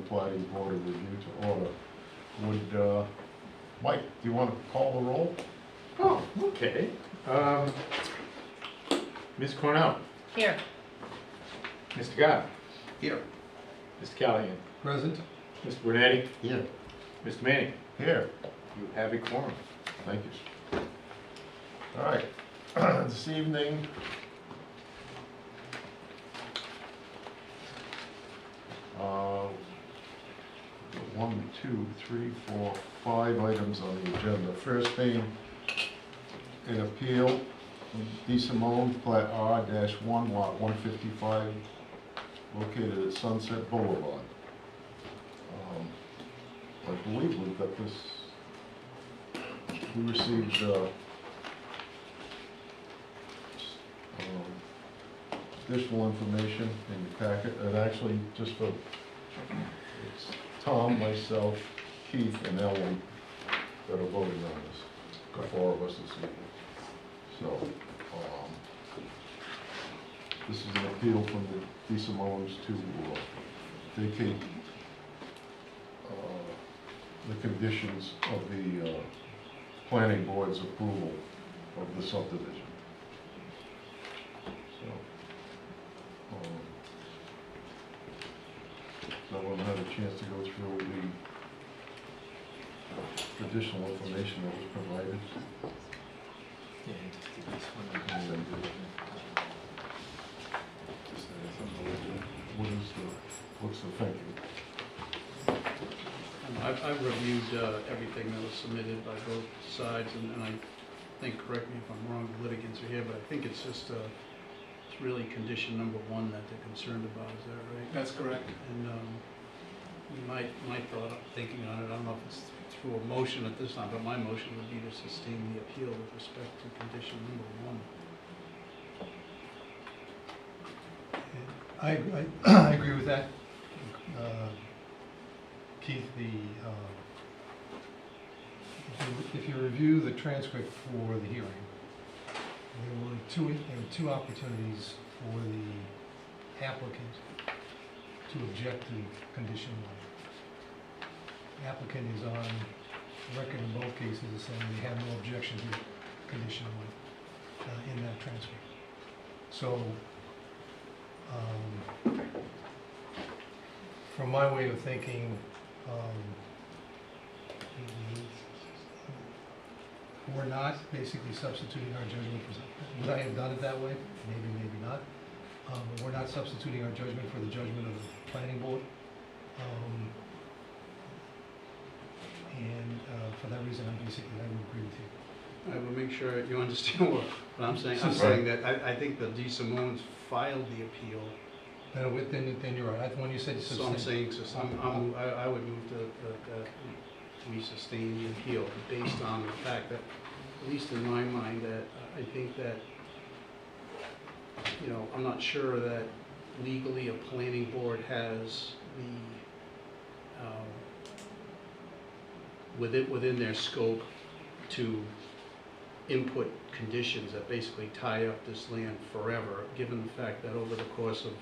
planning board of review to order. Would, Mike, do you want to call the roll? Oh, okay. Ms. Cornell, Here. Mr. Gott, Here. Mr. Callahan, Present. Mr. Brunetti, Here. Mr. Manning. Here. You have a quorum. Thank you. All right, this evening, one, two, three, four, 5 items on the agenda. First being an appeal, D. Simone, Plat R-1, Lot 155, located at Sunset Boulevard. I believe we've got this, we received additional information in the packet, and actually, just for, it's Tom, myself, Keith, and Ellen that are voting on this, the 4 of us this evening. So, this is an appeal from the D. Simone's to vacate the conditions of the planning board's approval of the subdivision. So, everyone had a chance to go through the additional information that was provided. What's the thinking? I've reviewed everything that was submitted by both sides, and I think, correct me if I'm wrong, the litigants are here, but I think it's just, it's really condition number 1 that they're concerned about, is that right? That's correct. And my thought, thinking on it, I don't know if it's through a motion at this time, but my motion would be to sustain the appeal with respect to condition number 1. I agree with that. Keith, if you review the transcript for the hearing, there were two opportunities for the applicant to object to condition 1. The applicant is on record in both cases as saying they have no objection to condition 1 in that transcript. So, from my way of thinking, we're not basically substituting our judgment for something. Would I have done it that way? Maybe, maybe not. But we're not substituting our judgment for the judgment of the planning board. For that reason, I would agree with you. I will make sure you understand what I'm saying. I'm Right. saying that I think the D. Simone's filed the appeal. Then you're right. When you said So I'm saying, I would move that we sustain the appeal based on the fact that, at least in my mind, that I think that, you know, I'm not sure that legally a planning board has the, within their scope to input conditions that basically tie up this land forever, given the fact that over the course of,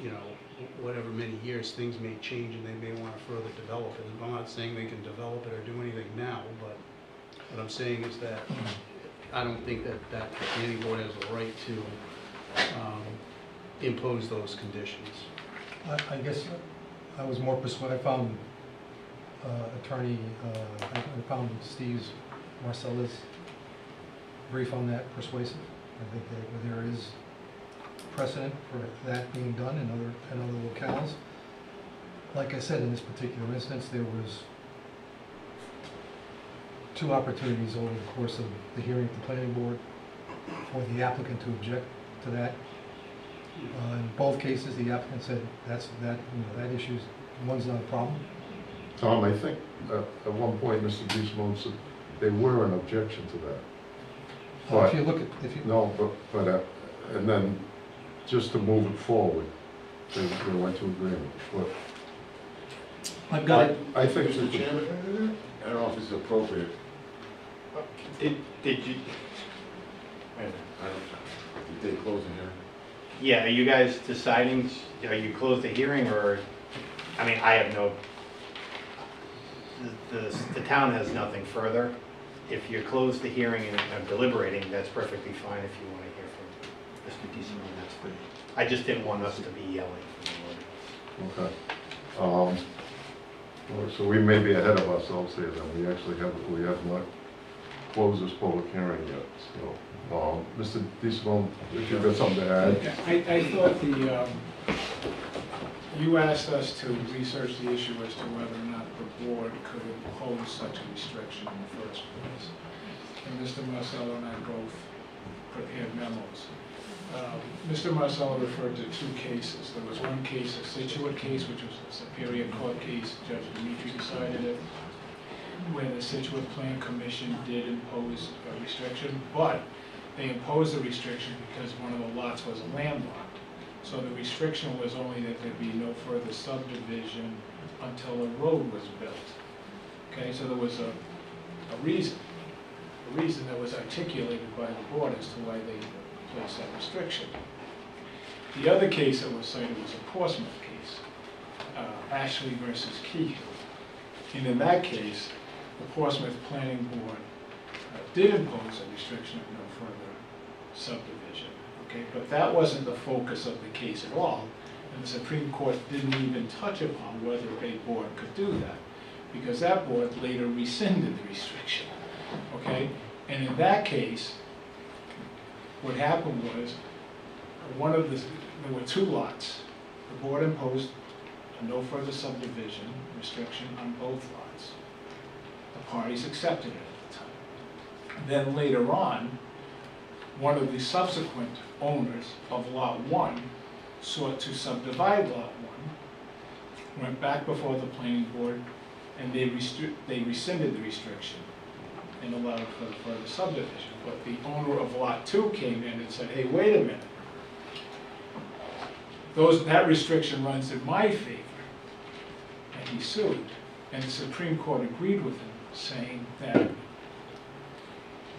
you know, whatever many years, things may change and they may want to further develop it. And I'm not saying they can develop it or do anything now, but what I'm saying is that I don't think that the planning board has the right to impose those conditions. I guess I was more persuaded. I found I found Steve's Marcella's brief on that persuasive. I think that there is precedent for that being done in other locales. Like I said, in this particular instance, there was 2 opportunities over the course of the hearing at the planning board for the applicant to object to that. In both cases, the applicant said that issue, one's not a problem. Tom, I think at one point, Mr. D. Simone said they were an objection to that. But, if you look at, no, but and then just to move it forward, they went to agreement. But I've got it. I think Mr. Chairman, I don't know if this is appropriate. Did you? Did they close the hearing? Yeah, are you guys deciding, are you close the hearing or I mean, I have no, the town has nothing further. If you close the hearing and are deliberating, that's perfectly fine. If you want to hear from Mr. DeSimone, that's good. I just didn't want us to be yelling from the audience. Okay. Well, so we may be ahead of ourselves here, then. We have not closed this public hearing yet, so. Mr. DeSimone, if you've got something to add? I thought you asked us to research the issue as to whether or not the board could impose such a restriction in the first place. And Mr. Marcello and I both prepared memos. Mr. Marcello referred to two cases. There was one case, a Situate case, which was a Superior Court case. Judge Dimitri decided it, where the Situate Plan Commission did impose a restriction, but they imposed the restriction because one of the lots was landlocked. So the restriction was only that there be no further subdivision until a road was built. Okay, so there was a reason that was articulated by the board as to why they placed that restriction. The other case that was cited was a Portsmouth case, Ashley versus Keehill. And in that case, the Portsmouth Planning Board did impose a restriction of no further subdivision. Okay, but that wasn't the focus of the case at all, and the Supreme Court didn't even touch upon whether a board could do that, because that board later rescinded the restriction. Okay, and in that case, what happened was there were two lots. The board imposed a no further subdivision restriction on both lots. The parties accepted it at the time. Then later on, one of the subsequent owners of Lot 1 sought to subdivide Lot 1, went back before the planning board, and they rescinded the restriction and allowed for further subdivision. But the owner of Lot 2 came in and said, hey, wait a minute. That restriction runs in my favor. And he sued. And the Supreme Court agreed with him, saying that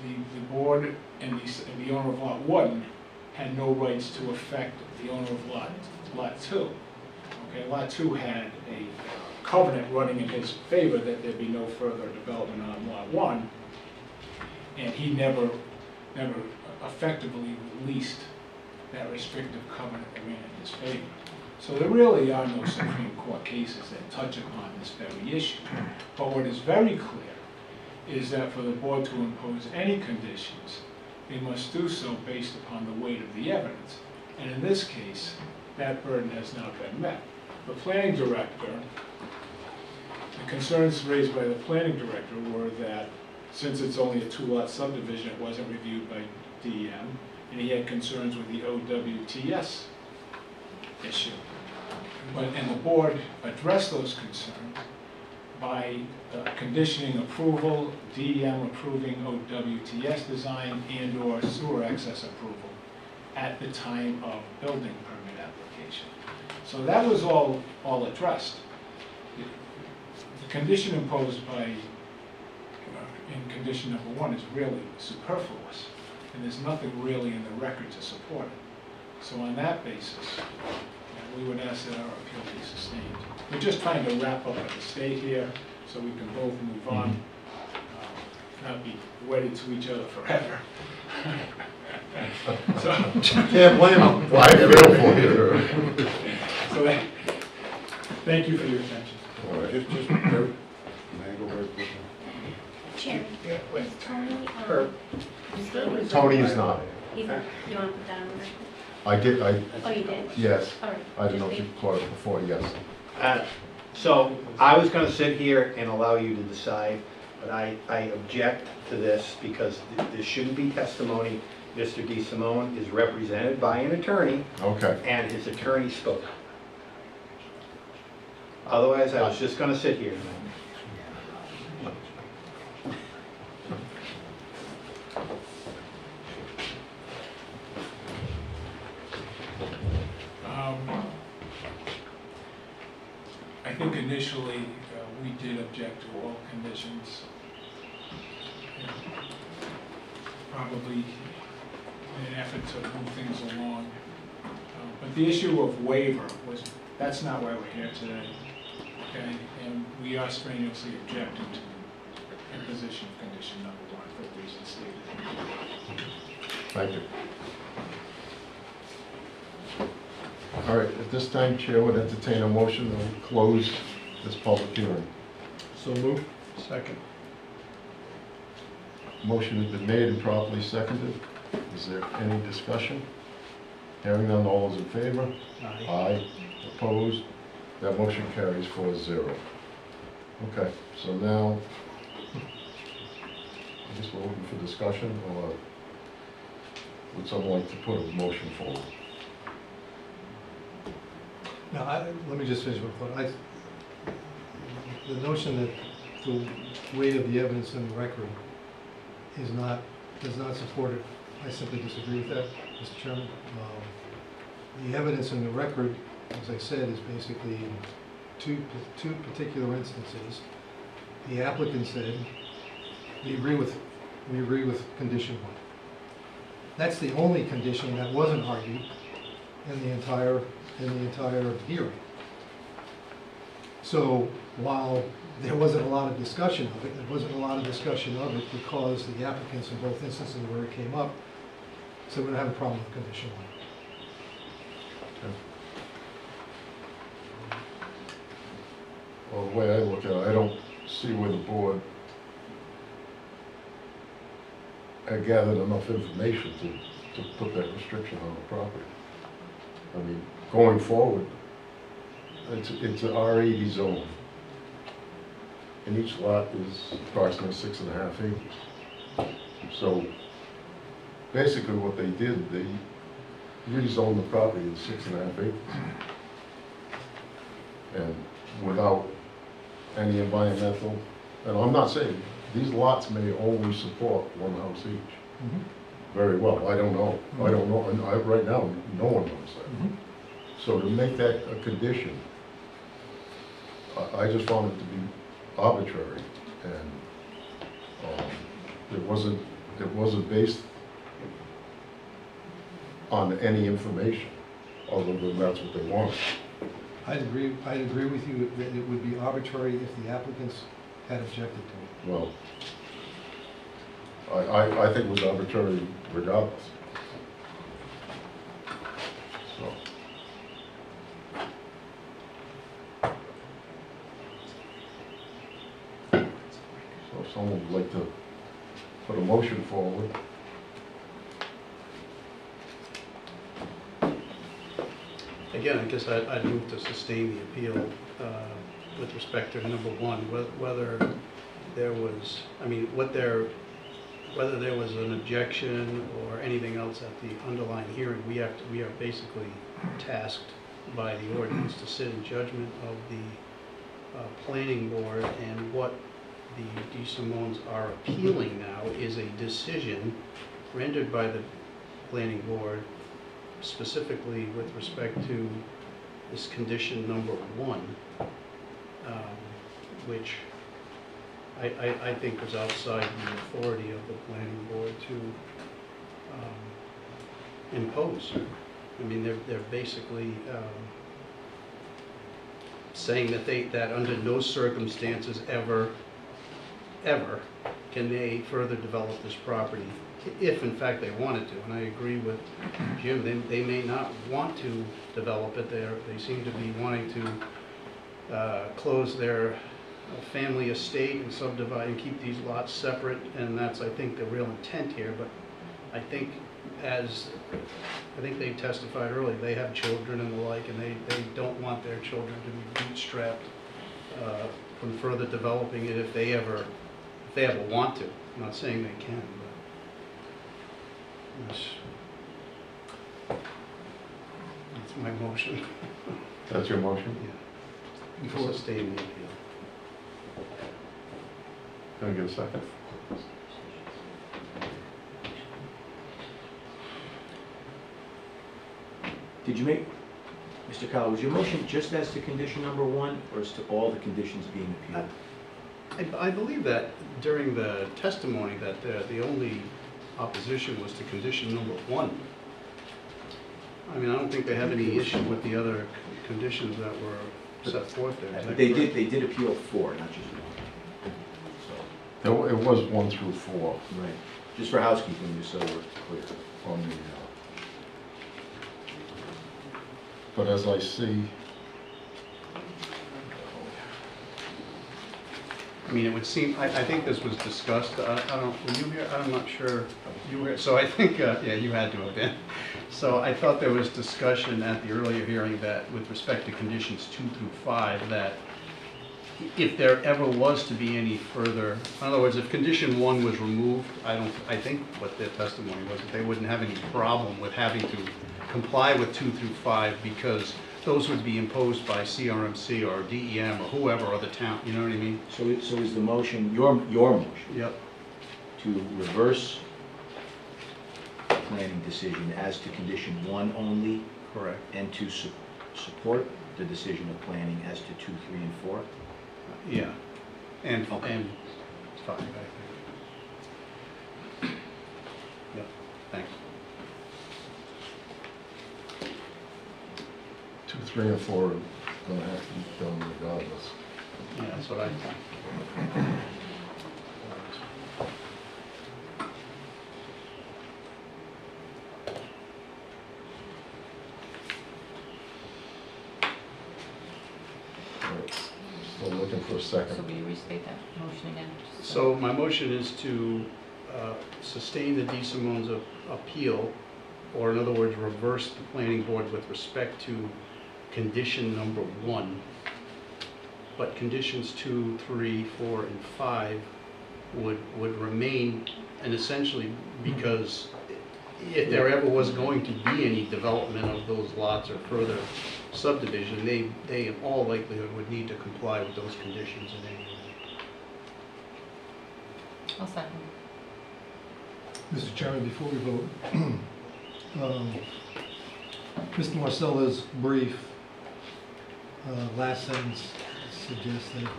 the board and the owner of Lot 1 had no rights to affect the owner of Lot 2. Okay, Lot 2 had a covenant running in his favor that there be no further development on Lot 1, and he never effectively released that restrictive covenant that ran in his favor. So there really are no Supreme Court cases that touch upon this very issue. But what is very clear is that for the board to impose any conditions, they must do so based upon the weight of the evidence. And in this case, that burden has not been met. The planning director, the concerns raised by the planning director were that since it's only a two-lot subdivision, it wasn't reviewed by DEM, and he had concerns with the OWTS issue. And the board addressed those concerns by conditioning approval, DEM approving OWTS design and/or sewer access approval at the time of building permit application. So that was all addressed. The condition imposed by, in condition number 1 is really superfluous, and there's nothing really in the record to support it. So on that basis, we would ask that our appeal be sustained. We're just trying to wrap up at the state here so we can both move on, not be wedded to each other forever. Can't blame them. Well, I feel for you. So thank you for your attention. All right, just, may I go very quickly? Chair, Yeah, wait. is Tony, Herb. Tony is not. you want to put that on the record? I did, Oh, you did? yes. All right. I don't know if you caught it before, yes. So I was going to sit here and allow you to decide, but I object to this because this shouldn't be testimony. Mr. DeSimone is represented by an attorney, Okay. and his attorney spoke. Otherwise, I was just going to sit here. I think initially we did object to all conditions, probably in an effort to move things along. But the issue of waiver that's not why we're here today. okay? And we are strenuously objecting to imposition of condition number 1 for the reasons stated. Thank you. All right, at this time, Chair would entertain a motion to close this public hearing. So move. Second. Motion has been made and properly seconded. Is there any discussion? Hearing none, all those in favor? Aye. Aye. Opposed? That motion carries 4-0. Okay, so now, I guess we're looking for discussion, or would someone like to put a motion forward? Now, let me just finish my thought. The notion that the weight of the evidence in the record does not support it, I simply disagree with that, Mr. Chairman. The evidence in the record, as I said, is basically in two particular instances. The applicant said, we agree with condition 1. That's the only condition that wasn't argued in the entire hearing. So while there wasn't a lot of discussion of it, because the applicants in both instances where it came up, so we don't have a problem with condition 1. Well, the way I look at it, I don't see where the board had gathered enough information to put that restriction on the property. I mean, going forward, it's an R80 zone. And each lot is approximately 6.5 acres. So basically what they did, they rezoned the property to 6.5 acres. And without any environmental, and I'm not saying, these lots may only support one house each. Very well, I don't know. I don't know, and right now, no one knows that. So to make that a condition, I just found it to be arbitrary, and it wasn't based on any information, other than that's what they wanted. I'd agree with you that it would be arbitrary if the applicants had objected to it. Well, I think it was arbitrary regardless. So. So if someone would like to put a motion forward. Again, I guess I'd move to sustain the appeal with respect to number 1, whether there was, whether there was an objection or anything else at the underlying hearing. We are basically tasked by the ordinance to sit in judgment of the planning board, and what the DeSimones are appealing now is a decision rendered by the planning board, specifically with respect to this condition number 1, which I think was outside the authority of the planning board to impose. I mean, they're basically saying that under no circumstances ever can they further develop this property, if in fact they wanted to. And I agree with Jim, they may not want to develop it. They seem to be wanting to close their family estate and subdivide and keep these lots separate, and that's, I think, the real intent here. But I think, as I think they testified earlier, they have children and the like, and they don't want their children to be bootstrapped from further developing it if they ever want to. I'm not saying they can, but that's my motion. That's your motion? Yeah. To sustain the appeal. Can I get a second? Did you make, Mr. Kyle, was your motion just as to condition number 1, or as to all the conditions being appealed? I believe that during the testimony that the only opposition was to condition number 1. I mean, I don't think they have any issue with the other conditions that were set forth there. Is But that they correct? did appeal 4, not just 1. So, It was 1 through 4 right, just for housekeeping, just so we're clear. on the, but as I see, I mean, it would seem, I think this was discussed, I don't, were you here? I'm not sure. You were, so I think, yeah, you had to have been. So I thought there was discussion at the earlier hearing that with respect to conditions 2 through 5, that if there ever was to be any further, in other words, if condition 1 was removed, I think what their testimony was, that they wouldn't have any problem with having to comply with 2 through 5 because those would be imposed by CRMC or DEM or whoever, or the town, you know what I mean? So is the motion, your motion, Yep. to reverse the planning decision as to condition 1 only, Correct. and to support the decision of planning as to 2, 3, and 4? Yeah. And Okay. 5, I think. Yep, thanks. 2, 3, and 4 are gonna have to be done regardless. Yeah, that's what I think. All right. Still looking for a So second. will you restate that motion again? So my motion is to sustain the D. Simone's appeal, or in other words, reverse the planning board with respect to condition number 1. But conditions 2, 3, 4, and 5 would remain, and essentially because if there ever was going to be any development of those lots or further subdivision, they in all likelihood would need to comply with those conditions in any way. I'll second. Mr. Chairman, before we vote, Mr. Marcella's brief, last sentence suggests that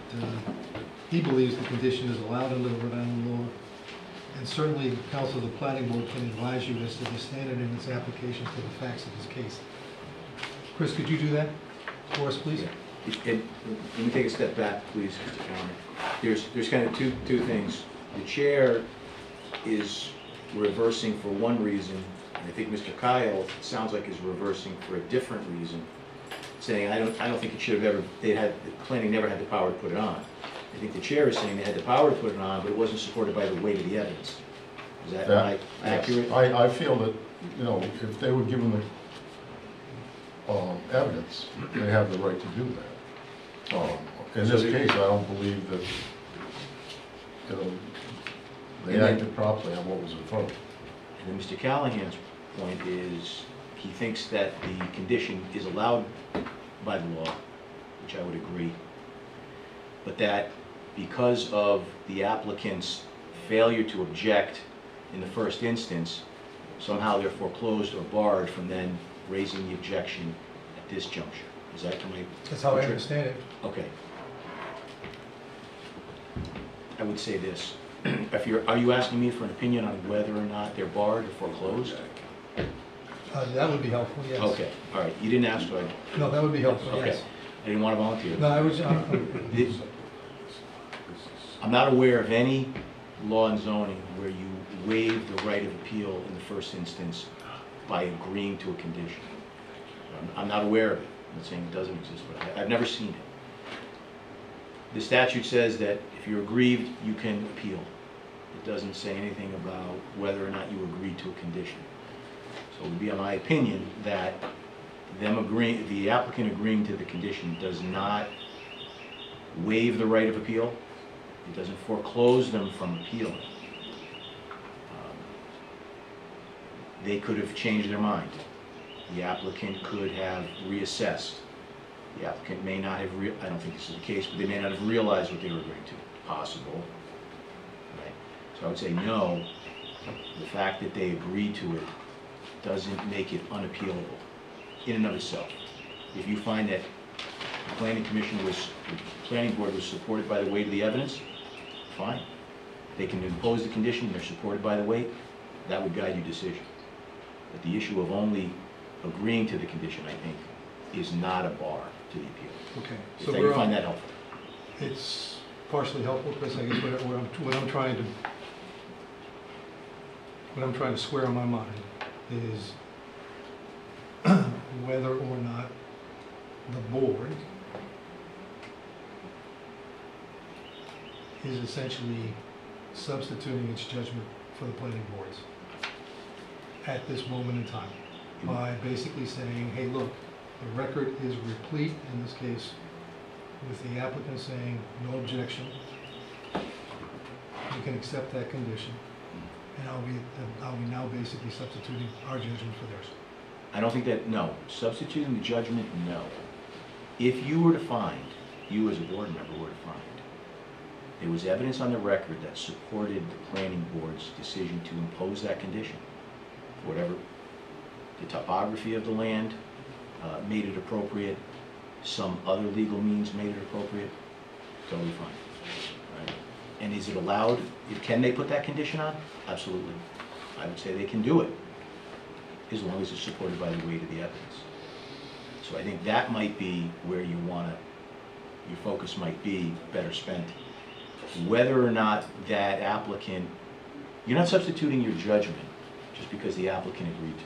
he believes the condition is allowed under the Rhode Island law, and certainly the council of the planning board can advise you as to the standard in its application to the facts of this case. Chris, could you do that for us, please? Let me take a step back, please, Mr. Chairman. There's kind of two things. The chair is reversing for one reason, and I think Mr. Kyle sounds like is reversing for a different reason, saying I don't think it should have ever, the planning never had the power to put it on. I think the chair is saying they had the power to put it on, but it wasn't supported by the weight of the evidence. Is that Yes. accurate? I feel that, you know, if they were given the evidence, they have the right to do that. In this case, I don't believe that, you know, they acted properly on what was in front of them. And then Mr. Callahan's point is, he thinks that the condition is allowed by the law, which I would agree, but that because of the applicant's failure to object in the first instance, somehow they're foreclosed or barred from then raising the objection at this juncture. Is that correct? That's how I understand it. Okay. I would say this. Are you asking me for an opinion on whether or not they're barred or foreclosed? That would be helpful, yes. Okay, all right. You didn't ask, so I, No, that would be helpful, okay. yes. I didn't want to volunteer. No, I was, I'm not aware of any law and zoning where you waive the right of appeal in the first instance by agreeing to a condition. I'm not aware of it. I'm not saying it doesn't exist, but I've never seen it. The statute says that if you're aggrieved, you can appeal. It doesn't say anything about whether or not you agreed to a condition. So it would be, in my opinion, that the applicant agreeing to the condition does not waive the right of appeal. It doesn't foreclose them from appealing. They could have changed their mind. The applicant could have reassessed. The applicant may not have, I don't think this is the case, but they may not have realized what they were agreeing to. Possible. Right? So I would say no. The fact that they agreed to it doesn't make it unappealable in and of itself. If you find that the planning board was supported by the weight of the evidence, fine. They can impose the condition, they're supported by the weight, that would guide your decision. But the issue of only agreeing to the condition, I think, is not a bar. to the appeal. Okay, If so you find that helpful. it's partially helpful, Chris, I guess what I'm trying to square in my mind is whether or not the board is essentially substituting its judgment for the planning boards at this moment in time, by basically saying, hey, look, the record is replete, in this case, with the applicant saying, no objection, we can accept that condition, and are we now basically substituting our judgment for theirs? I don't think that, no. Substituting the judgment, no. If you were to find, you as a board member were to find, there was evidence on the record that supported the planning board's decision to impose that condition, for whatever, the topography of the land made it appropriate, some other legal means made it appropriate, totally fine. Right? And is it allowed, can they put that condition on? Absolutely. I would say they can do it, as long as it's supported by the weight of the evidence. So I think that might be where you want to, your focus might be better spent. Whether or not that applicant, you're not substituting your judgment just because the applicant agreed to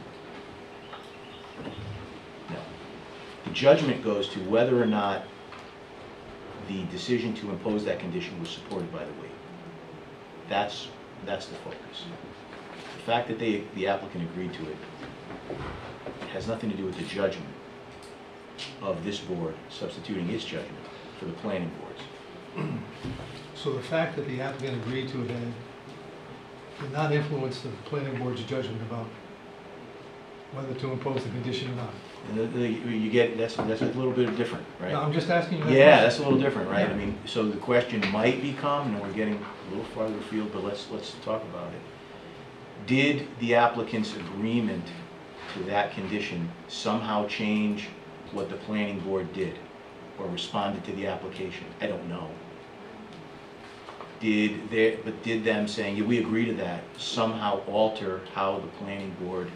it. No. The judgment goes to whether or not the decision to impose that condition was supported by the weight. That's the focus. The fact that the applicant agreed to it has nothing to do with the judgment of this board substituting its judgment for the planning board's. So the fact that the applicant agreed to it did not influence the planning board's judgment about whether to impose the condition or not? You get, that's a little bit different, right? No, I'm just asking you that Yeah, question. that's a little different, right? I mean, so the question might become, and we're getting a little farther afield, but let's talk about it. Did the applicant's agreement to that condition somehow change what the planning board did or responded to the application? I don't know. Did them saying, yeah, we agree to that, somehow alter how the planning board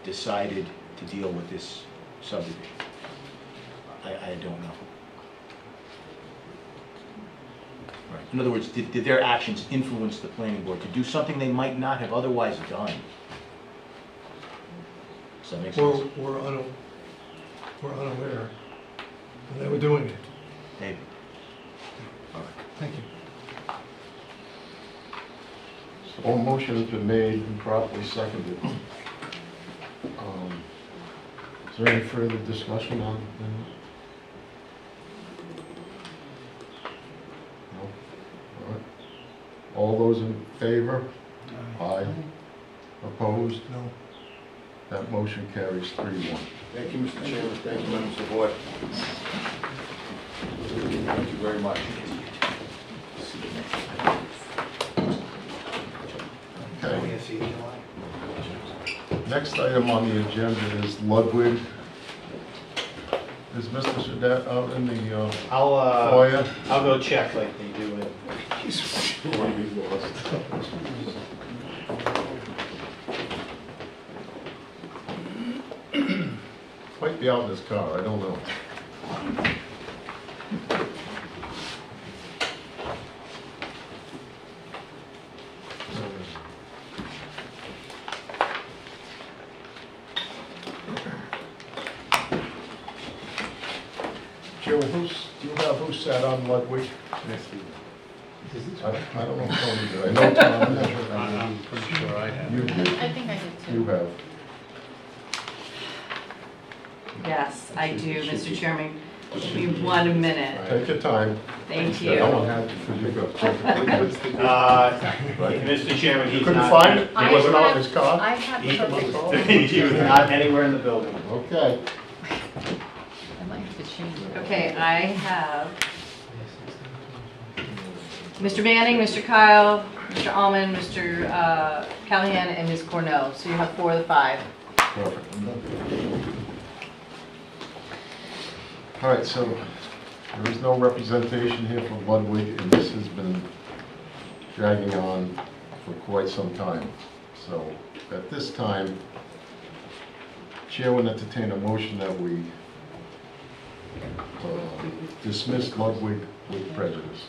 decided to deal with this subdivision? I don't know. Right. In other words, did their actions influence the planning board to do something they might not have otherwise done? Does that make sense? We're unaware that they were doing it. Maybe. All right. Thank you. So a motion has been made and properly seconded. Is there any further discussion on that? No? All right. All those in favor? Aye. Opposed? No. That motion carries 3-1. Thank you, Mr. Chairman, thank you, members of the board. Thank you very much. Okay. Next item on the agenda is Ludwig. Is Mr. Shadat out in the foyer? I'll go check like they do it. Might be out in his car, I don't know. Joe, do you have who sat on Ludwig? I don't know if Tony did. I know Tom did. I'm pretty sure I have. You did. I think I did too. You have. Yes, I do, Mr. Chairman. Give me 1 minute. Take your time. Thank No you. one had to, because you got. Mr. Chairman, You he's couldn't not. find it? He wasn't out in his car? I have the perfect. He was not anywhere in the building. Okay. I might have to change it. Okay, I have Mr. Manning, Mr. Kyle, Mr. Almond, Mr. Callahan, and Ms. Cornell. So you have 4 of the 5. Perfect. All right, so there is no representation here from Ludwig, and this has been dragging on for quite some time. So at this time, Chair would entertain a motion that we dismiss Ludwig with prejudice.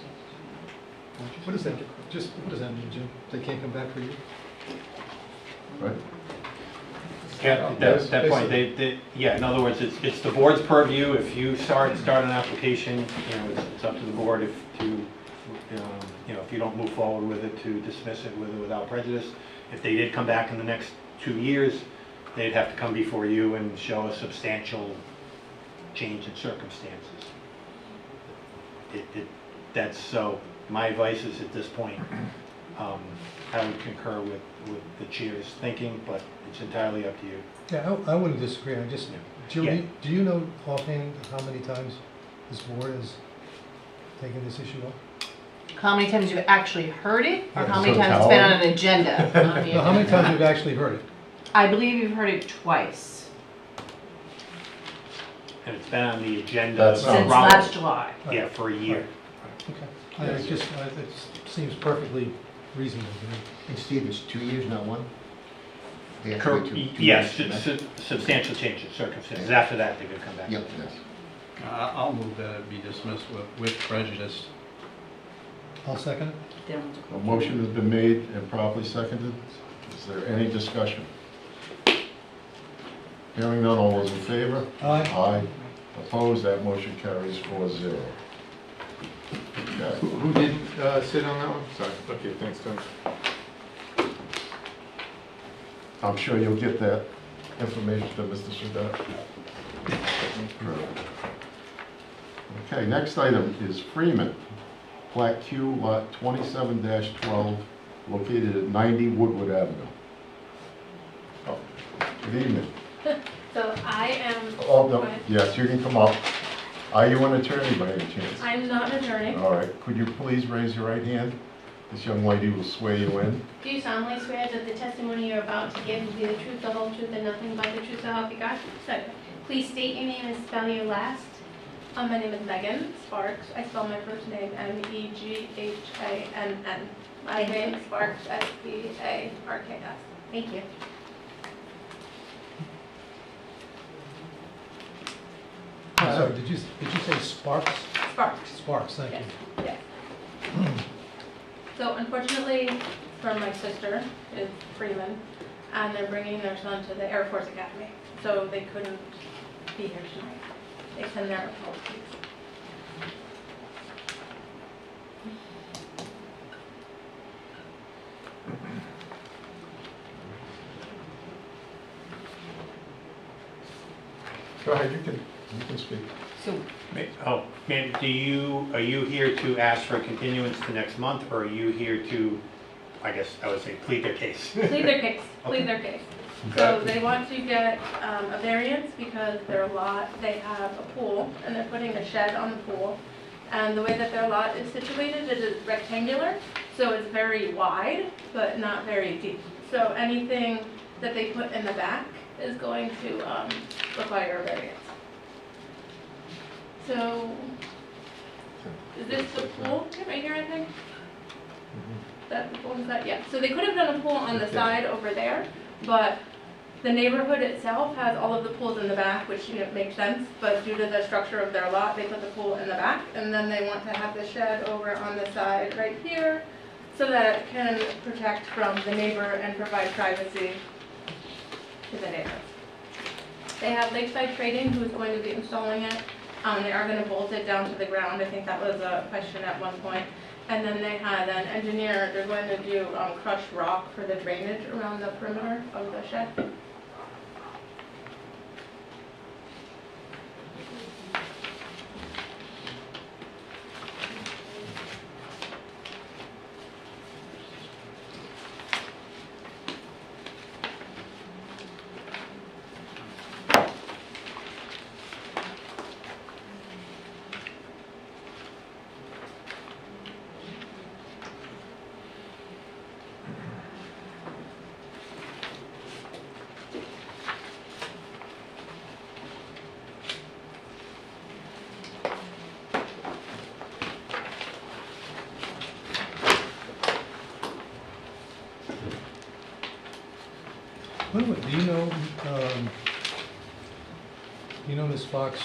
What does that, what does that mean, Jim? They can't come back for you? Right? Yeah, that point, yeah, in other words, it's the board's purview. If you start an application, it's up to the board if you don't move forward with it, to dismiss it with or without prejudice. If they did come back in the next 2 years, they'd have to come before you and show a substantial change in circumstances. That's so, my advice is at this point, I would concur with the chair's thinking, but it's entirely up to you. Yeah, I wouldn't disagree, I just, Jim, Yeah. do you know offhand how many times this board has taken this issue up? How many times you've actually heard it, or Yeah, how many so times it's been tell on an agenda? No, how many times have you actually heard it? I believe you've heard it twice, And it's been on the agenda That's not- since around- last July. Yeah, for a year. Okay. It seems perfectly reasonable to me. And Steve, it's 2 years, not one? They have to Cor- wait 2 Yes, years to substantial change in circumstances. After that, they could come back. Yep, yes. I'll move that it be dismissed with prejudice. I'll second it. They don't have to A close. motion has been made and properly seconded. Is there any discussion? Hearing none, all those in favor? Aye. Aye. Opposed, that motion carries 4-0. Okay. Who didn't sit on that one? Sorry. Okay, thanks, Tom. I'm sure you'll get that information to Mr. Shadat. Okay, next item is Freeman, Plat Q, Lot 27-12, located at 90 Woodward Avenue. Oh, good evening. So I am. Oh, no, Go ahead. yes, you can come up. Are you an attorney by any chance? I'm not an attorney. All right, could you please raise your right hand? This young lady will swear you in. Do you solemnly swear that the testimony you're about to give will be the truth, the whole truth, and nothing but the truth, so help you God? So, please state your name and spell your last. My name is Megan Sparks. I spell my first name Meghann. My name is Sparks, Sparks. Thank you. I'm sorry, did you say Sparks? Sparks. Sparks, thank you. Yes. So unfortunately, for my sister is Freeman, and they're bringing their son to the Air Force Academy, so they couldn't be here tonight. They send their apologies. Go ahead, you can speak. So, Ma'am, are you here to ask for a continuance to next month, or are you here to, I guess I would say, plead their case? Plead their case, plead their case. So they want to get a variance because their lot, they have a pool, and they're putting a shed on the pool. And the way that their lot is situated, it is rectangular, so it's very wide, but not very deep. So anything that they put in the back is going to require a variance. So, is this the pool right here, I think? That the pool is that, yeah. So they could have done a pool on the side over there, but the neighborhood itself has all of the pools in the back, which makes sense, but due to the structure of their lot, they put the pool in the back, and then they want to have the shed over on the side right here, so that it can protect from the neighbor and provide privacy to the neighbor. They have Lakeside Trading who's going to be installing it. They are going to bolt it down to the ground. I think that was a question at one point. And then they had an engineer, they're going to do crushed rock for the drainage around the perimeter of the shed. Do you know, You know, Ms. Fox,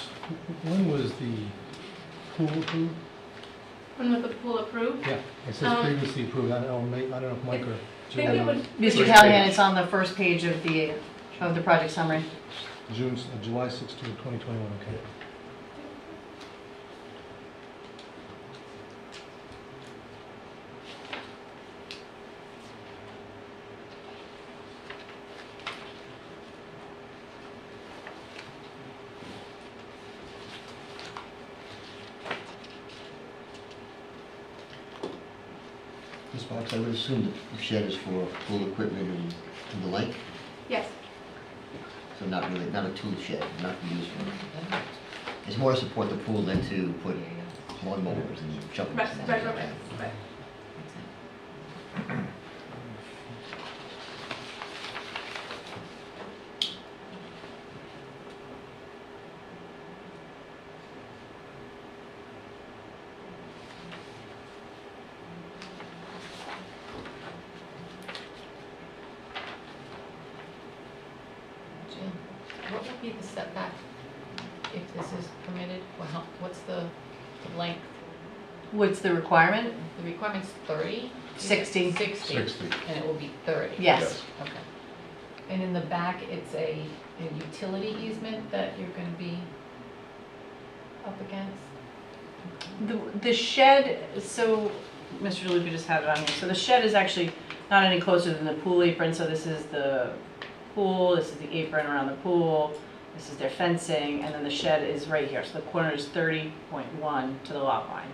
when was the pool approved? When was the pool approved? Yeah, it says previously approved, I don't know if Mike or I think it was, Mr. Callahan, it's on the first page of the project summary. July 16, 2021, okay. Ms. Fox, I would assume the shed is for pool equipment and the like, yes, so not really, not a tool shed, not to use for. It's more to support the pool than to put lawn mowers and shovels. right, and right, things like right, that. right. Jim, what would be the setback if this is permitted? Or what's the length? What's the requirement? The requirement's 30? 60. 60. 60. And it will be 30? Yes. Okay. And in the back, it's a utility easement that you're going to be up against? The shed, so, Mr. Luca just had it on here, so the shed is actually not any closer than the pool apron, so this is the pool, this is the apron around the pool, this is their fencing, and then the shed is right here, so the corner is 30.1 to the lot line.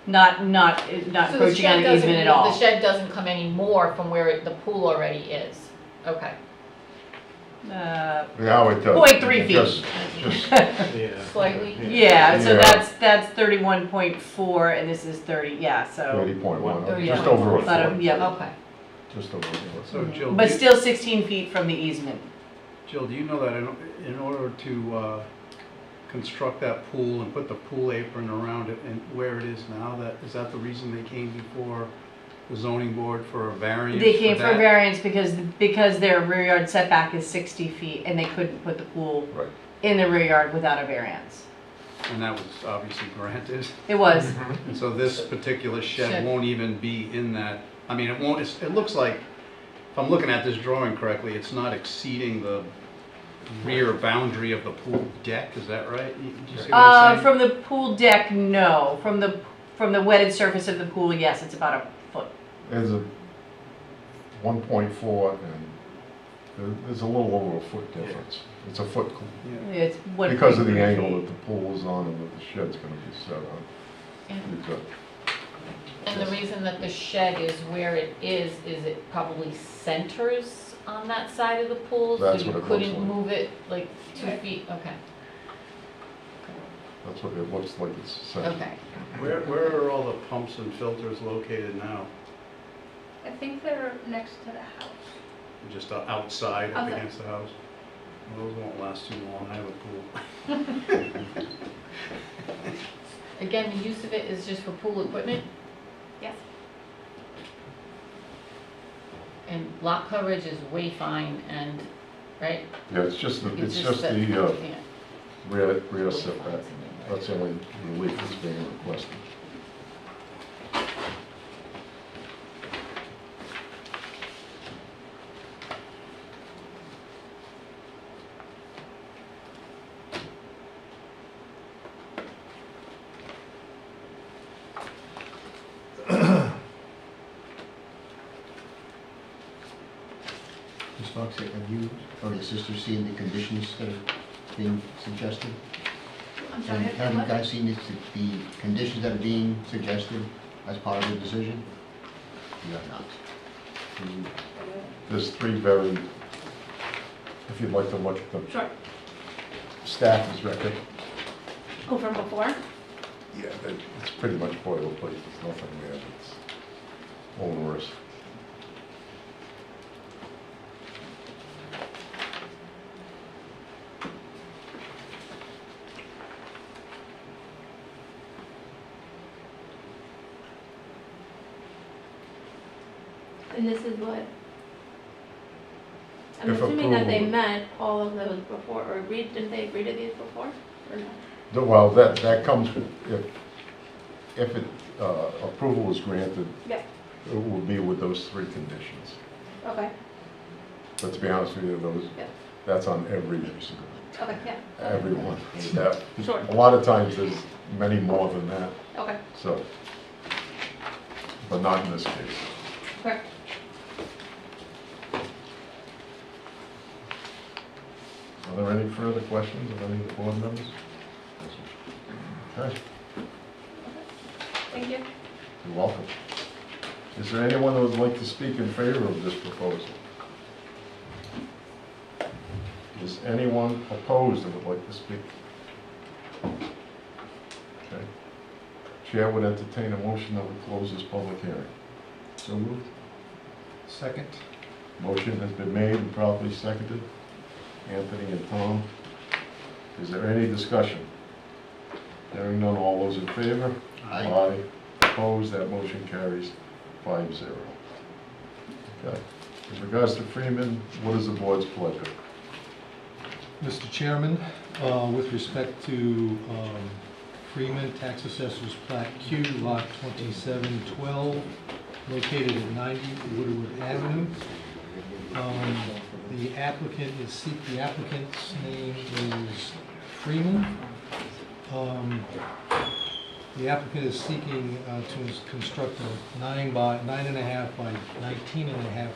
Not So the encroaching shed on the doesn't- easement at all. The shed doesn't come any more from where the pool already is? Okay. Yeah, it does. 0.3 feet. Just, Yeah. Slightly? Yeah, so Yeah. that's 31.4, and this is 30, yeah, so, 30.1, 30. just over a About a- foot. yeah. Okay. Just over a foot. So Jill, but still 16 feet from the easement. Jill, do you know that in order to construct that pool and put the pool apron around it and where it is now, is that the reason they came before the zoning board for a variance? They came for that? variance because their rear yard setback is 60 feet, and they couldn't put the pool Right. in the rear yard without a variance. And that was obviously granted. It was. And so this particular shed Shed. won't even be in that, I mean, it won't, it looks like, if I'm looking at this drawing correctly, it's not exceeding the rear boundary of the pool deck, is that right? Do you see what I'm saying? From the pool deck, no. From the wetted surface of the pool, yes, it's about a foot. There's a 1.4 and there's a little over a foot difference. It's a foot, Yeah. It's what because of the angle that the pool is on and that the shed's gonna be set on. And It's a- and the reason that the shed is where it is it probably centers on that side of the pool? That's So you what it looks couldn't like. move it like 2 Right. feet? Okay. That's what it looks like it's set. Okay. Where are all the pumps and filters located now? I think they're next to the house. Just outside up Outside. against the house? Well, those won't last too long, I have a pool. Again, the use of it is just for pool equipment? Yes. And lot coverage is way fine and, right? Yeah, it's just the that- yeah. rear setback. That's the only relief that's being requested. Ms. Fox, have you or your sister seen the conditions that are being suggested? I'm sorry, Have you what? guys seen the conditions that are being suggested as part of the decision? You have not. There's three very, if you'd like to look at them, Sure. staff is record. Oh, from before? Yeah, it's pretty much boilerplate, there's nothing there that's onerous. And this is what I'm If assuming that they approval. met all of those before, or agreed, didn't they agree to these before, or no? Well, that comes, if approval is granted, Yeah, it will be with those three conditions. okay, But to be honest with you, Yeah. that's on every okay, yeah. everyone. Yeah. Sure. A lot of times there's many more than that, Okay, so, but not in this case. correct. Are there any further questions of any of the board members? Okay, Thank you. you're welcome. Is there anyone who would like to speak in favor of this proposal? Is anyone opposed that would like to speak? Okay. Chair would entertain a motion that we close this public hearing. So moved. Second. Motion has been made and properly seconded. Anthony and Tom. Is there any discussion? Hearing none, all those in favor? Aye. Opposed, that motion carries 5-0. Okay. With regards to Freeman, what is the board's pleasure? Mr. Chairman, with respect to Freeman, Tax Assessor's Plat Q, Lot 2712, located at 90 Woodward Avenue. The applicant's name is Freeman. The applicant is seeking to construct a 9.5 by 19.5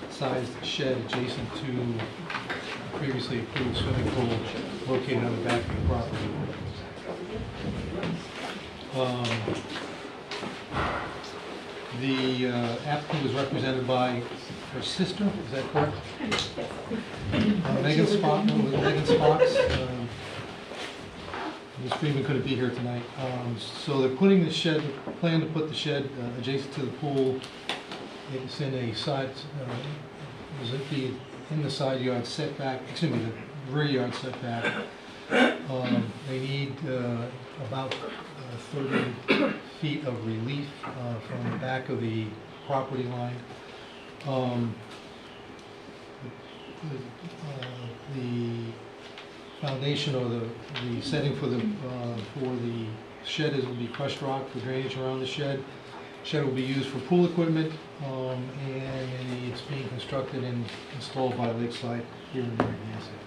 sized shed adjacent to previously approved swimming pool located on the back of the property. The applicant is represented by her sister, is that correct? Megan Sparks. Ms. Freeman couldn't be here tonight. So they're putting the shed, plan to put the shed adjacent to the pool. It's in a side, in the side yard setback, excuse me, the rear yard setback. They need about 30 feet of relief from the back of the property line. The foundation or the setting for the shed will be crushed rock for drainage around the shed. Shed will be used for pool equipment, and it's being constructed and installed by Lakeside here in Narragansett.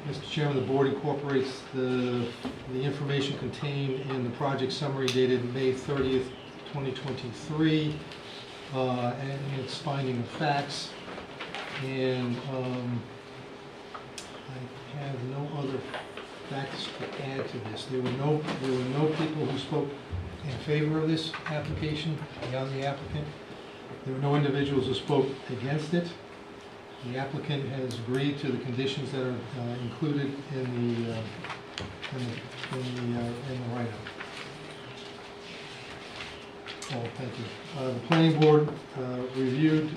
Mr. Chairman, the board incorporates the information contained in the project summary dated May 30th, 2023, and its finding of facts. And I have no other facts to add to this. There were no people who spoke in favor of this application beyond the applicant. There were no individuals who spoke against it. The applicant has agreed to the conditions that are included in the write-up. Oh, thank you. The planning board reviewed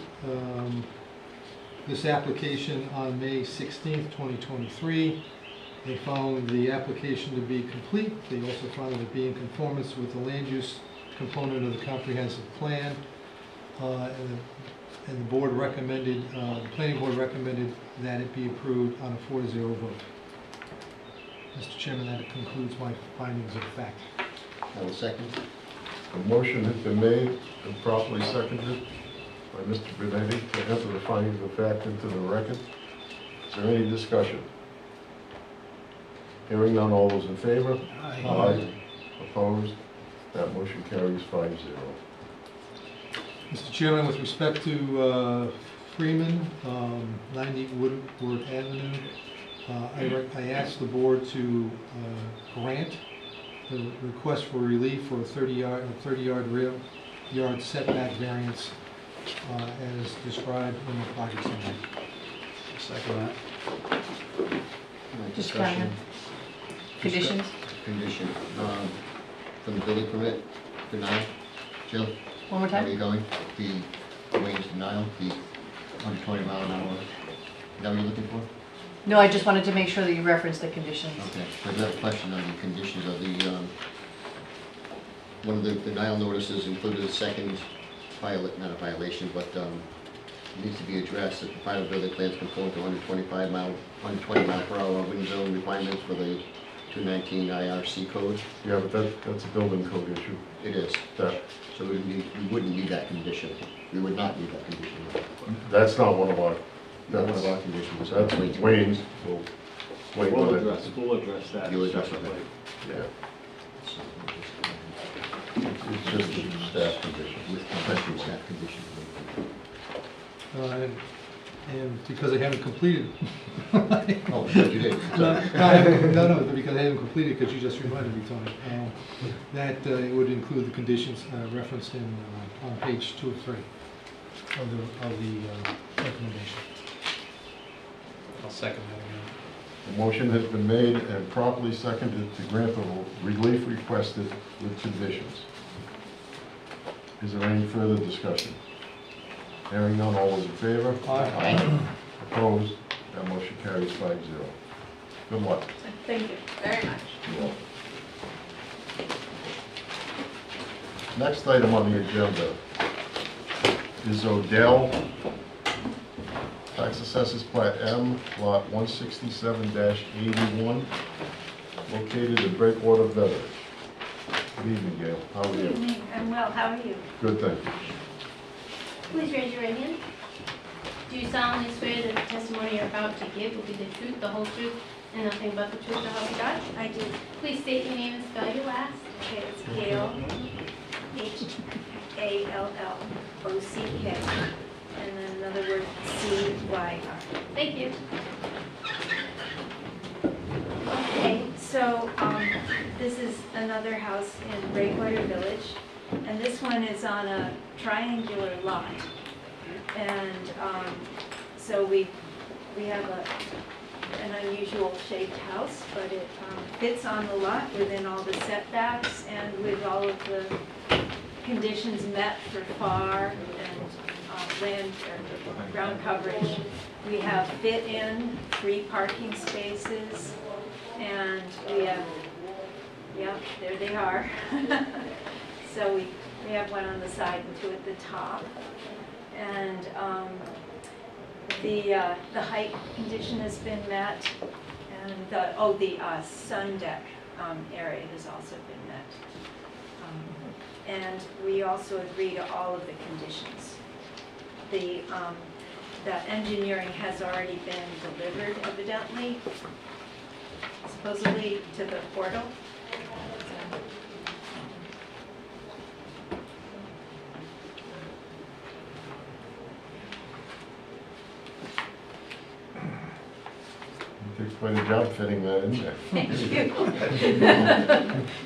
this application on May 16th, 2023. They found the application to be complete. They also found it to be in conformance with the land use component of the comprehensive plan. And the board recommended, the planning board recommended that it be approved on a 4-0 vote. Mr. Chairman, that concludes my findings of fact. I will second. A motion has been made and properly seconded by Mr. Benetti to enter the findings of fact into the record. Is there any discussion? Hearing none, all those in favor? Aye. Opposed? That motion carries 5-0. Mr. Chairman, with respect to Freeman, 90 Woodward Avenue, I asked the board to grant the request for relief for a 30-yard rear yard setback variance as described in the project summary. Second that. Just Discussion. Conditions? Condition, from the building permit, denial. Jill, One more how are time? you going? The Wayne's denial, the 120 mile an hour. Is that what you're looking for? No, I just wanted to make sure that you referenced the conditions. Okay, so I have a question on the conditions of the, one of the denial notices included a second not a violation, but needs to be addressed, that the final building plans conform to 120 mile per hour wind zone requirements for the 219 IRC code. Yeah, but that's a building code issue. It is. That, So we wouldn't need that condition. We would not need that condition. that's not one of our, Not one that's, of our conditions. that's Wayne's, Wayne We'll will address that. You'll address that. separately. Yeah, it's just a staff condition. With professional staff conditions. And because I haven't completed. Oh, you did. No, because I haven't completed, because you just reminded me, Tony, that it would include the conditions referenced in, on page 2 of 3 of the recommendation. I'll second that again. The motion has been made and properly seconded to grant the relief requested with conditions. Is there any further discussion? Hearing none, all those in favor? Aye. Opposed? That motion carries 5-0. Good luck. Thank you very much. Next item on the agenda is Odell, Tax Assessors Plat M, Lot 167-81, located in Breakwater Village. Good evening, Gail. How are Good you? evening, I'm well, how are you? Good, thank you. Please raise your right hand. Do you solemnly swear that the testimony you're about to give will be the truth, the whole truth, and nothing but the truth, so help you God? I do. Please state your name and spell your last. Okay, it's Gail, H-A-L-L-O-C-K, and then another word, C-Y-R. Thank you. Okay, so this is another house in Breakwater Village, and this one is on a triangular lot. And so we have an unusual shaped house, but it fits on the lot within all the setbacks and with all of the conditions met for FAR and land or ground coverage. We have fit-in 3 parking spaces, and we have, yeah, there they are. So we have one on the side and 2 at the top. And the height condition has been met, and the sun deck area has also been met. And we also agree to all of the conditions. The engineering has already been delivered, evidently, supposedly to the portal. You did quite a job fitting that in there. Thank you.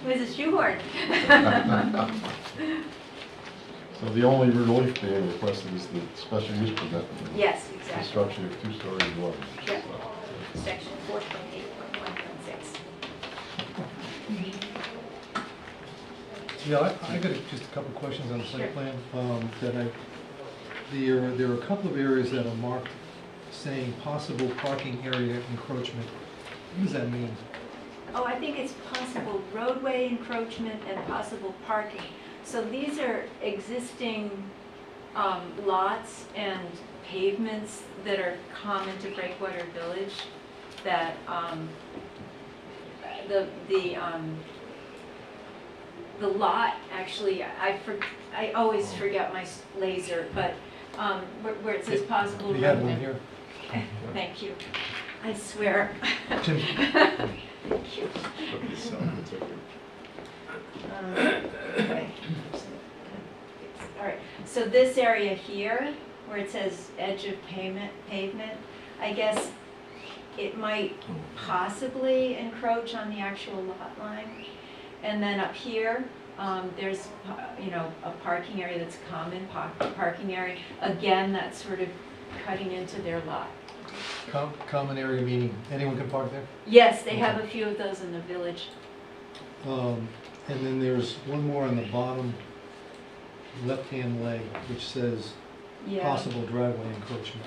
It was a shoehorn. So the only relief being requested is the special use permit. Yes, exactly. Construction of 2-story dwelling. Yep. Section 4.8.1.6. Yeah, I got just a couple of questions on the Sure. site plan. There are a couple of areas that are marked saying possible parking area encroachment. What does that mean? Oh, I think it's possible roadway encroachment and possible parking. So these are existing lots and pavements that are common to Breakwater Village that the lot, actually, I always forget my laser, but where it says possible Do you have roadway. one here? Thank you. I swear. Tim? Thank you. Okay. All right, so this area here, where it says edge of pavement, I guess it might possibly encroach on the actual lot line. And then up here, there's, a parking area that's common, parking area. Again, that's sort of cutting into their lot. Common area meaning anyone can park there? Yes, they have a few of those in the village. And then there's one more on the bottom left-hand leg, which says Yeah. possible driveway encroachment.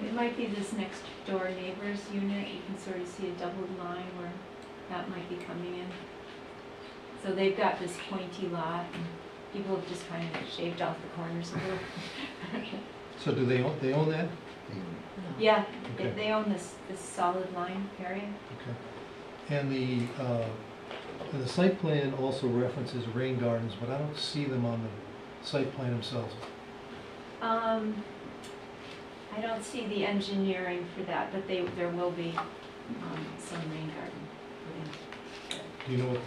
It might be this next door neighbor's unit. You can sort of see a doubled line where that might be coming in. So they've got this pointy lot, and people have just kind of shaved off the corners a little. So do they own that? Yeah, Okay. they own this solid line area. Okay. And the site plan also references rain gardens, but I don't see them on the site plan themselves. I don't see the engineering for that, but there will be some rain garden put in. Do you know what,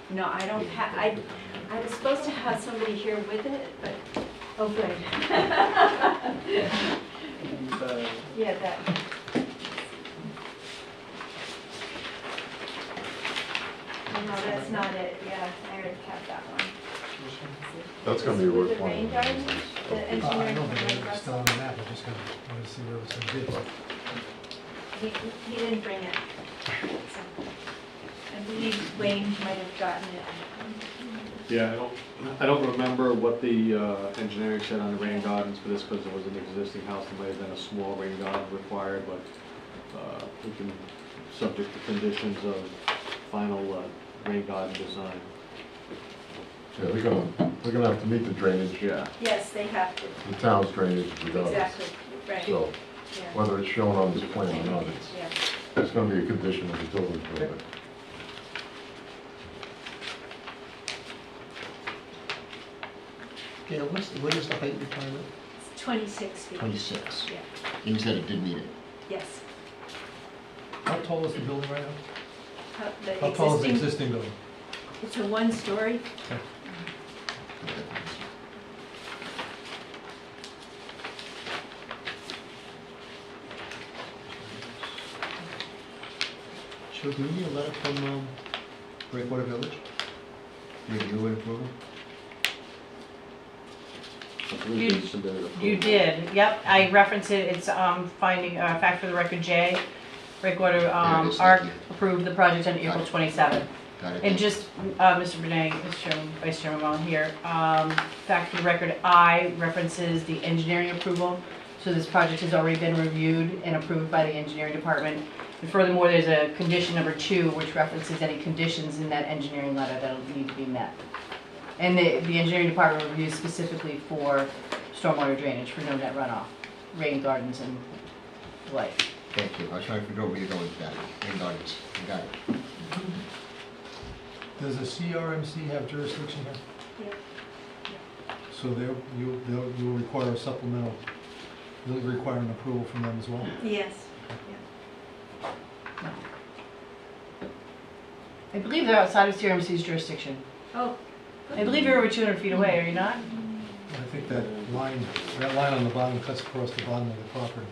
No, I don't have, I was supposed to have somebody here with it, but, oh, good. Yeah, that. No, that's not it, yeah, I already kept that one. That's gonna be a With work the rain plan. garden, the I engineering know, from but Lake it's still Russell, on the map, I just wanted to see where it was gonna be. he didn't bring it. So, I believe Wayne might have gotten it. Yeah, I don't remember what the engineering said on the rain gardens for this, because there was an existing house, there might have been a small rain garden required, but we can, subject to conditions of final rain garden design. Yeah, they're gonna have to meet the drainage, Yeah. Yes, they have to, the town's drainage regardless. exactly, right, So, yeah, whether it's shown on this plan or not, yeah. it's gonna be a condition of the building permit. Gail, what is the height requirement? It's 26 feet. 26. Yeah, You said it did meet it. yes. How tall is the building right now? The How tall is the existing building? It's a one-story. So do we need a letter from Breakwater Village? Review and approval? I believe they submitted a You did, yep, I referenced it, it's finding, fact for the record J. Breakwater, There it is, ARC thank you. approved the project on April 27th. Got it. And just, Mr. Renee, Mr. Chairman, Vice Chairman Mullen here, fact for the record, I references the engineering approval. So this project has already been reviewed and approved by the engineering department. And furthermore, there's a condition number 2, which references any conditions in that engineering letter that'll need to be met. And the engineering department reviews specifically for stormwater drainage, for no net runoff, rain gardens and the like. Thank you. I was trying to figure out where you're going with that. Rain gardens. You got it. Does the CRMC have jurisdiction here? Yeah. So you'll require a supplemental, you'll require an approval from them as well? Yes. I believe they're outside of CRMC's jurisdiction. Oh, I believe you're over 200 feet away, are you not? I think that line on the bottom cuts across the bottom of the property.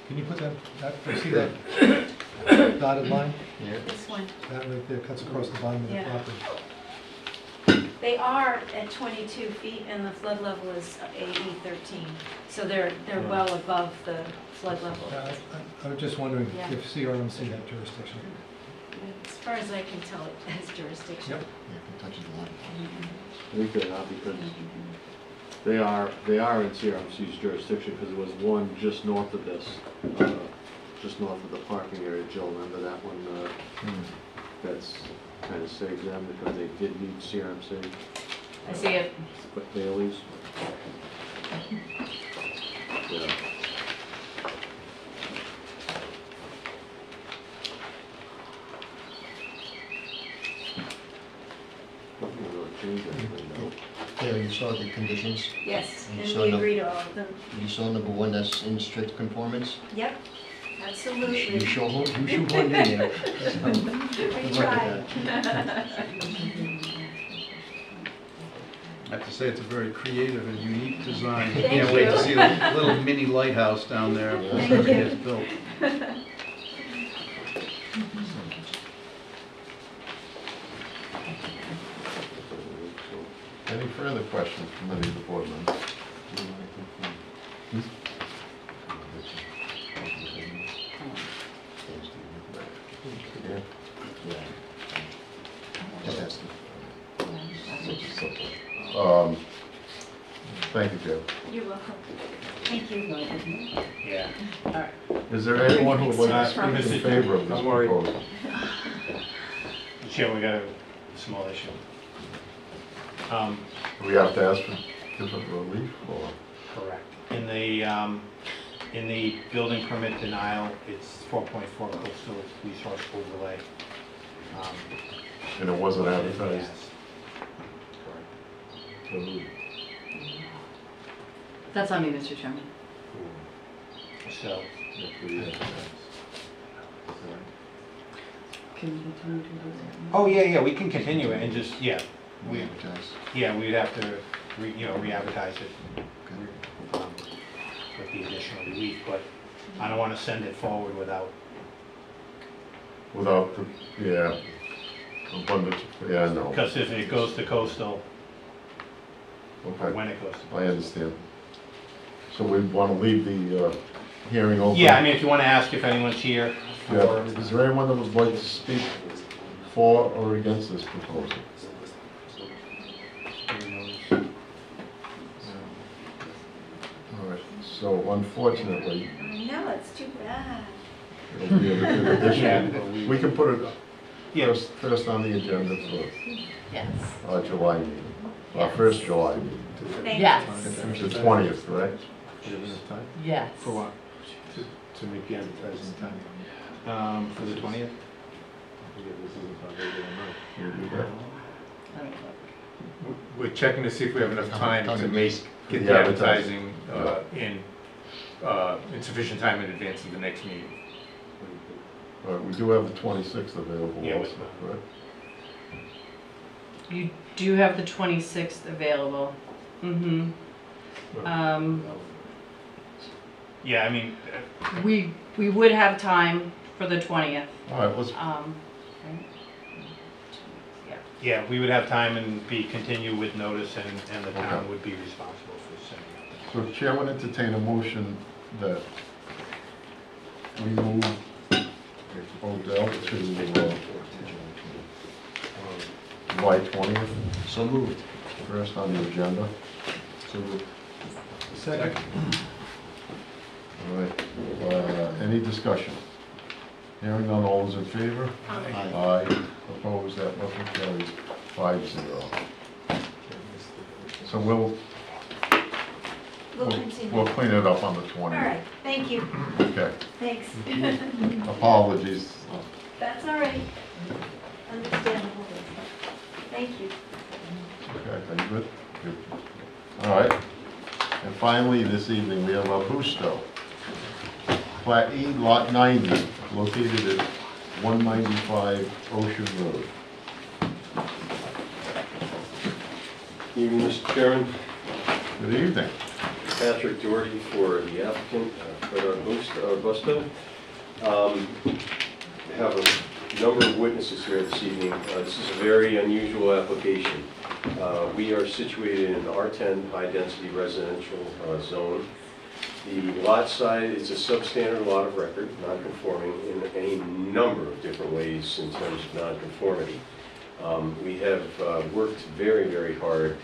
Can you put see that dotted line? Yeah. this one. That right there cuts across the bottom of the Yeah. property. They are at 22 feet and the flood level is AE 13. So they're well above the flood level. I was just wondering Yeah. if CRMC had jurisdiction. As far as I can tell, it has jurisdiction. Yep. Yeah, if it touches the line. I think they're not, because they are in CRMC's jurisdiction, because there was one just north of this, just north of the parking area. Jill, remember that one? That's kind of saved them because they did need CRMC. I see it. But Bailey's. Yeah. Nothing really changed anything though. Gail, you saw the conditions? Yes, And and so we no- agree to all of them. You saw number 1 that's in strict conformance? Yep, You absolutely. shoehorned in there. I tried. I have to say, it's a very creative and unique design. Thank Can't wait to you. see the little mini lighthouse down there Thank when it you. gets built. Any further questions from any of the board members? Just asking. Thank you, Joe. You're welcome. Thank you. Yeah. Is there anyone who would like to speak in favor of this Don't worry. proposal? Chair, we got a small issue. Do we have to ask for different relief, or? Correct. In the building permit denial, it's 4.4 coastal resource overlay. And it wasn't advertised. Yes. So moved. That's on me, Mr. Chairman. So, Can you continue to do that? oh, yeah, we can continue it and just, we, Advertise. we'd have to, re-advertise it with the additional relief, but I don't want to send it forward without, Without, abundance, no. because if it goes to coastal, or Okay, when it goes to I understand. So we want to leave the hearing open? Yeah, I mean, if you want to ask if anyone's here Yeah. for, Is there anyone that would like to speak for or against this proposal? All right, so unfortunately, No, it's too bad. it'll be an addition. but we- We can put it yeah, first on the agenda for Yes. our July meeting, our Yes. first July meeting. Thank you. Yes. The 20th, correct? Yes. for what? To make the advertising time. For the 20th? We'll do that. Let me look. We're checking to see if we have enough time to get The the advertising. advertising in sufficient time in advance of the next meeting. All right, we do have the 26th available Yeah, also, correct? You do have the 26th available. Mm-hmm. Yeah, I mean, We would have time for the 20th. All right, let's, Right? Yeah. yeah, we would have time and continue with notice and the town Okay. would be responsible for sending out. so Chair would entertain a motion that we move Odell to July 20th, So moved. first on the agenda. So moved. Second. All right, any discussion? Hearing none, all those in favor? Aye. Aye, opposed, that motion carries 5-0. So We'll continue. we'll clean it up on the 20th. All right, thank you. Okay, Thanks. apologies. That's all right. Understandable. Thank you. Okay, are you good? Good. All right. And finally, this evening, we have Augusto. Plat E, Lot 90, located at 195 Ocean Road. Evening, Mr. Chairman. Good evening. Patrick Doherty for the applicant, Fred Augusto. Have a number of witnesses here this evening. This is a very unusual application. We are situated in an R10 high-density residential zone. The lot size is a substandard lot of record, non-conforming in any number of different ways in terms of non-conformity. We have worked very, very hard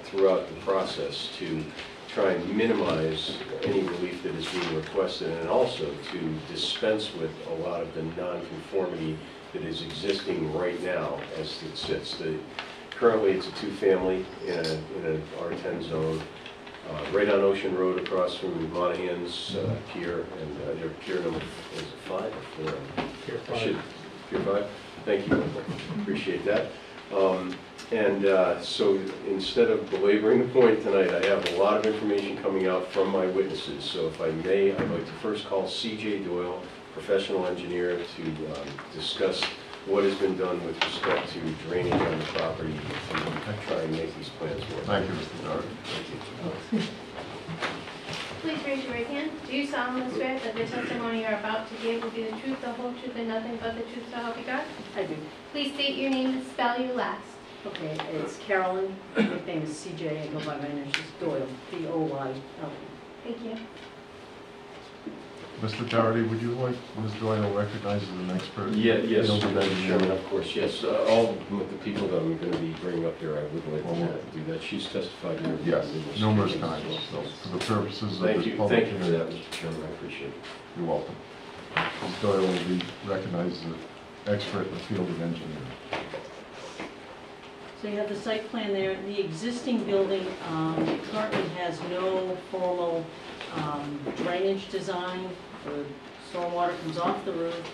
throughout the process to try and minimize any relief that is being requested and also to dispense with a lot of the non-conformity that is existing right now as it sits. Currently, it's a two-family in an R10 zone, right on Ocean Road across from Monahan's pier, and your pier number, is it 5 or 4? Pier I should- Pier 5? Thank you, appreciate that. So instead of belaboring the point tonight, I have a lot of information coming out from my witnesses. So if I may, I'd like to first call C.J. Doyle, professional engineer, to discuss what has been done with respect to drainage on the property to try and make these plans work. Thank you, Mr. Doherty. Please raise your right hand. Do you solemnly swear that the testimony you are about to give will be the truth, the whole truth, and nothing but the truth, so help you God? I do. Please state your name and spell your last. Okay, it's Carolyn, nickname is CJ, I go by my initials Doyle, D-O-Y-L. Thank you. Mr. Doherty, would you like Ms. Doyle recognized as an expert? Yes, Field of Mr. engineering? Chairman, of course, yes. All of the people that I'm going to be bringing up here, I would like to do that. She's testified here. Yes, numerous times, so for the purposes of Thank this you, public thank you for hearing. that, Mr. Chairman, I appreciate it. You're welcome. Ms. Doyle will be recognized as an expert in the field of engineering. So you have the site plan there, the existing building currently has no formal drainage design, the stormwater comes off the roof,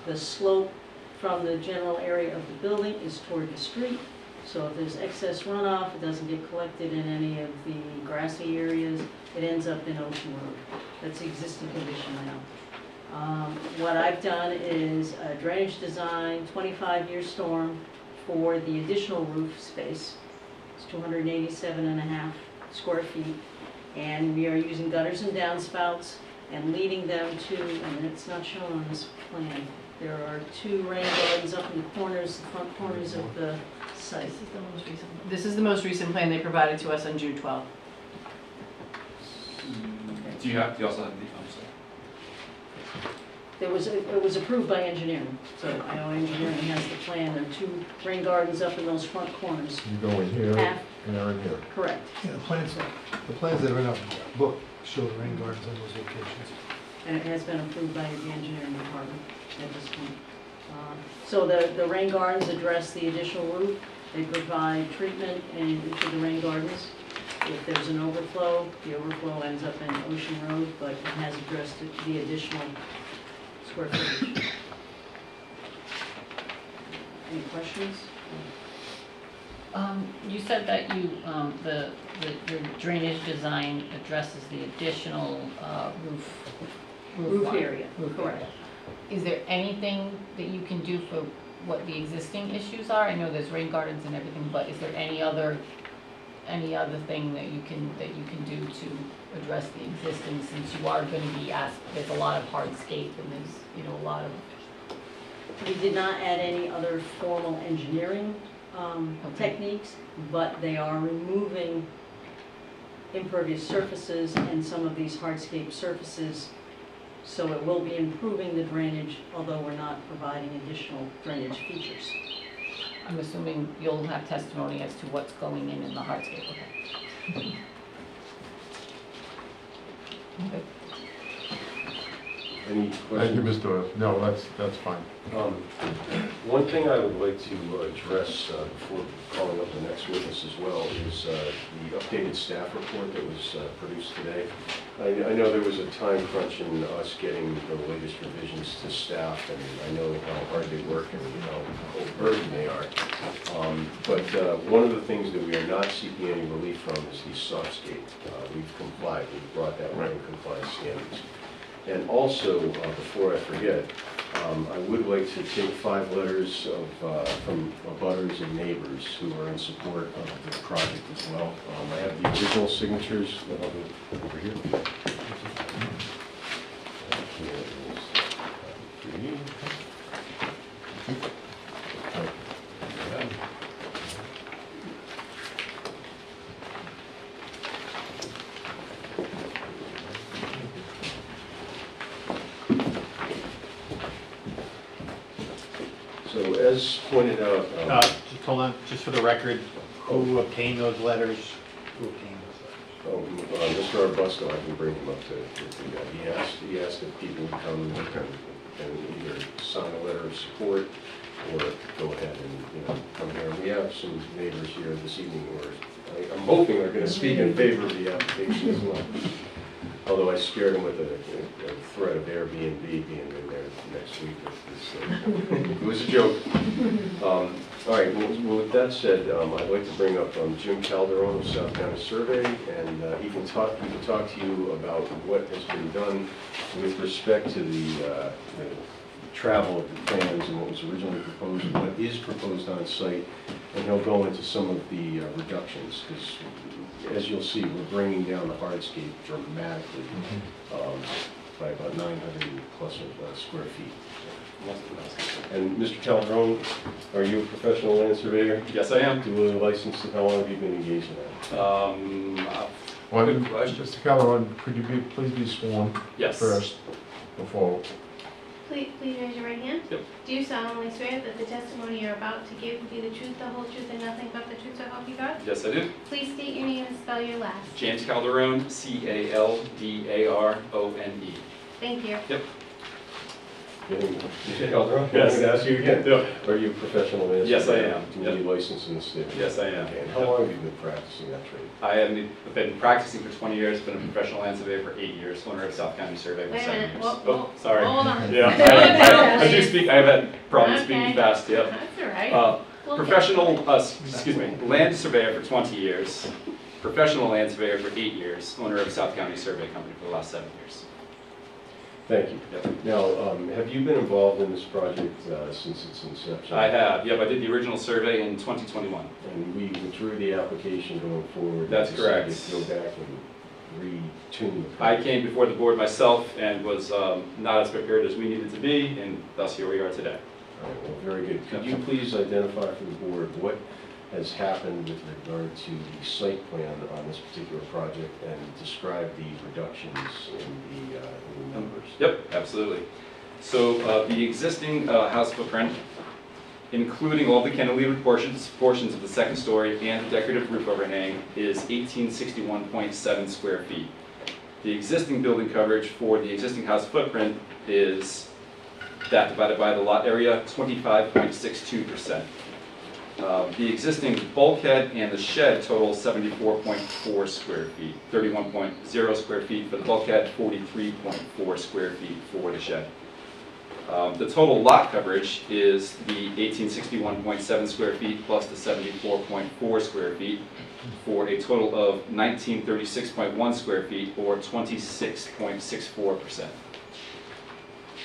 the slope from the general area of the building is toward the street, so if there's excess runoff, it doesn't get collected in any of the grassy areas, it ends up in Ocean Road. That's the existing condition now. What I've done is a drainage design, 25-year storm for the additional roof space. It's 287.5 square feet. And we are using gutters and downspouts and leading them to, and it's not shown on this plan, there are 2 rain gardens up in the corners, the front corners of the site. This is the most recent. This is the most recent plan they provided to us on June 12th. Do you also have the, I'm sorry. It was approved by engineering, so I know engineering has the plan. There are 2 rain gardens up in those front corners. You go in here Half. and they're in here. Correct. Yeah, the plans that are in our book show the rain gardens on those locations. And it has been approved by the engineering department at this point. So the rain gardens address the additional roof. They provide treatment in each of the rain gardens. If there's an overflow, the overflow ends up in Ocean Road, but it has addressed the additional square footage. Any questions? You said that you, your drainage design addresses the additional roof line. Area, correct. Is there anything that you can do for what the existing issues are? I know there's rain gardens and everything, but is there any other thing that you can do to address the existing, since you are going to be asked, there's a lot of hardscape and there's, a lot of... We did not add any other formal engineering techniques, but they are removing impervious surfaces and some of these hardscape surfaces, so it will be improving the drainage, although we're not providing additional drainage features. I'm assuming you'll have testimony as to what's going in the hardscape, okay? Okay. Any Thank you, questions? Mr. Doyle. No, that's fine. One thing I would like to address before calling up the next witness as well is the updated staff report that was produced today. I know there was a time crunch in us getting the latest revisions to staff, and I know how hard they work and how overburdened they are. But one of the things that we are not seeking any relief from is the softscape. We've complied. We've brought that right in compliance standards. And also, before I forget, I would like to take 5 letters from abutters and neighbors who are in support of the project as well. I have the original signatures that I'll go over here. So as pointed out, Just hold on, just for the record, who obtained those letters? Who obtained those letters? Mr. Arbusto, I can bring him up to do that. He asked if people would come and either sign a letter of support or go ahead and, come here. We have some neighbors here this evening who are, I'm hoping are gonna speak in favor of the application as well. Although I scared him with a threat of Airbnb being in there next week. It was a joke. All right, well, with that said, I'd like to bring up Jim Calderon of South County Survey, and he can talk to you about what has been done with respect to the travel of the plans and what was originally proposed and what is proposed on site, and he'll go into some of the reductions, because as you'll see, we're bringing down the hardscape dramatically by about 900 plus square feet. And Mr. Calderon, are you a professional land surveyor? Yes, I am. Duly licensed, and how long have you been engaged in that? Good question. Mr. Calderon, could you please be sworn Yes. first before? Please raise your right hand. Yep. Do you solemnly swear that the testimony you're about to give will be the truth, the whole truth, and nothing but the truth, so help you God? Yes, I do. Please state your name and spell your last. James Calderon, Caldaron. Thank you. Calderon, Yes. I'm gonna ask you again. Yeah. Are you a professional landscaper? Yes, I am. Duly licensed in the state? Yes, I am. Okay, and how long have you been practicing that trade? I have been practicing for 20 years, been a professional land surveyor for 8 years, owner of South County Survey for Wait a 7 minute, years. whoa, Oh, whoa, sorry. hold on. Yeah, Slow it down, I do please. speak, I have had problems Okay. speaking fast, yep. That's all right. Well, Professional, excuse me, land surveyor for 20 years, professional land surveyor for 8 years, owner of South County Survey Company for the last 7 years. Thank you. Yep. Now, have you been involved in this project since its inception? I have, yep, I did the original survey in 2021. And we withdrew the application going forward? That's and decided correct. to go back and retune the I project? came before the board myself and was not as prepared as we needed to be, and thus here we are today. All right, well, very good. Could you please identify for the board what has happened with regard to the site plan on this particular project and describe the reductions in the numbers? Yep, absolutely. So the existing house footprint, including all the cantilevered portions of the second story and the decorative roof overhang, is 1861.7 square feet. The existing building coverage for the existing house footprint is that divided by the lot area, 25.62%. The existing bulkhead and the shed total 74.4 square feet, 31.0 square feet for the bulkhead, 43.4 square feet for the shed. The total lot coverage is the 1861.7 square feet plus the 74.4 square feet for a total of 1936.1 square feet or 26.64%.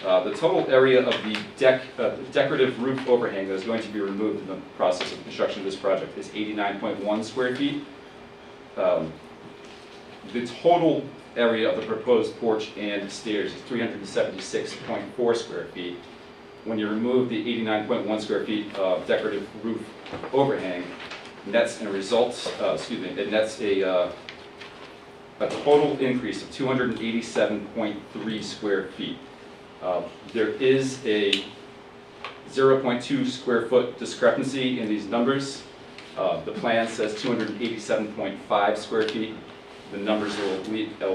The total area of the decorative roof overhang that is going to be removed in the process of construction of this project is 89.1 square feet. The total area of the proposed porch and stairs is 376.4 square feet. When you remove the 89.1 square feet of decorative roof overhang, nets and results, it nets a total increase of 287.3 square feet. There is a 0.2 square foot discrepancy in these numbers. The plan says 287.5 square feet. The numbers will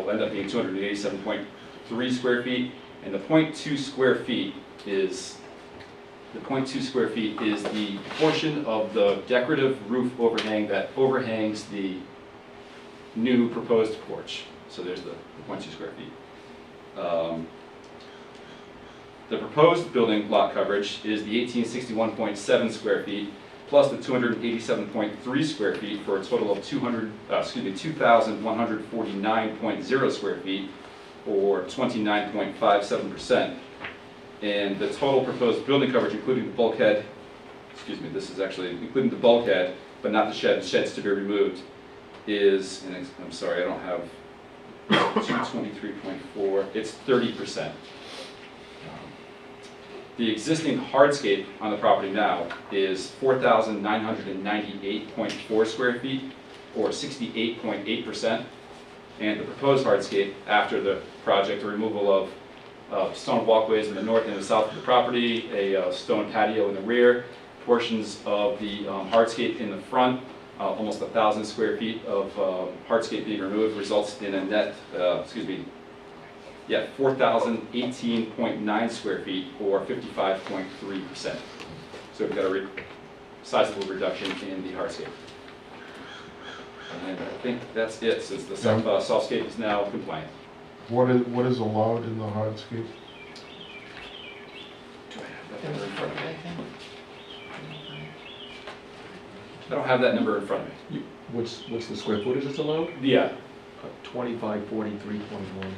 end up being 287.3 square feet, and the 0.2 square feet is the portion of the decorative roof overhang that overhangs the new proposed porch. So there's the 0.2 square feet. The proposed building lot coverage is the 1861.7 square feet plus the 287.3 square feet for a total of 2,149.0 square feet or 29.57%. And the total proposed building coverage, including the bulkhead, this is actually including the bulkhead, but not the shed's to be removed, is, and I'm sorry, I don't have 223.4, it's 30%. The existing hardscape on the property now is 4,998.4 square feet, or 68.8%. And the proposed hardscape after the project, the removal of stone walkways in the north and the south of the property, a stone patio in the rear, portions of the hardscape in the front, almost 1,000 square feet of hardscape being removed, results in a net, 4,018.9 square feet, or 55.3%. So we've got a sizable reduction in the hardscape. And I think that's it, since the softscape is now compliant. What is allowed in the hardscape? I don't have that number in front of me. What's the square footage that's allowed? Yeah, 2543.1.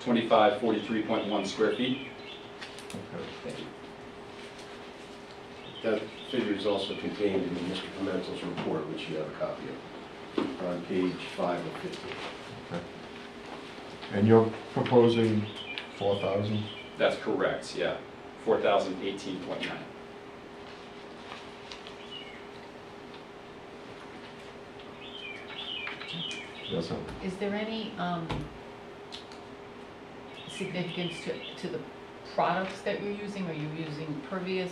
2543.1 square feet. Okay. Thank you. That figure is also contained in Mr. Pimentel's report, which you have a copy of, on page 5 of 15. Okay. And you're proposing 4,000? That's correct, yeah. 4,018.9. Yes, sir. Is there any significance to the products that you're using? Are you using pervious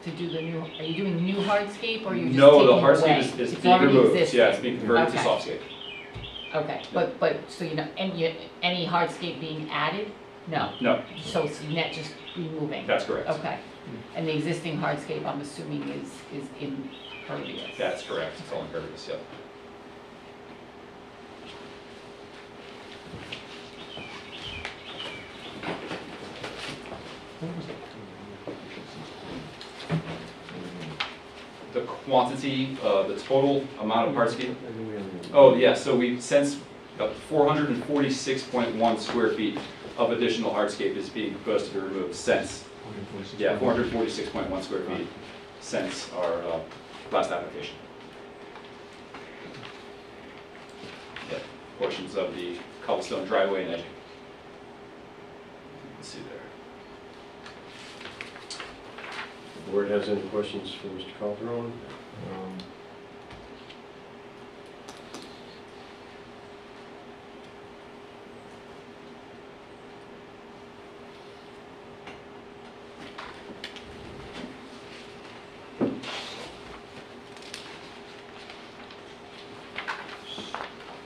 to do the new, are you doing new hardscape or are you just taking No, the away? hardscape is It's being already removed. existing. Yeah, it's being converted to Okay. softscape. Okay, but, so you know, any hardscape being added? No, No, so it's net just removing? that's correct. Okay, and the existing hardscape, I'm assuming, is impervious? That's correct, it's all impervious, yep. The quantity, the total amount of hardscape. Oh, yeah, so we since about 446.1 square feet of additional hardscape is being proposed to be removed since. Yeah, 446.1 square feet since our last application. Yeah, portions of the cobblestone driveway and edging. You can see there. The board has any questions for Mr. Calderon?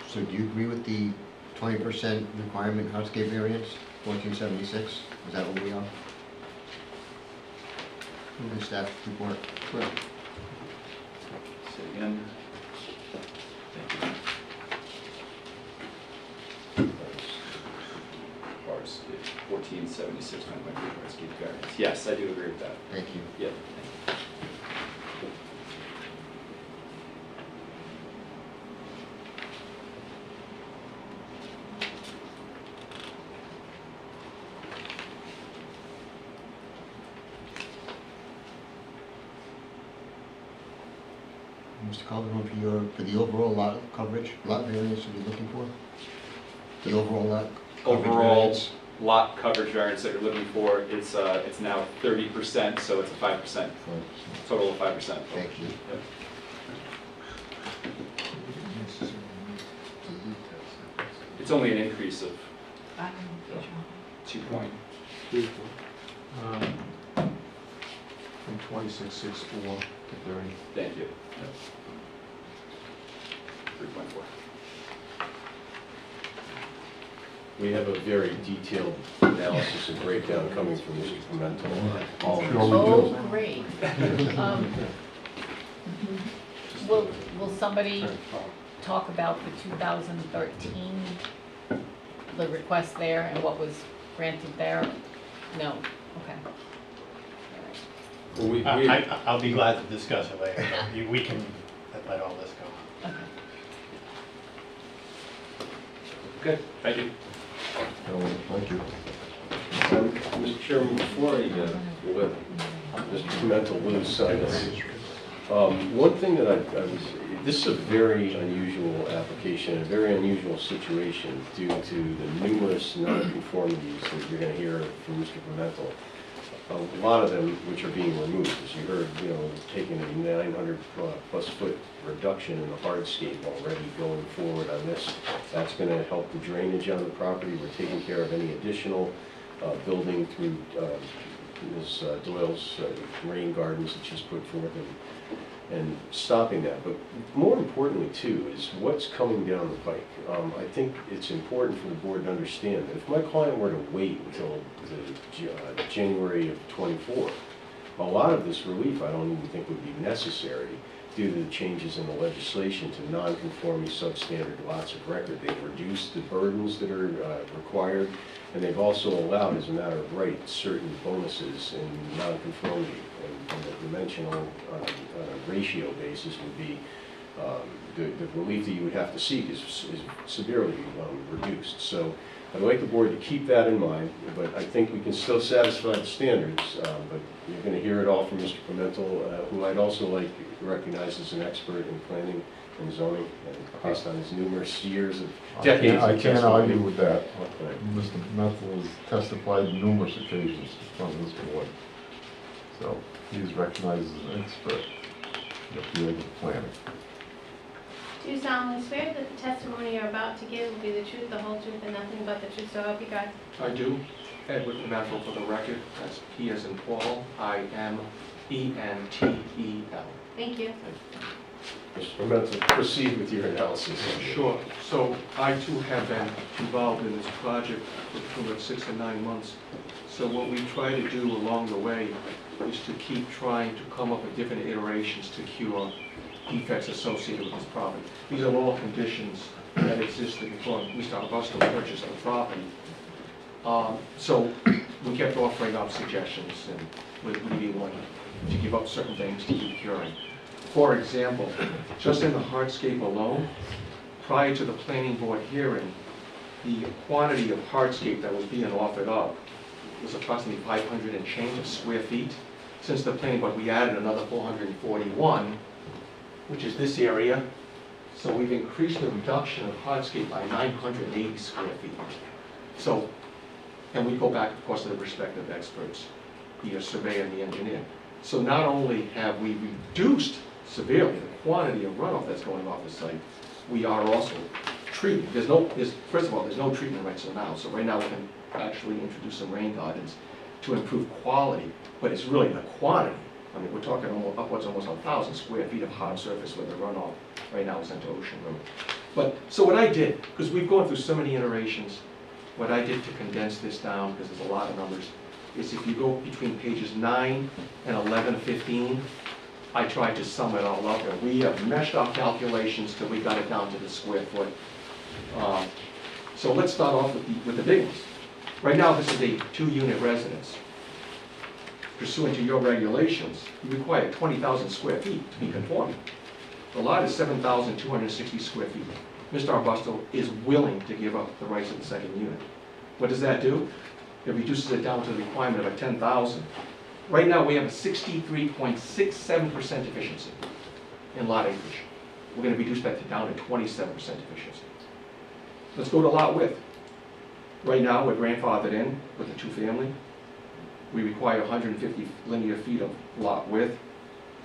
So do you agree with the 20% requirement hardscape variance, 1476? Is that what we are? In the staff report? Correct. Say again. Thank you. Hardscape, 1476, hardscape variance. Yes, I do agree with that. Thank you. Yep. Mr. Calderon, for the overall lot coverage, lot variance you're looking for? The overall lot coverage Overall variance? lot coverage variance that you're looking for, it's now 30%, so it's a 5%, total of 5%. Thank you. Yep. It's only an increase of 2 point. From 2664 to 30. Thank you. 3.4. We have a very detailed analysis and breakdown coming from Mr. Pimentel on all of this. Oh, great. Will somebody talk about the 2013, the request there and what was granted there? No, okay. Well, I'll be glad to discuss it later, but we can let all this go. Okay. Okay, thank you. Thank you. Mr. Chairman, before I let Mr. Pimentel loose on this, one thing that this is a very unusual application, a very unusual situation due to the numerous non-conformities that you're going to hear from Mr. Pimentel. A lot of them which are being removed, as you heard, taking a 900 plus foot reduction in the hardscape already going forward on this. That's going to help the drainage on the property. We're taking care of any additional building through Ms. Doyle's rain gardens that she's put forth and stopping that. But more importantly too is what's coming down the pike. I think it's important for the board to understand that if my client were to wait until the January of '24, a lot of this relief I don't even think would be necessary due to the changes in the legislation to non-conforming substandard lots of record. They've reduced the burdens that are required, and they've also allowed, as a matter of right, certain bonuses in non-conformity. And the dimensional ratio basis would be the relief that you would have to seek is severely reduced. So I'd like the board to keep that in mind, but I think we can still satisfy the standards. But you're going to hear it all from Mr. Pimentel, who I'd also like to recognize as an expert in planning and zoning, and based on his numerous years of decades. I can't testimony. argue with that. Mr. Pimentel has testified numerous occasions in front of this board. So he is recognized as an expert in the field of planning. Do you solemnly swear that the testimony you're about to give will be the truth, the whole truth, and nothing but the truth, so help you God? I do. Edward Pimentel for the record. That's P as in Paul, I-M-E-N-T-E-L. Thank you. I'm about to proceed with your analysis. Sure. So I too have been involved in this project for about 6 or 9 months. So what we try to do along the way is to keep trying to come up with different iterations to cure defects associated with this property. These are all conditions that existed before Mr. Augusto purchased the property. So we kept offering up suggestions, and we wanted to give up certain things to keep curing. For example, just in the hardscape alone, prior to the planning board hearing, the quantity of hardscape that was being offered up was approximately 500 and change of square feet. Since the planning board, we added another 441, which is this area. So we've increased the reduction of hardscape by 980 square feet. So, and we go back, of course, to the respective experts, the surveyor and the engineer. So not only have we reduced severely the quantity of runoff that's going off the site, we are also treating. First of all, there's no treatment right now. So right now we can actually introduce some rain gardens to improve quality, but it's really the quantity. I mean, we're talking upwards almost 1,000 square feet of hard surface where the runoff right now is into Ocean Road. But, so what I did, because we've gone through so many iterations, what I did to condense this down, because there's a lot of numbers, is if you go between pages 9 and 11 or 15, I tried to sum it all up, and we have meshed our calculations till we got it down to the square foot. So let's start off with the big ones. Right now, this is a 2-unit residence. Pursuant to your regulations, you require 20,000 square feet to be conforming. The lot is 7,260 square feet. Mr. Arbusto is willing to give up the rights of the second unit. What does that do? It reduces it down to the requirement of a 10,000. Right now, we have a 63.67% efficiency in lot acreage. We're going to reduce that down to 27% efficiency. Let's go to lot width. Right now, we're grandfathered in with the 2-family. We require 150 linear feet of lot width.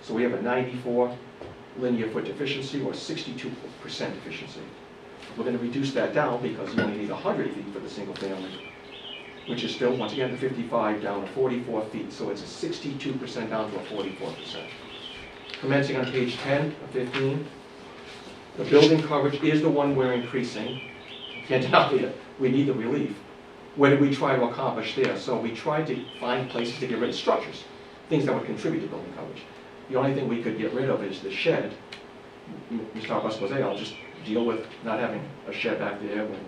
So we have a 94 linear foot efficiency, or 62% efficiency. We're going to reduce that down because you only need 100 feet for the single family, which is still, once again, the 55 down to 44 feet. So it's a 62% down to a 44%. Commencing on page 10 of 15, the building coverage is the one we're increasing. Can't deny it. We need the relief. What did we try to accomplish there? So we tried to find places to get rid of structures, things that would contribute to building coverage. The only thing we could get rid of is the shed. Mr. Augusto was, hey, I'll just deal with not having a shed back there when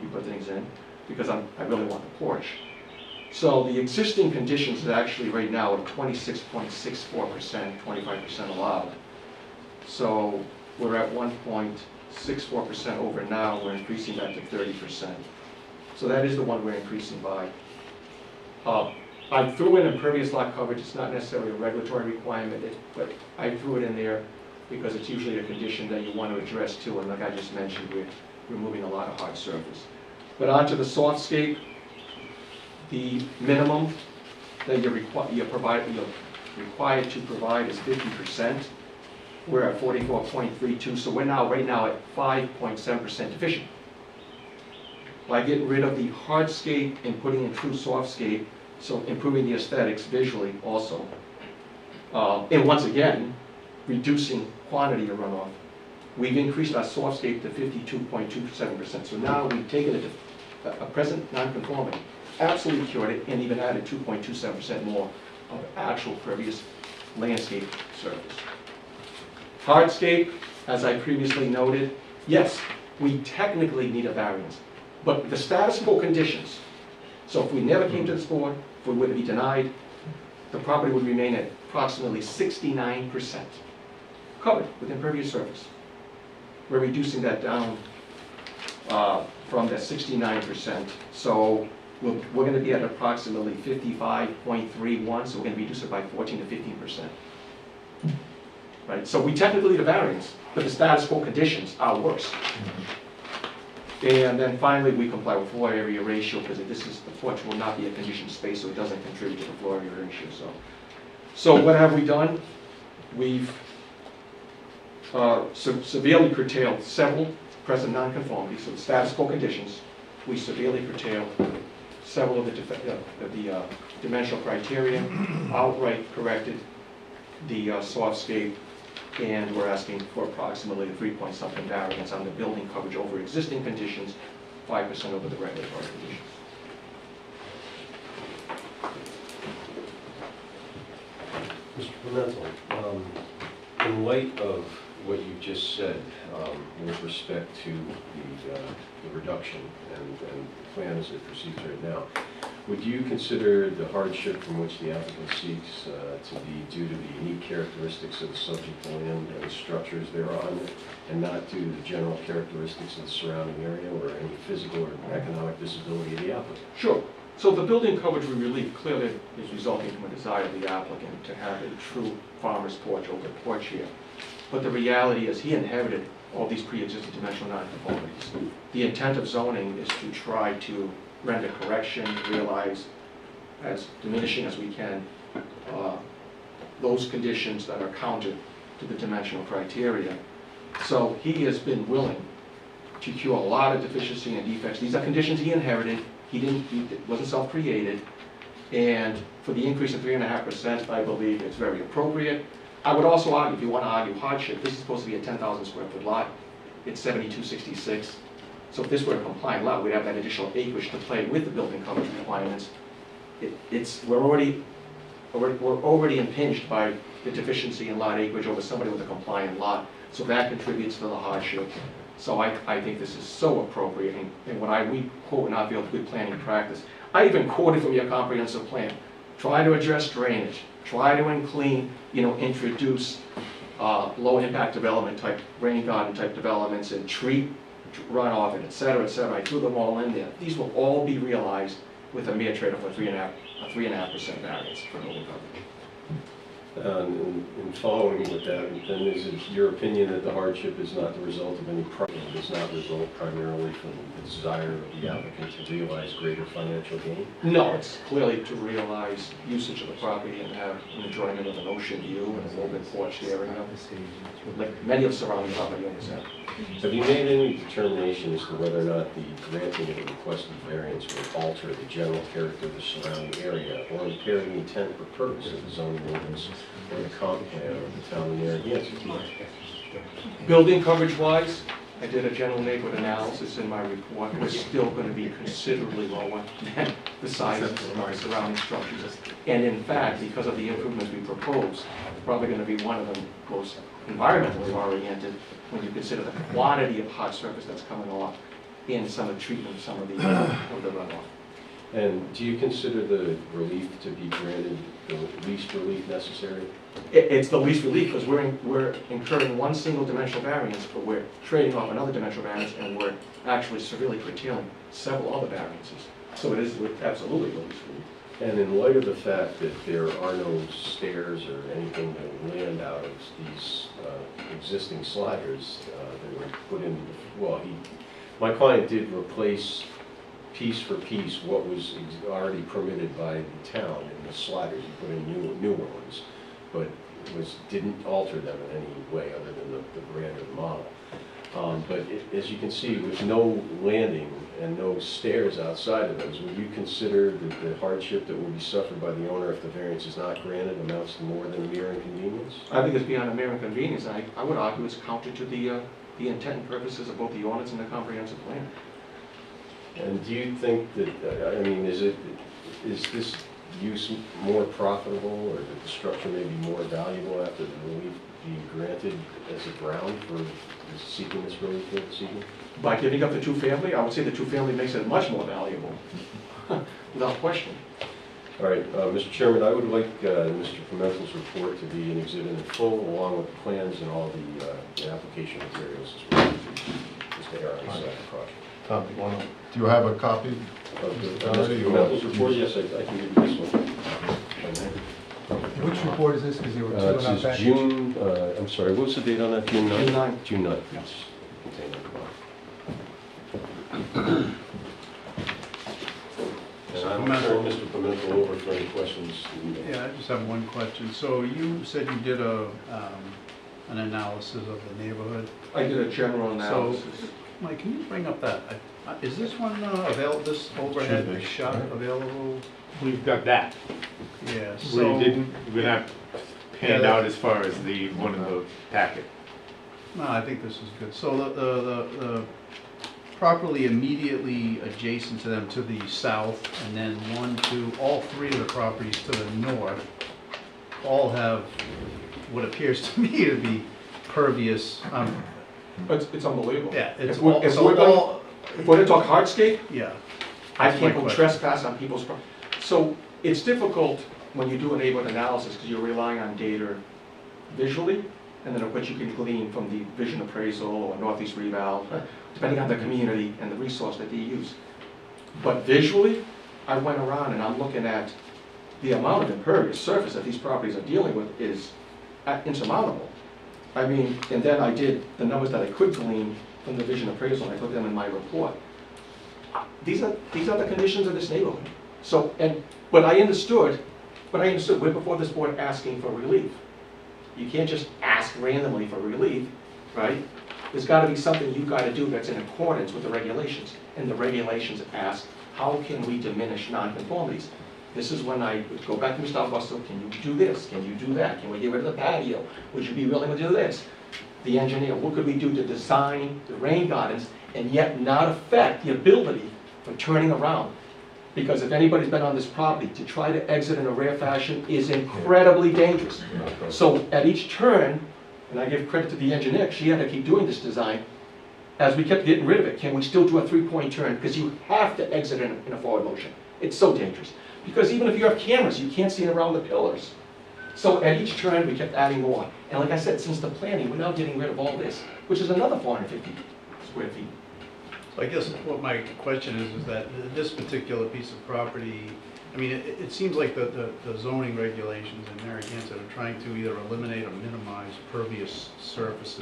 you put things in, because I really want the porch. So the existing conditions is actually right now are 26.64%, 25% allowed. So we're at 1.64% over now. We're increasing that to 30%. So that is the one we're increasing by. I threw in impervious lot coverage. It's not necessarily a regulatory requirement, but I threw it in there because it's usually a condition that you want to address too. And like I just mentioned, we're removing a lot of hard surface. But onto the softscape, the minimum that you're required to provide is 50%. We're at 44.32, so we're now right now at 5.7% efficient. By getting rid of the hardscape and putting in true softscape, so improving the aesthetics visually also. And once again, reducing quantity of runoff. We've increased our softscape to 52.27%. So now we've taken it to a present non-conforming, absolutely cured it, and even added 2.27% more of actual pervious landscape surface. Hardscape, as I previously noted, yes, we technically need a variance, but the status quo conditions. So if we never came to this board, if we were to be denied, the property would remain at approximately 69% covered with impervious surface. We're reducing that down from that 69%. So we're going to be at approximately 55.31, so we're going to reduce it by 14 to 15%. Right? So we technically need a variance, but the status quo conditions are worse. And then finally, we comply with floor area ratio, because this is, the porch will not be a conditioned space, so it doesn't contribute to the floor area ratio. So what have we done? We've severely curtailed several present nonconformities, so the status quo conditions. We severely curtailed several of the dimensional criteria, outright corrected the softscape, and we're asking for approximately a 3-point-something variance on the building coverage over existing conditions, 5% over the regulatory conditions. Mr. Pimentel, in light of what you just said with respect to the reduction and the plan as it proceeds right now, would you consider the hardship from which the applicant seeks to be due to the unique characteristics of the subject land and the structures thereon, and not due to the general characteristics of the surrounding area or any physical or economic disability of the applicant? Sure. So the building coverage we relieve clearly is resulting from a desire of the applicant to have a true farmer's porch, open porch here. But the reality is he inherited all these pre-existing dimensional nonconformities. The intent of zoning is to try to render correction, realize as diminishing as we can those conditions that are counter to the dimensional criteria. So he has been willing to cure a lot of deficiency and defects. These are conditions he inherited. It wasn't self-created, and for the increase of 3.5%, I believe it's very appropriate. I would also argue, if you want to argue hardship, this is supposed to be a 10,000 square foot lot. It's 7266. So if this were a compliant lot, we'd have that additional acreage to play with the building coverage requirements. We're already impinged by the deficiency in lot acreage over somebody with a compliant lot, so that contributes to the hardship. So I think this is so appropriate, and when we quote in our field good planning practice, I even quoted from your comprehensive plan. Try to address drainage, try to introduce low impact development type, rain garden type developments and treat runoff and et cetera, et cetera. I threw them all in there. These will all be realized with a mere trade-off of a 3.5% variance for building coverage. In following with that, then is it your opinion that the hardship is not the result of any problem, does not result primarily from the desire of the applicant to realize greater financial gain? No, it's clearly to realize usage of the property and have an enjoyment of an ocean view and an open porch area, like many of the surrounding property owners have. Have you made any determination as to whether or not the granting of the requested variance will alter the general character of the surrounding area or impair the intent or purpose of the zoning ordinance or the comp plan of the town of Narragansett? Building coverage wise, I did a general neighborhood analysis in my report. It's still going to be considerably lower than the size of our surrounding structures. And in fact, because of the improvements we propose, it's probably going to be one of the most environmentally oriented when you consider the quantity of hard surface that's coming off in some of the treatment of some of the runoff. And do you consider the relief to be granted the least relief necessary? It's the least relief because we're incurring one single dimensional variance, but we're trading off another dimensional variance, and we're actually severely curtailing several other variances. So it is absolutely the least relief. And in light of the fact that there are no stairs or anything that would land out of these existing sliders that were put in, my client did replace piece for piece what was already permitted by the town in the sliders. He put in newer ones, but didn't alter them in any way other than the brand or the model. But as you can see, with no landing and no stairs outside of those, would you consider that the hardship that will be suffered by the owner if the variance is not granted amounts to more than a mere inconvenience? I think it's beyond a mere inconvenience. I would argue it's counter to the intent and purposes of both the ordinance and the comprehensive plan. And do you think that, is this use more profitable, or that the structure may be more valuable after the relief being granted as a ground for seeking this relief this evening? By giving up the two-family, I would say the two-family makes it much more valuable, without question. All right, Mr. Chairman, I would like Mr. Pimentel's report to be an exhibit in full, along with the plans and all the application materials as well. Mr. Aaron's project. Tom, do you have a copy of Mr. Pimentel's report? Yes, I can give you this one. Which report is this? Because there were two in our This is package. June, I'm sorry, what was the date on that? June 9th? June 9th. June 9th. Yes. And I will turn Mr. Pimentel over for any questions. Yeah, I just have one question. So you said you did an analysis of the neighborhood. I did a general analysis. So, Mike, can you bring up that? Is this one available, this overhead shot available? We've got that. Yeah, so. We're not panned out as far as the one in the packet. No, I think this is good. So the properly immediately adjacent to them to the south, and then all three of the properties to the north, all have what appears to me to be pervious, It's unbelievable. yeah, it's If we're gonna talk hardscape, yeah. I That's my can't go question. trespass on people's property. So it's difficult when you do a neighborhood analysis, because you're relying on data visually, and then of what you can glean from the vision appraisal or northeast reval, depending on the community and the resource that they use. But visually, I went around and I'm looking at the amount of impervious surface that these properties are dealing with is insurmountable. I mean, and then I did the numbers that I could glean from the vision appraisal, and I put them in my report. These are the conditions of this neighborhood. So, but I understood, we're before this board asking for relief. You can't just ask randomly for relief, right? There's gotta be something you've gotta do that's in accordance with the regulations. And the regulations ask, how can we diminish nonconformities? This is when I would go back to Mr. Augusto, can you do this? Can you do that? Can we get rid of the patio? Would you be willing to do this? The engineer, what could we do to design the rain gardens and yet not affect the ability for turning around? Because if anybody's been on this property, to try to exit in a rare fashion is incredibly dangerous. So at each turn, and I give credit to the engineer, she had to keep doing this design, as we kept getting rid of it, can we still do a 3-point turn? Because you have to exit in a forward motion. It's so dangerous. Because even if you have cameras, you can't see around the pillars. So at each turn, we kept adding more. And like I said, since the planning, we're now getting rid of all this, which is another 450 square feet. So I guess what my question is that this particular piece of property, I mean, it seems like the zoning regulations in Narragansett are trying to either eliminate or minimize pervious surfaces.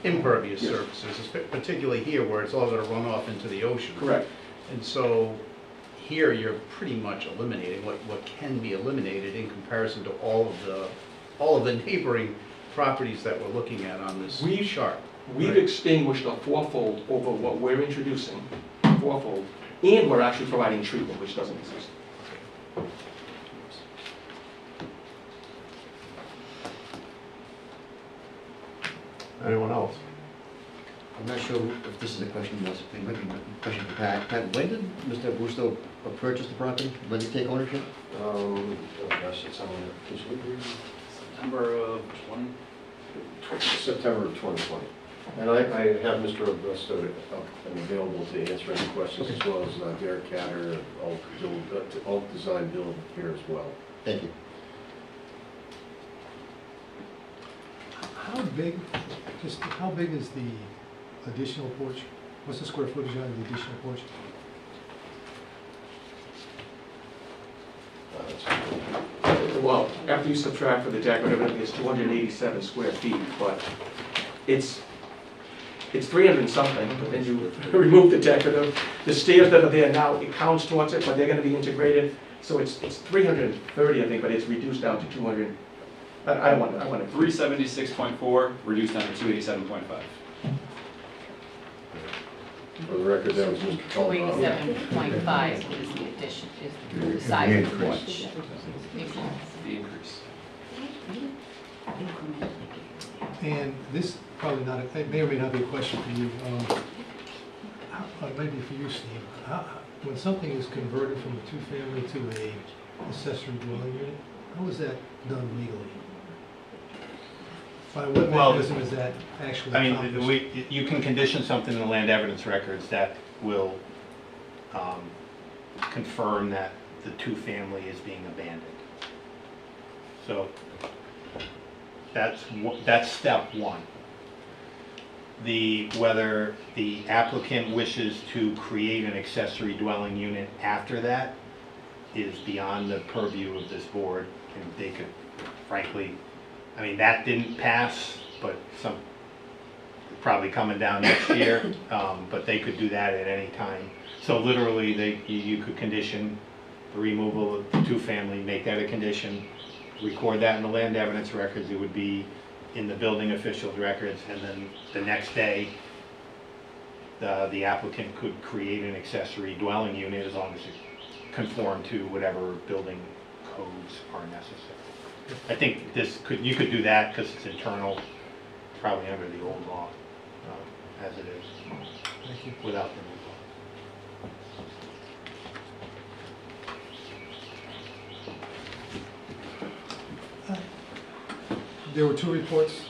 Impervious Yes. surfaces, particularly here where it's all gonna run off into the ocean. Correct. And so here you're pretty much eliminating what can be eliminated in comparison to all of the neighboring properties that we're looking at on this chart. We've extinguished a fourfold over what we're introducing, fourfold, and we're actually providing treatment, which doesn't exist. Anyone else? I'm not sure if this is a question, it might be a question for Pat. Pat, when did Mr. Augusto purchase the property? When did he take ownership? Oh gosh, it's on the official agreement. September of 20? September of 2020. And I have Mr. Augusto available to answer any questions, as well as Derek Catter, Alt Design Build here as well. Thank you. How big is the additional porch? What's the square footage on the additional porch? Well, after you subtract for the deck, whatever it is, 287 square feet, but it's 300 and something, but then you remove the deck, or the stairs that are there now, it counts towards it, but they're gonna be integrated, so it's 330, I think, but it's reduced down to 200. I don't want to. 376.4, reduced down to 287.5. For the record, that was Mr. Colorado. 287.5 is the addition, is the size of the porch. The increase. And this probably not, it may or may not be a question for you. Maybe for you, Steve. When something is converted from a two-family to a accessory dwelling unit, how is that done legally? By what mechanism is that actually accomplished? You can condition something in the land evidence records that will confirm that the two-family is being abandoned. So that's step one. Whether the applicant wishes to create an accessory dwelling unit after that is beyond the purview of this board, and they could, frankly, I mean, that didn't pass, but probably coming down next year, but they could do that at any time. So literally, you could condition the removal of the two-family, make that a condition, record that in the land evidence records, it would be in the building official's records, and then the next day, the applicant could create an accessory dwelling unit as long as it conformed to whatever building codes are necessary. I think you could do that because it's internal, probably under the old law, as it is, Thank you. without the new There were two reports.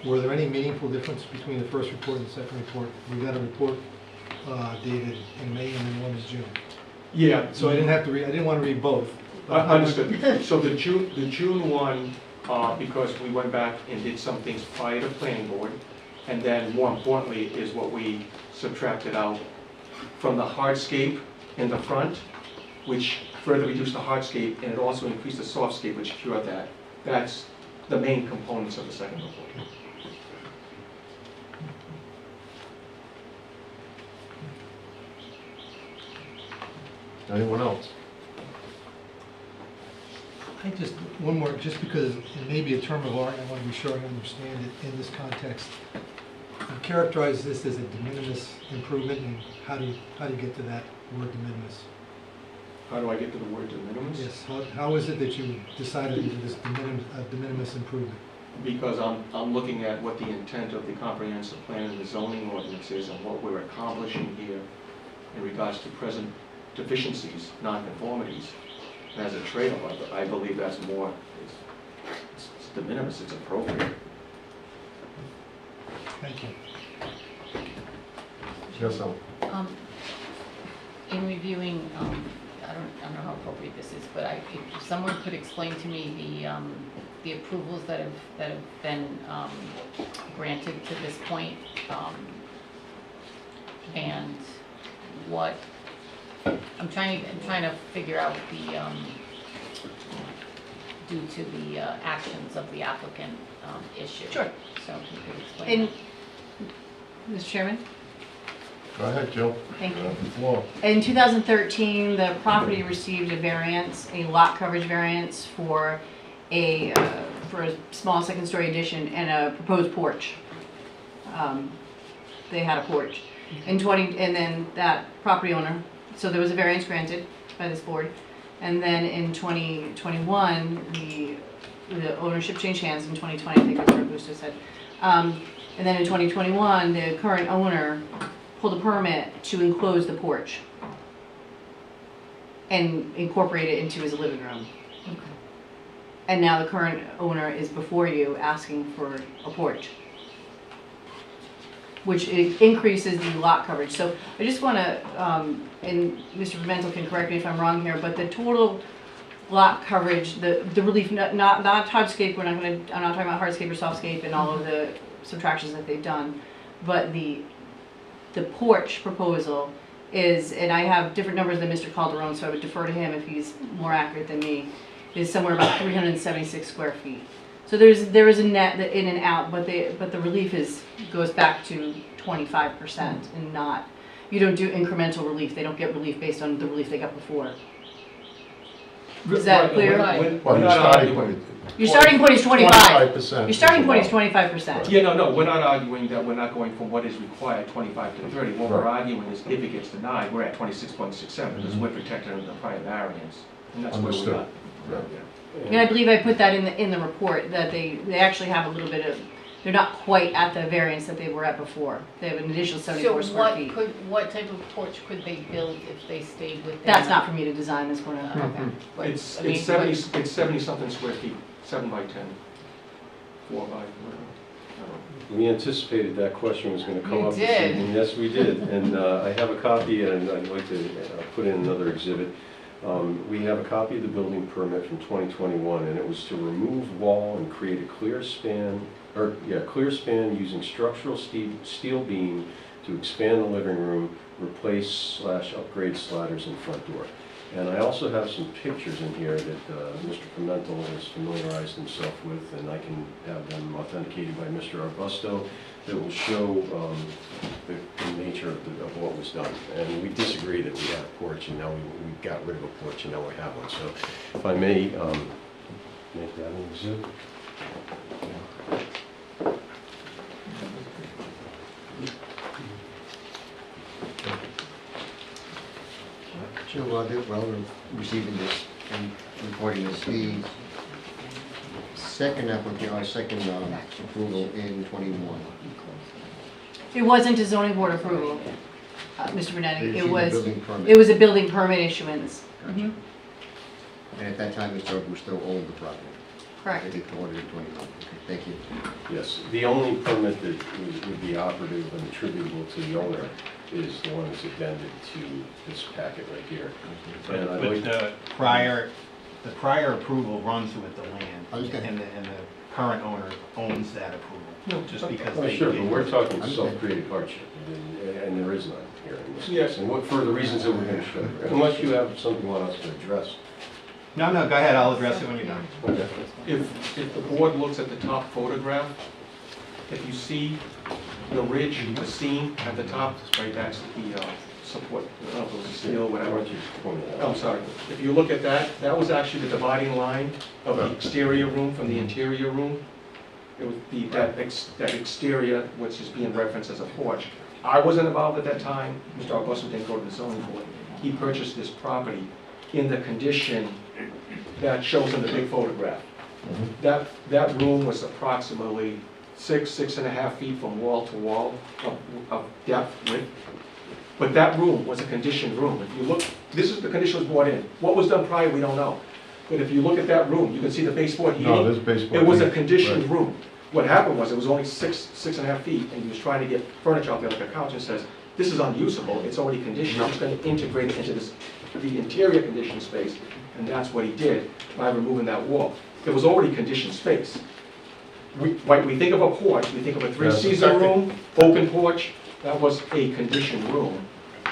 Were there any meaningful difference between the first report and the second report? We got a report dated in May and then one is June. Yeah, So I didn't have to read, I didn't want to read both. Understood. So the June one, because we went back and did some things prior to planning board, and then more importantly is what we subtracted out from the hardscape in the front, which further reduced the hardscape, and it also increased the softscape, which cured that. That's the main components of the second report. Anyone else? I just, one more, just because it may be a term of art, I want to be sure I understand it in this context. You characterize this as a de minimis improvement, and how do you get to that word de minimis? How do I get to the word de minimis? Yes, how is it that you decided to do this de minimis improvement? Because I'm looking at what the intent of the comprehensive plan and the zoning ordinance is and what we're accomplishing here in regards to present deficiencies, nonconformities. And as a trade-off, I believe that's more, it's de minimis, it's appropriate. Thank you. Yes, sir. In reviewing, I don't know how appropriate this is, but if someone could explain to me the approvals that have been granted to this point, and what, I'm trying to figure out the, due to the actions of the applicant issue. Sure. So if you could explain. Mr. Chairman? Go ahead, Jill. Thank you. You have the floor. In 2013, the property received a variance, a lot coverage variance for a small second-story addition and a proposed porch. They had a porch. And then that property owner, so there was a variance granted by this board. And then in 2021, the ownership changed hands in 2020, I think that's what Augusto said. And then in 2021, the current owner pulled a permit to enclose the porch and incorporate it into his living room. Okay. And now the current owner is before you asking for a porch, which increases the lot coverage. So I just want to, and Mr. Pimentel can correct me if I'm wrong here, but the total lot coverage, the relief, not hardscape, I'm not talking about hardscape or softscape and all of the subtractions that they've done, but the porch proposal is, and I have different numbers than Mr. Calderon, so I would defer to him if he's more accurate than me, is somewhere about 376 square feet. So there is a net in and out, but the relief goes back to 25% and not, you don't do incremental relief. They don't get relief based on the relief they got before. Is that clear? Well, Your starting point is 25. 25%. Your starting point is 25%. Yeah, no, we're not arguing that we're not going from what is required, 25 to 30. What we're arguing is if it gets denied, we're at 26.67, because we're protected under the prior variance. And that's where we're not. And I believe I put that in the report, that they actually have a little bit of, they're not quite at the variance that they were at before. They have an additional 74 square feet. What type of porch could they build if they stayed within? That's not for me to design, that's for now. Okay. But, It's I mean, 70 something square feet, 7 by 10, 4 by, whatever. We anticipated that question was going to come You up this did. evening. Yes, we did. And I have a copy, and I'd like to put in another exhibit. We have a copy of the building permit from 2021, and it was to remove wall and create a clear span using structural steel beam to expand the living room, replace/upgrade sliders and front door. And I also have some pictures in here that Mr. Pimentel has familiarized himself with, and I can have them authenticated by Mr. Arbusto, that will show the nature of what was done. And we disagree that we had a porch, and now we got rid of a porch, and now we have one. So if I may make that an exhibit. Joe, while we're receiving this and recording this, second application, our second approval in 21. It wasn't a zoning board approval, Mr. Brunetti. They It issued a was, building permit. it was a building permit issuance. Gotcha. And at that time, Mr. Augusto owned the property. Correct. They ordered in 21. Okay, thank you. Yes, the only permit that would be operative and attributable to the owner is the one that's addended to this packet right here. And I'd like But the prior approval runs with the land, I understand. and the current owner owns that approval, just because Oh, they. sure, but we're talking I'm self-created hardship, and there is none here in this Yes. case. And what, for the reasons that we're going to show, unless you have something you want us to address. No, go ahead, I'll address it when you're done. Okay. If the board looks at the top photograph, if you see the ridge, the seam at the top, right, that's the support, I don't know if it was steel, Why whatever. don't you point it I'm out? sorry. If you look at that, that was actually the dividing line of the exterior room from the interior room. It was that exterior, which is being referenced as a porch. I wasn't involved at that time. Mr. Augusto didn't go to the zoning board. He purchased this property in the condition that shows in the big photograph. That room was approximately 6.5 feet from wall to wall of depth, width. But that room was a conditioned room. If you look, this is the condition was brought in. What was done prior, we don't know. But if you look at that room, you can see the baseboard heating. No, there's baseboard It was a heating, conditioned right. room. What happened was, it was only 6.5 feet, and he was trying to get furniture out there like a couch, and says, this is unusable, it's already conditioned, I'm just gonna integrate it into the interior conditioned space, and that's what he did by removing that wall. It was already conditioned space. We think of a porch, we think of a three-season technic- room, open porch, that was a conditioned room.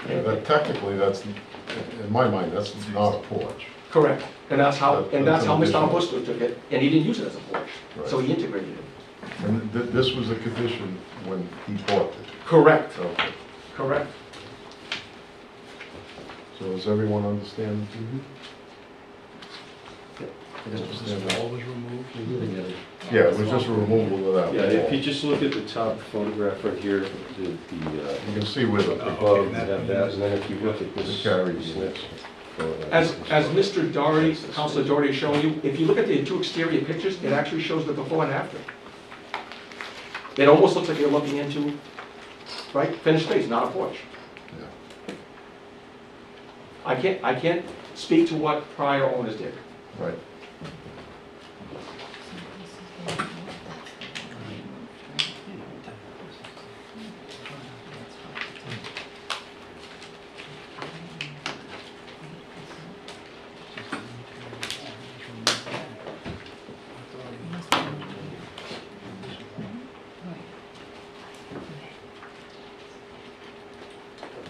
Yeah, that technically, that's, in my mind, that's not a porch. Correct, and that's how That's an Mr. additional- Augusto took it, and he didn't use it as a porch, so he integrated it. And this was a condition when he bought it. Correct, Okay. correct. So does everyone understand? This wall was removed. Yeah, it was just a removal of that Yeah, wall. if you just look at the top photograph right here, You can see where the, above, you have that, and then if you look at the this. carriage this is. next photo, As Mr. Doherty, Councilor Doherty is showing you, if you look at the two exterior pictures, it actually shows the before and after. It almost looks like you're looking into, right, finished space, not a porch. Yeah. I can't speak to what prior owners did. Right.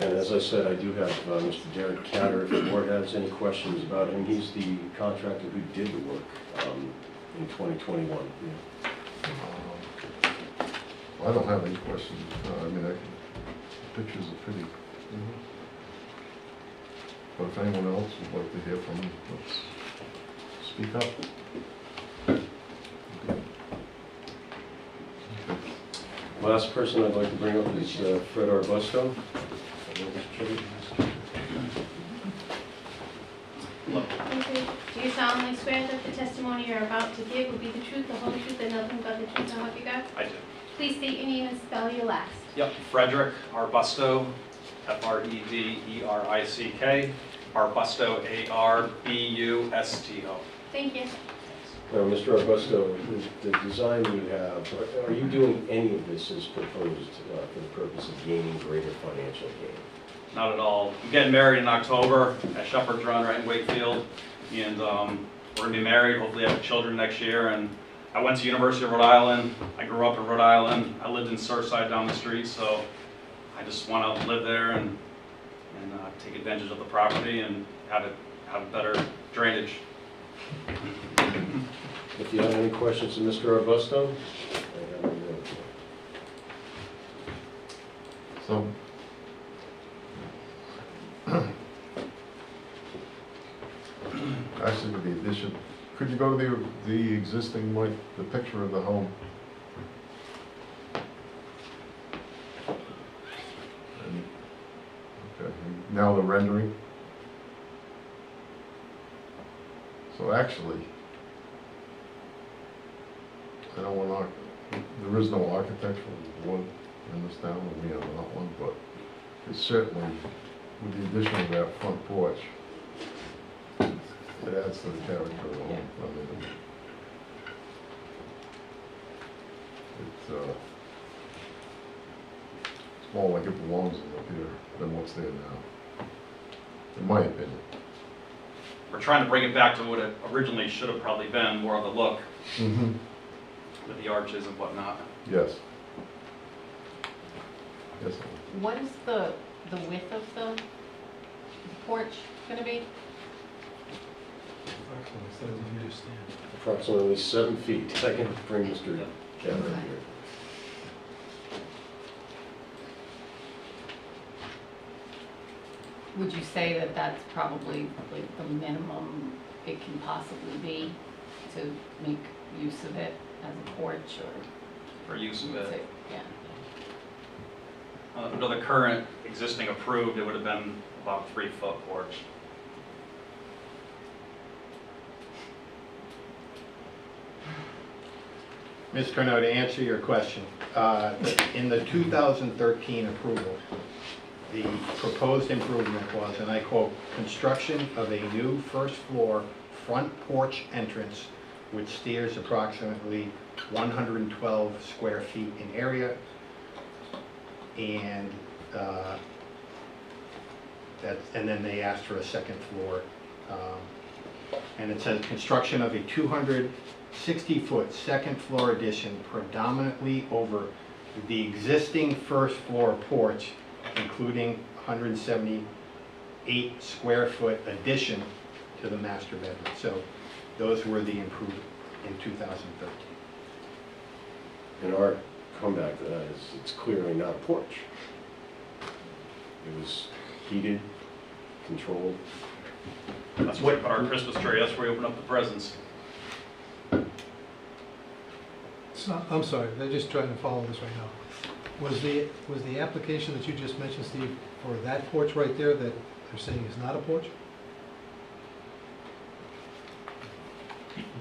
And as I said, I do have Mr. Derek Catter, if the board has any questions about him, he's the contractor who did the work in 2021. I don't have any questions. I mean, the pictures are pretty. But if anyone else would like to hear from them, let's speak up. Last person I'd like to bring up is Fred Arbusto. Do you solemnly swear that the testimony you're about to give will be the truth, the whole truth, and nothing but the truth, so help you God? I do. Please state your name and spell your last. Yep, Frederick Arbusto, F-R-E-D-E-R-I-C-K, Arbusto, A-R-B-U-S-T-O. Thank you. Now, Mr. Arbusto, the design you have, are you doing any of this as proposed for the purpose of gaining greater financial gain? Not at all. I'm getting married in October at Shepherd's Run right in Wakefield, and we're gonna be married, hopefully have children next year, and I went to University of Rhode Island. I grew up in Rhode Island. I lived in Surfside down the street, so I just want to live there and take advantage of the property and have better drainage. If you have any questions to Mr. Arbusto? So, actually, with the addition, could you go to the existing, like, the picture of the home? Okay, now the rendering. So actually, I don't want, there is no architectural board in this town, and we are not one, but it's certainly, with the addition of that front porch, it adds to the character of the home. I mean, it's more like it belongs up here than what's there now, in my opinion. We're trying to bring it back to what it originally should have probably been, more of the look Mm-hmm. with the arches and whatnot. Yes. Yes. What is the width of the porch gonna be? Approximately 7 feet. I can bring Mr. Cameron here. Would you say that that's probably like the minimum it can possibly be to make use of it as a porch or? For use of it. Yeah. Under the current existing approved, it would have been about 3-foot porch. Ms. Corno, to answer your question, in the 2013 approval, the proposed improvement was, and I quote, "construction of a new first floor front porch entrance which steers approximately 112 square feet in area," and and then they asked for a second floor. And it says construction of a 260-foot second floor addition predominantly over the existing first floor porch, including 178 square foot addition to the master bedroom. So those were the improved in 2013. And our comeback to that is it's clearly not a porch. It was heated, controlled. That's where we put our Christmas tree, that's where we open up the presents. So, I'm sorry, I'm just trying to follow this right now. Was the application that you just mentioned, Steve, for that porch right there that they're saying is not a porch?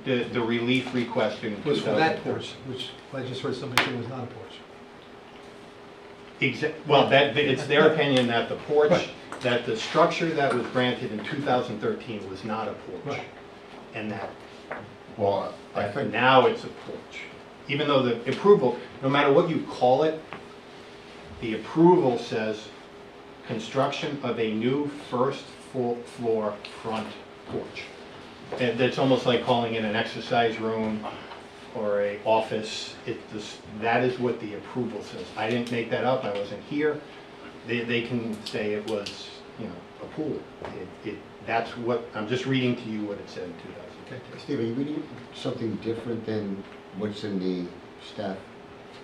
The relief request in Was for that 2013. porch, which I just heard somebody say was not a porch. Well, it's their opinion that the porch, Right. that the structure that was granted in 2013 was not a porch. Right. And that Well, I think, now it's a porch. Even though the approval, no matter what you call it, the approval says construction of a new first full floor front porch. And it's almost like calling it an exercise room or a office. That is what the approval says. I didn't make that up, I wasn't here. They can say it was, a pool. That's what, I'm just reading to you what it said in 2010. Steve, are you reading something different than what's in the staff?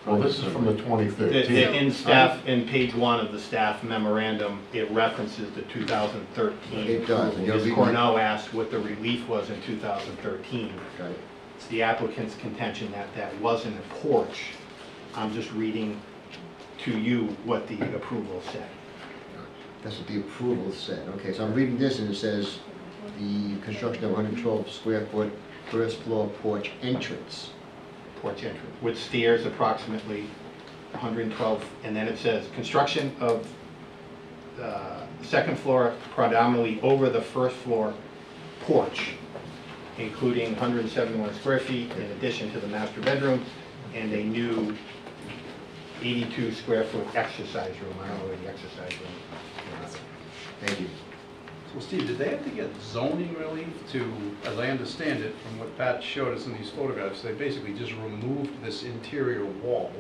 well, this is from the 2013. In staff, in page 1 of the staff memorandum, it references the 2013. It does, and you're Ms. reading- Cornell asked what the relief was in 2013. Got it. It's the applicant's contention that that wasn't a porch. I'm just reading to you what the approval said. That's what the approval said. Okay, so I'm reading this and it says the construction of 112 square foot first floor porch entrance. Porch entrance, with stairs approximately 112, and then it says, construction of second floor predominantly over the first floor porch, including 171 square feet in addition to the master bedroom, and a new 82 square foot exercise room. I don't know where the exercise room is. Thank you. So Steve, did they have to get zoning relief to, as I understand it, from what Pat showed us in these photographs, they basically just removed this interior wall?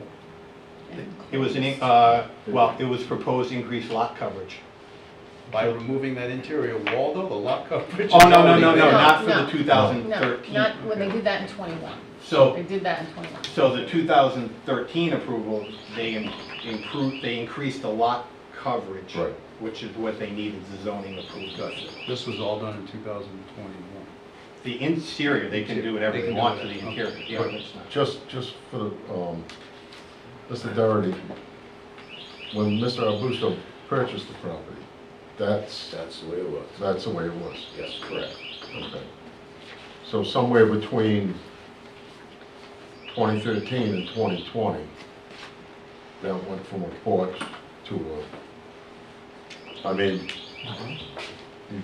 It was it was proposed increased lot coverage. By removing that interior wall though, the lot coverage? Oh, is no, already not there. for the No, 2013. not when they did that in 21. So, They did that in 21. so the 2013 approval, they increased the lot coverage, Right. which is what they needed the zoning approval. This was all done in 2021. The interior, they can do whatever They they can do want to that, the okay. interior. Yeah, that's not- Just for the, Mr. Doherty, when Mr. Albusto purchased the property, that's That's the way it was. the way it was. Yes, correct. Okay. So somewhere between 2013 and 2020, that went from a porch to a, I mean,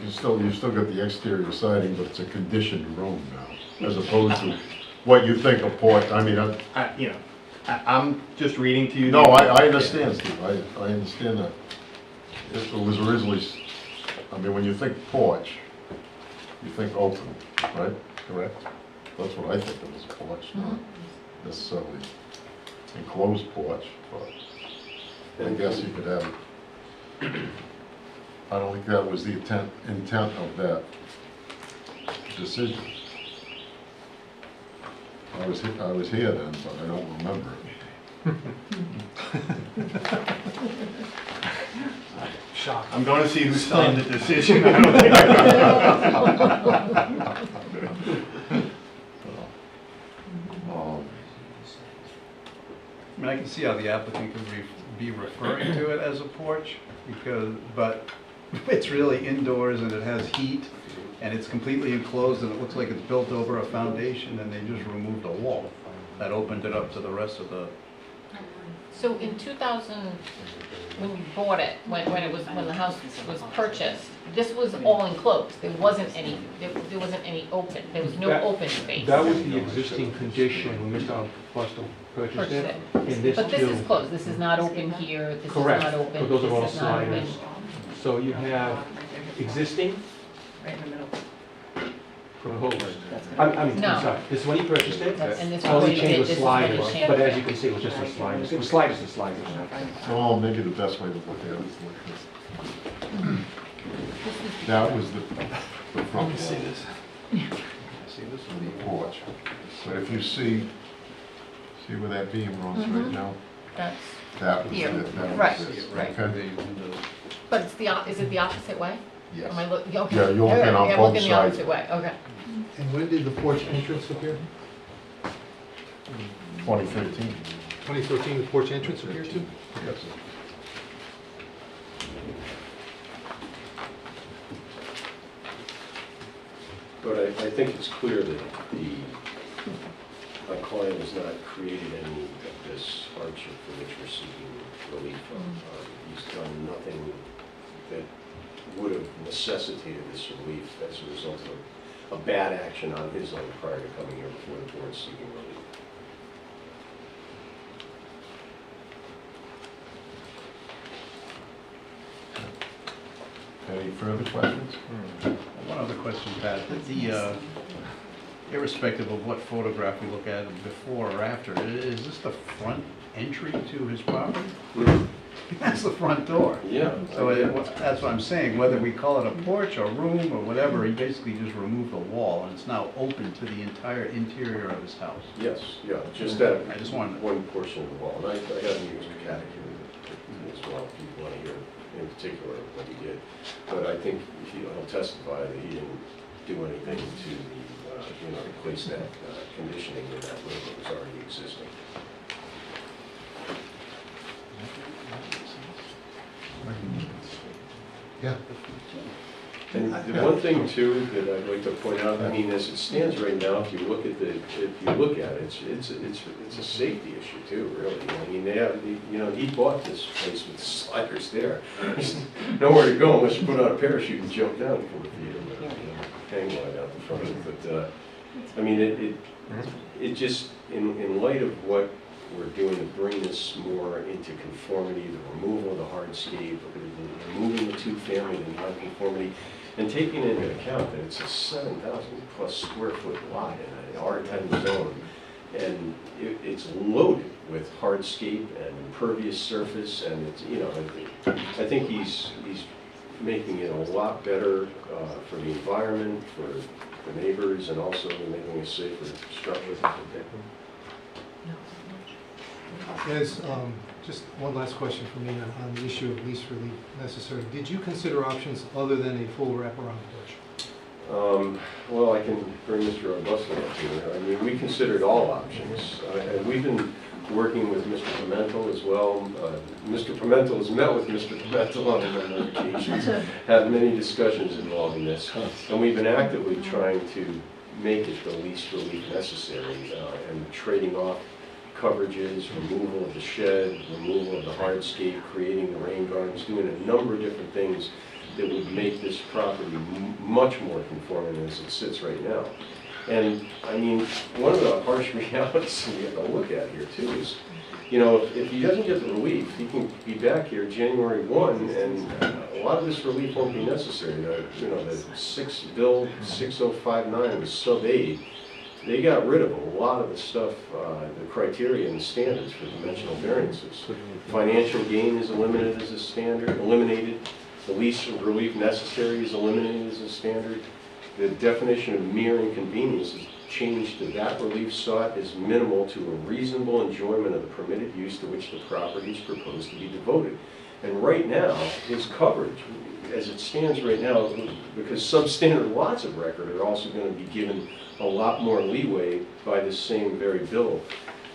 you still got the exterior siding, but it's a conditioned room now, as opposed to what you think a porch, I mean, I'm just reading to you. no, I understand, Steve, I understand that. It was originally, I mean, when you think porch, you think open, right? Correct? That's what I think of as a porch, not necessarily enclosed porch, but I guess you could have, I don't think that was the intent of that decision. I was here then, but I don't remember it. Shock. I'm going to see who signed the decision. I don't think I mean, I can see how the applicant could be referring to it as a porch, but it's really indoors and it has heat, and it's completely enclosed, and it looks like it's built over a foundation, and they just removed a wall that opened it up to the rest of the... So in 2000, when you bought it, when the house was purchased, this was all enclosed. There wasn't any open. There was no open space. That was the existing condition when Mr. Boston purchased it. And But this is closed. This is not open here. This is not open. Correct, but those are all This is not open. sliders. So you have existing Right in the middle. proposed. I'm No. sorry, this is when he purchased it. And this All was he what he changed did. was This is what he sliders, changed. but as you can see, it was just the sliders. It was sliders to sliders. Oh, maybe the best way to look at it is like this. That was the front wall. See this? See this is the porch. But if you see where that beam runs right now? That's That was here. it, that was Right, it, right. okay? But it's is it the opposite way? Yes. Am I looking? Okay. Yeah, you're looking All right, on yeah, I'm both looking the sides. opposite way. Okay. And when did the porch entrance appear? 2013. 2013, the porch entrance appeared to? Yes. But I think it's clear that my client has not created any of this hardship for which we're seeking relief from. He's done nothing that would have necessitated this relief as a result of a bad action on his own prior to coming here before the board seeking relief. Any further questions? One other question, Pat. Irrespective of what photograph we look at before or after, is this the front entry to his property? That's the front door. Yeah. So that's what I'm saying, whether we call it a porch or room or whatever, he basically just removed the wall, and it's now open to the entire interior of his house. Yes, yeah, just that I just wanted one portion of the wall. And I haven't used a cat here as well, if you want to hear in particular what he did. But I think he'll testify that he didn't do anything to replace that conditioning in that room that was already existing. Yeah. And the one thing too that I'd like to point out, I mean, as it stands right now, if you look at it, it's a safety issue too, really. I mean, they have, he bought this place with sliders there. There's nowhere to go unless you put on a parachute and jump down 4 feet and hang glide out the front of it. But I mean, it just in light of what we're doing to bring this more into conformity, the removal of the hardscape, removing the two-family to non-conformity, and taking into account that it's a 7,000 plus square foot lot in an R10 zone, and it's loaded with hardscape and impervious surface, and it's, I think he's making it a lot better for the environment, for the neighbors, and also making a safer structure. Guys, just one last question for me on the issue of lease relief necessary. Did you consider options other than a full wraparound porch? Well, I can bring Mr. Augusto up here. I mean, we considered all options, and we've been working with Mr. Pimentel as well. Mr. Pimentel has met with Mr. Pimentel on a number of occasions, had many discussions involving this, and we've been actively trying to make it the least relief necessary, and trading off coverages, removal of the shed, removal of the hardscape, creating the rain gardens, doing a number of different things that would make this property much more conforming as it sits right now. And I mean, one of the harsh realities we have to look at here too is, you know, if he doesn't get the relief, he can be back here January 1, and a lot of this relief won't be necessary. You know, the Bill 6059 was sub-8. They got rid of a lot of the stuff, the criteria and standards for dimensional variances. Financial gain is eliminated as a standard, eliminated. The least relief necessary is eliminated as a standard. The definition of mere inconvenience is changed to that relief sought is minimal to a reasonable enjoyment of the permitted use to which the property is proposed to be devoted. And right now, his coverage, as it stands right now, because substandard lots of record are also going to be given a lot more leeway by this same very bill.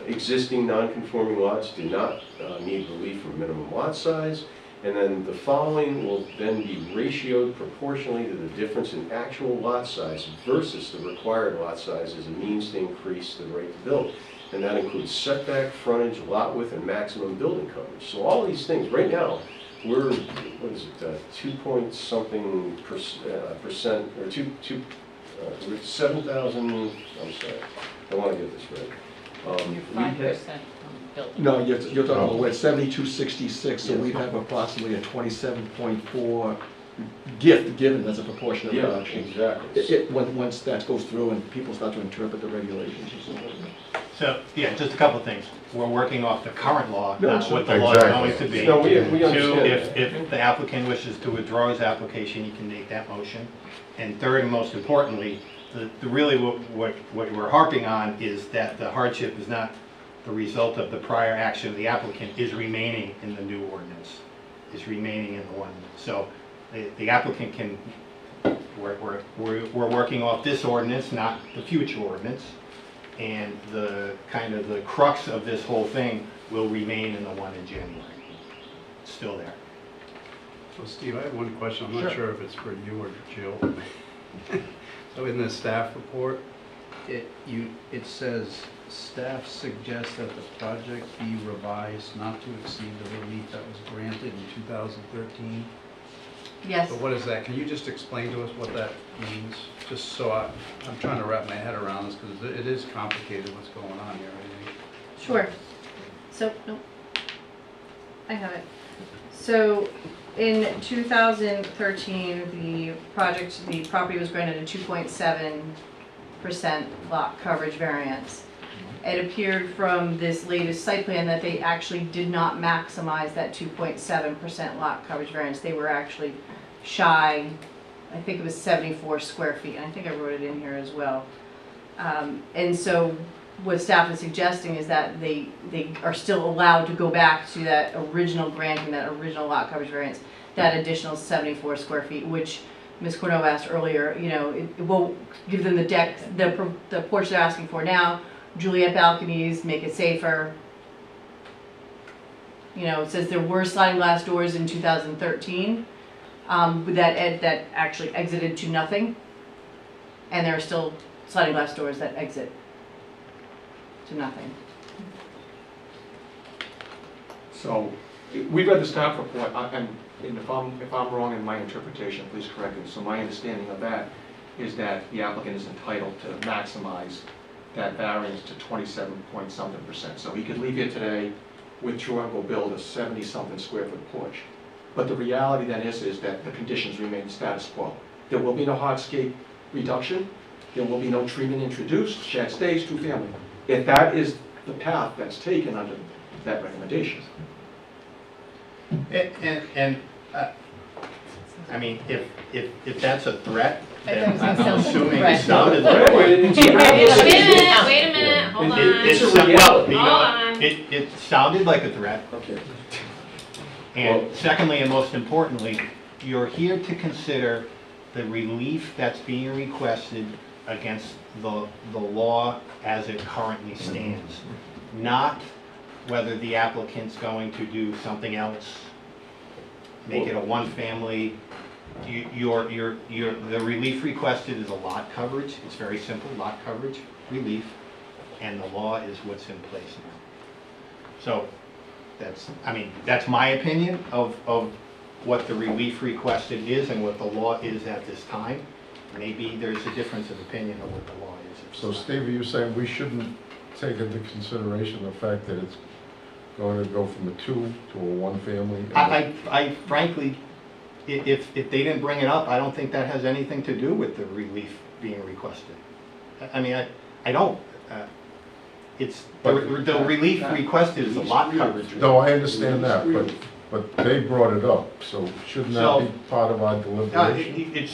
Existing non-conforming lots do not need relief from minimum lot size, and then the following will then be ratioed proportionally to the difference in actual lot size versus the required lot size as a means to increase the right to build. And that includes setback, frontage, lot width, and maximum building coverage. So all these things, right now, we're, what is it, 2 point something percent, or we're 7,000, I'm sorry, I want to get this right. You're 5% building. No, you're talking about, we're at 7266, so we have approximately a 27.4 gift given as a proportion of production. Exactly. Once that goes through and people start to interpret the regulations and so on. So, yeah, just a couple of things. We're working off the current law, No, not it's what the okay. law is going to be. No, we Two, understand. if the applicant wishes to withdraw his application, he can make that motion. And third, and most importantly, really what we're harping on is that the hardship is not the result of the prior action of the applicant, is remaining in the new ordinance, is remaining in the one. So the applicant can, we're working off this ordinance, not the future ordinance. And the kind of the crux of this whole thing will remain in the one in January. It's still there. So Steve, I have one question. I'm not sure if it's for you or Jill. So in the staff report, it says, staff suggests that the project be revised not to exceed the relief that was granted in 2013. Yes. So what is that? Can you just explain to us what that means? Just so I'm trying to wrap my head around this because it is complicated what's going on here, I think. Sure. So, no, I have it. So, in 2013, the property was granted a 2.7% lot coverage variance. It appeared from this latest site plan that they actually did not maximize that 2.7% lot coverage variance. They were actually shy, I think it was 74 square feet, and I think I wrote it in here as well. And so what staff is suggesting is that they are still allowed to go back to that original granting, that original lot coverage variance, that additional 74 square feet, which Ms. Cornell asked earlier, you know, it won't give them the deck, the porch they're asking for now, Juliet balconies, make it safer. You know, it says there were sliding glass doors in 2013, that actually exited to nothing, and there are still sliding glass doors that exit to nothing. So, we read the staff report, and if I'm wrong in my interpretation, please correct me. So my understanding of that is that the applicant is entitled to maximize that variance to 27-point-something%. So he could leave here today, withdraw and go build a 70-something square foot porch. But the reality then is that the conditions remain status quo. There will be no hardscape reduction. There will be no treatment introduced. Shed stays, two-family. If that is the path that's taken under that recommendation. I mean, if that's a threat, I then thought it was I'm gonna sound like a assuming threat. it sounded like Wait a minute, hold on. It sounded like a threat. Okay. And secondly, and most importantly, you're here to consider the relief that's being requested against the law as it currently stands, not whether the applicant's going to do something else, make it a one-family, The relief requested is a lot coverage. It's very simple, lot coverage, relief, and the law is what's in place now. So that's my opinion of what the relief requested is and what the law is at this time. Maybe there's a difference of opinion of what the law is. at this So time. Steve, are you saying we shouldn't take into consideration the fact that it's going to go from a 2 to a 1 family? I frankly, if they didn't bring it up, I don't think that has anything to do with the relief being requested. I mean, I don't. It's, the relief requested is a lot coverage. No, I understand that, but they brought it up, so shouldn't that be part of our deliberation?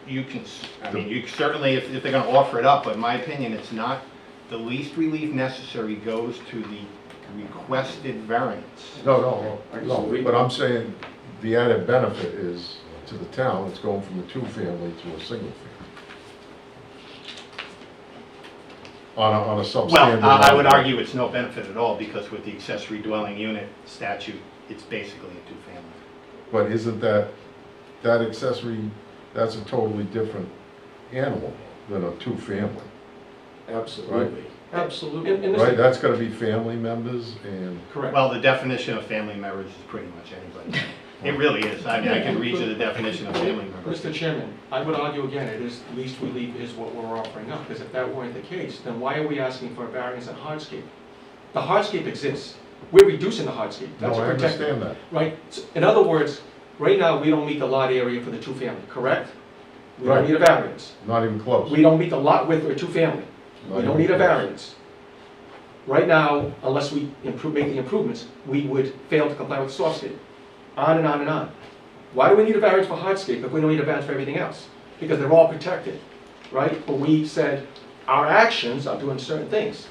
You certainly, if they're gonna offer it up, but in my opinion, it's not, the least relief necessary goes to the requested variance. No, but I'm saying the added benefit is to the town, it's going from a 2-family to a single family. On a substandard. Well, I would argue it's no benefit at all, because with the accessory dwelling unit statute, it's basically a 2-family. But isn't that accessory, that's a totally different animal than a 2-family, Absolutely. Absolutely. And this- right? That's gonna be family members and, Correct. Well, the definition of family members is pretty much anybody. It really is. I mean, I can read you the definition of family members. Mr. Chairman, I would argue again, it is, least relief is what we're offering up, because if that weren't the case, then why are we asking for a variance on hardscape? The hardscape exists. We're reducing the hardscape. no, That's I protected. understand that. Right? In other words, right now, we don't meet the lot area for the 2-family, correct? We don't Right. need a variance. Not even close. We don't meet the lot width for a 2-family. Not We don't even need a close. variance. Right now, unless we make the improvements, we would fail to comply with softscape. On and on and on. Why do we need a variance for hardscape if we don't need a variance for everything else? Because they're all protected, right? But we said our actions are doing certain things.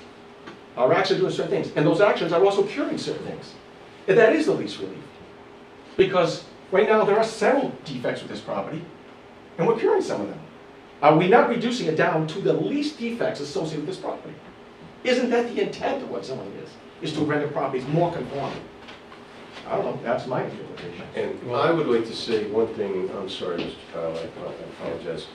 Our actions are doing certain things, and those actions are also curing certain things. And that is the least relief. Because right now, there are several defects with this property, and we're curing some of them. Are we not reducing it down to the least defects associated with this property? Isn't that the intent of what zoning is to render properties more conforming? I don't know, that's my interpretation. And I would like to say one thing, I'm sorry, Mr. Kyle, I apologize.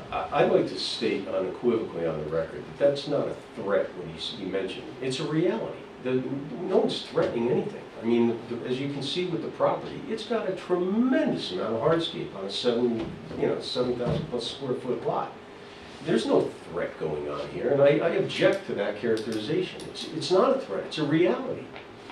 I'd like to state unequivocally on the record that that's not a threat when you mentioned. It's a reality. No one's threatening anything. I mean, as you can see with the property, it's got a tremendous amount of hardscape on a 7,000 plus square foot lot. There's no threat going on here, and I object to that characterization. It's not a threat, it's a reality.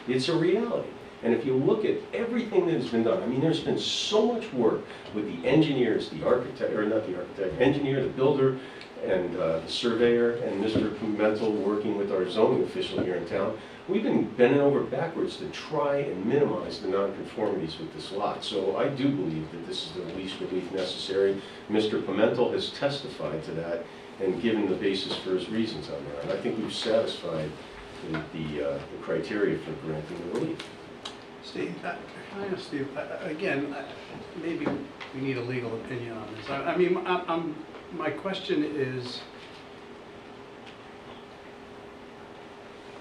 It's a reality. And if you look at everything that has been done, I mean, there's been so much work with the engineers, the architect, or not the architect, engineer, the builder, and the surveyor, and Mr. Pimentel working with our zoning official here in town. We've been bending over backwards to try and minimize the nonconformities with this lot. So I do believe that this is the least relief necessary. Mr. Pimentel has testified to that and given the basis for his reasons on that. And I think we've satisfied the criteria for granting the relief. Steve, Steve, again, maybe we need a legal opinion on this. I mean, my question is,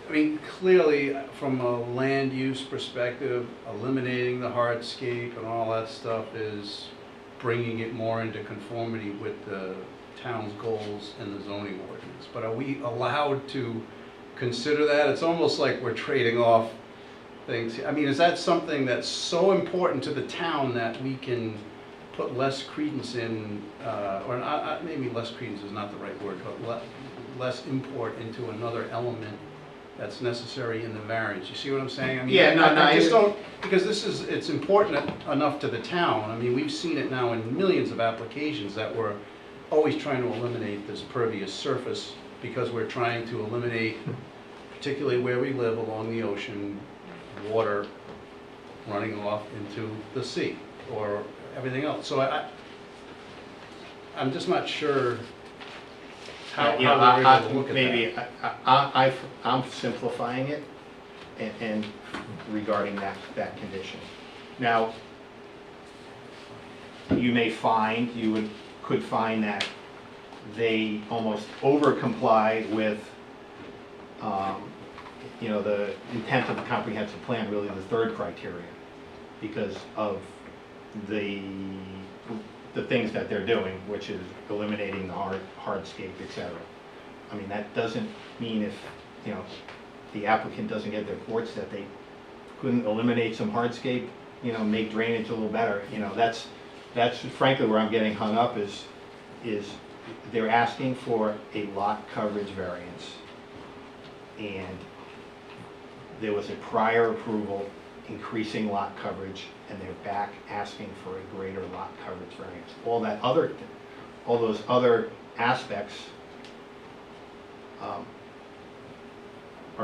I mean, clearly, from a land use perspective, eliminating the hardscape and all that stuff is bringing it more into conformity with the town's goals and the zoning ordinance. But are we allowed to consider that? It's almost like we're trading off things. I mean, is that something that's so important to the town that we can put less credence in, or not, maybe less credence is not the right word, but less import into another element that's necessary in the variance? You see what I'm saying? I mean, Yeah, I just don't, because it's important enough to the town. I mean, we've seen it now in millions of applications that we're always trying to eliminate this pervious surface because we're trying to eliminate, particularly where we live along the ocean, water running off into the sea or everything else. So I'm just not sure how we're able to look at maybe that. I'm simplifying it and regarding that condition. Now, you may find, could find that they almost over comply with the intent of the comprehensive plan, really the third criteria, because of the the things that they're doing, which is eliminating the hardscape, et cetera. I mean, that doesn't mean if, you know, the applicant doesn't get their reports that they couldn't eliminate some hardscape, you know, make drainage a little better. You know, that's frankly where I'm getting hung up is they're asking for a lot coverage variance. And there was a prior approval increasing lot coverage, and they're back asking for a greater lot coverage variance. All those other aspects are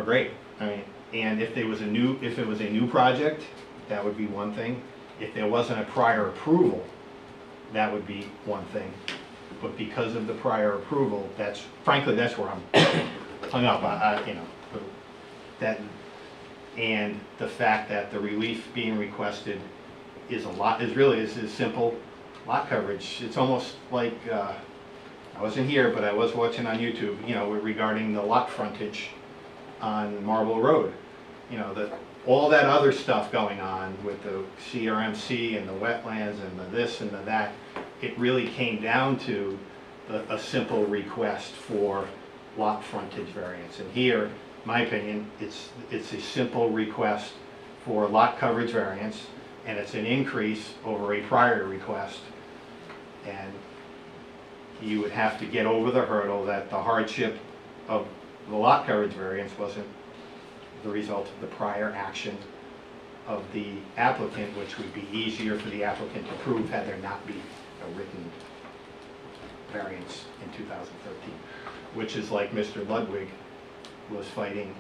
great. I mean, and if it was a new project, that would be one thing. If there wasn't a prior approval, that would be one thing. But because of the prior approval, frankly that's where I'm hung up. You know, that, and the fact that the relief being requested is simple lot coverage. It's almost like I wasn't here, but I was watching on YouTube. You know, regarding the lot frontage on Marble Road. You know, all that other stuff going on with the CRMC and the wetlands and the this and the that, it really came down to a simple request for lot frontage variance. And here, my opinion, it's a simple request for lot coverage variance, and it's an increase over a prior request. And you would have to get over the hurdle that the hardship of the lot coverage variance wasn't the result of the prior action of the applicant, which would be easier for the applicant to prove had there not been a written variance in 2013, which is like Mr. Ludwig was fighting,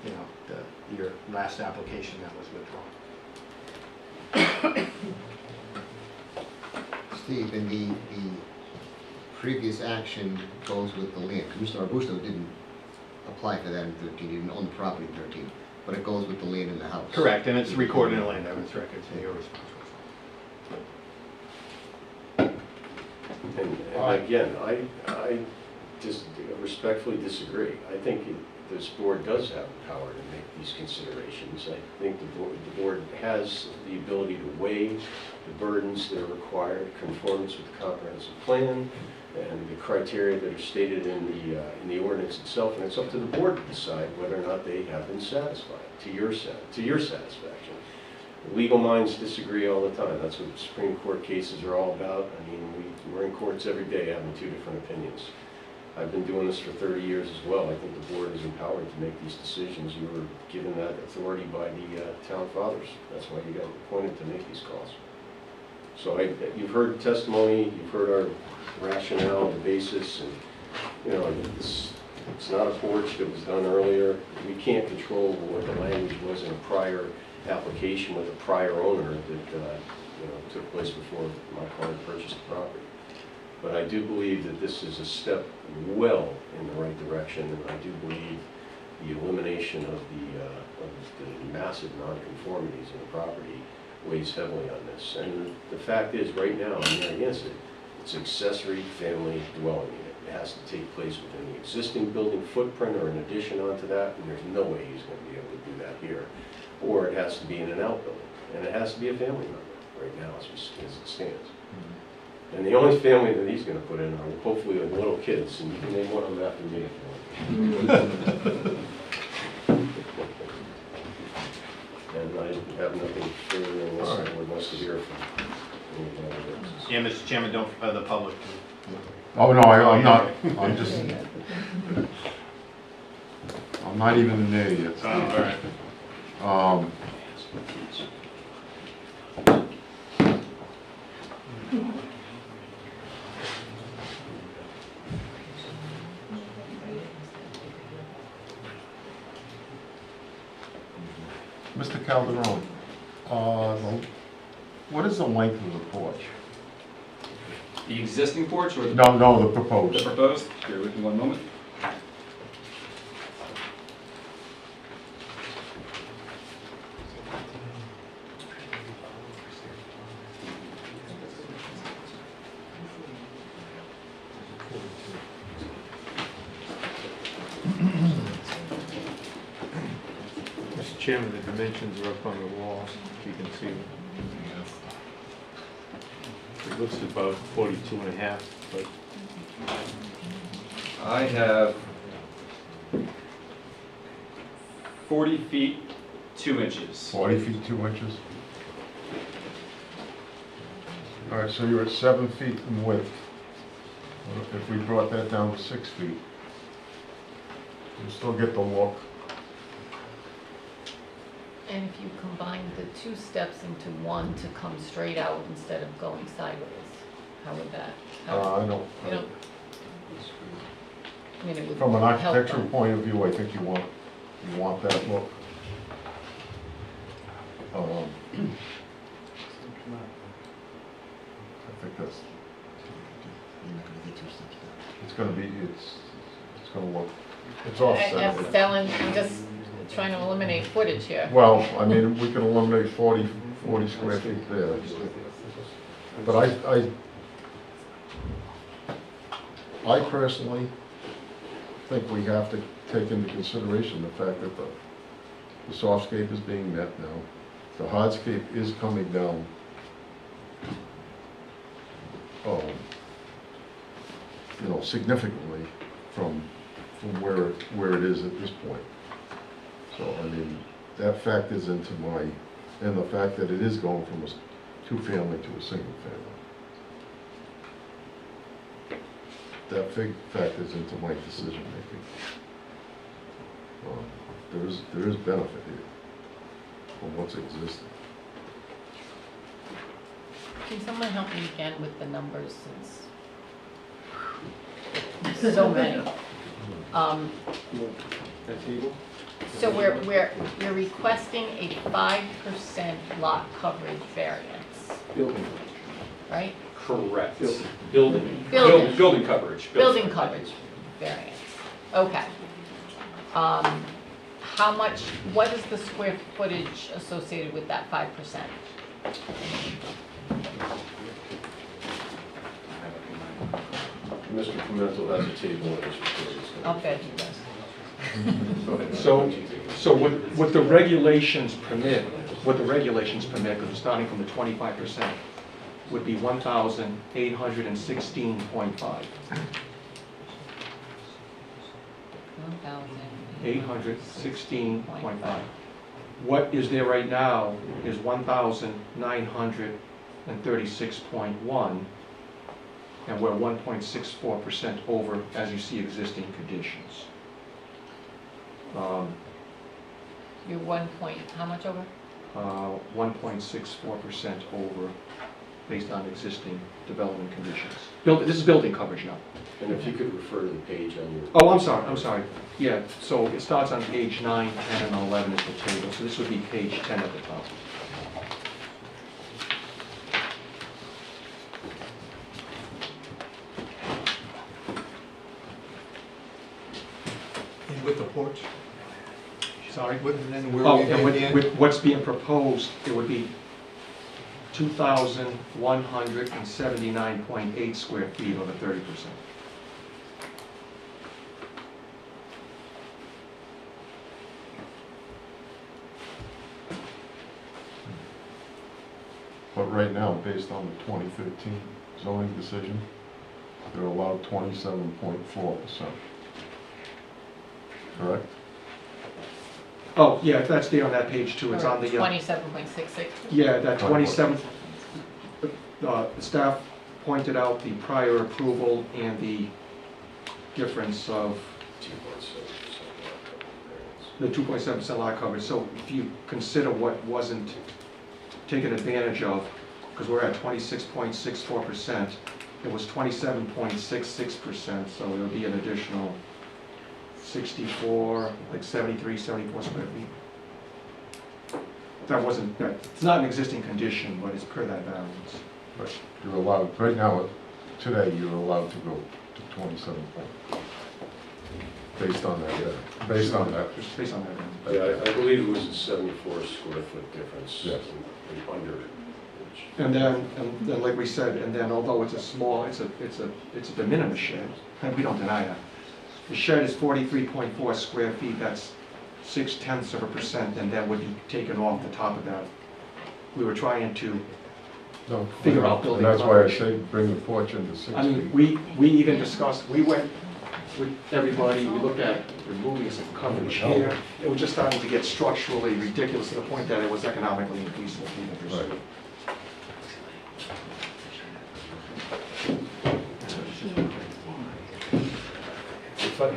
you know, your last application that was withdrawn. Steve, in the previous action goes with the land, because Mr. Arbusto didn't apply for that in 13, he didn't own the property in 13, but it goes with the land in the house. Correct, and it's recorded in the land evidence records, and you're responsible. And again, I just respectfully disagree. I think this board does have the power to make these considerations. I think the board has the ability to weigh the burdens that are required, conformance with the comprehensive plan, and the criteria that are stated in the ordinance itself, and it's up to the board to decide whether or not they have been satisfied to your satisfaction. Legal minds disagree all the time. That's what Supreme Court cases are all about. I mean, we're in courts every day having two different opinions. I've been doing this for 30 years as well. I think the board is empowered to make these decisions. You were given that authority by the town fathers. That's why you got appointed to make these calls. So you've heard testimony, you've heard our rationale, the basis, and you know, it's not a porch that was done earlier. We can't control what the language was in a prior application with a prior owner that you know, took place before my client purchased the property. But I do believe that this is a step well in the right direction, and I do believe the elimination of the massive nonconformities in the property weighs heavily on this. And the fact is, right now, I'm not against it. It's accessory family dwelling unit. It has to take place within the existing building footprint or an addition onto that, and there's no way he's going to be able to do that here. Or it has to be in an outbuilding, and it has to be a family member right now as it stands. And the only family that he's going to put in are hopefully with little kids, and you can name one of them after me if you want. And I have nothing further unless the board wants to hear from anyone else. Yeah, Mr. Chairman, don't the public. Oh, no, I'm not, I'm just, I'm not even there yet. All right. Mr. Calderon, what is the length of the porch? The existing porch or the No, the proposed. The proposed? Here, with me one moment. Mr. Chairman, the dimensions are up on the wall, if you can see them. It looks about 42 and a half, but I have 40 feet, 2 inches. 40 feet, 2 inches? All right, so you're at 7 feet in width. If we brought that down to 6 feet, you still get the look. And if you combine the 2 steps into one to come straight out instead of going sideways, how would that? I don't, You don't, I mean, it would from an help architectural them. point of view, I think you want that look. I think that's, it's gonna be, it's gonna look, it's offset. Ellen, I'm just trying to eliminate footage here. Well, I mean, we can eliminate 40 square feet there. But I personally think we have to take into consideration the fact that the softscape is being met now. The hardscape is coming down. You know, significantly from where it is at this point. So, I mean, that factors into and the fact that it is going from a 2-family to a single family. That factors into my decision making. There is benefit here from what's existing. Can someone help me again with the numbers since there's so many? that table? So we're requesting a 5% lot coverage variance, Building. right? Correct. Building. Building coverage. Building coverage variance, okay. How much, what is the square footage associated with that 5%? Mr. Pimentel has a table in his report. I'll bet he does. Go ahead. So what the regulations permit, because we're starting from the 25%, would be 1,816.5. 816.5. What is there right now is 1,936.1, and we're 1.64% over, as you see, existing conditions. You're 1 point, how much over? 1.64% over, based on existing development conditions. This is building coverage now. And if you could refer to the page on your... Oh, I'm sorry. Yeah, so it starts on page 9, 10, and 11 is the table, so this would be page 10 at the top. And with the porch? Sorry? And then where Oh, we and end? with what's being proposed, it would be 2,179.8 square feet over 30%. But right now, based on the 2013 zoning decision, they're allowed 27.4%. Correct? Oh, yeah, that's there on that page too, it's on the... 27.66? Yeah, that 27, the staff pointed out the prior approval and the difference of the 2.7% lot coverage. So if you consider what wasn't taken advantage of, because we're at 26.64%, it was 27.66%, so it'll be an additional 64, like 73, 74 square feet. That wasn't, it's not an existing condition, but it's per that variance. But you're allowed, right now, today, you're allowed to go to 27 based on that, based on that. Just based on that. Yeah, I believe it was a 74 square foot difference. Yes. in under it. And then, like we said, and then although it's a small, it's a de minimis shed, and we don't deny that. The shed is 43.4 square feet, that's 0.6%, and that would be taken off the top of that. We were trying to No, figure out building and that's why I coverage. say bring the porch into 6 I feet. mean, we even discussed, we went with everybody, we looked at removing some coverage here. It was just starting to get structurally ridiculous to the point that it was economically infeasible to even pursue. Right.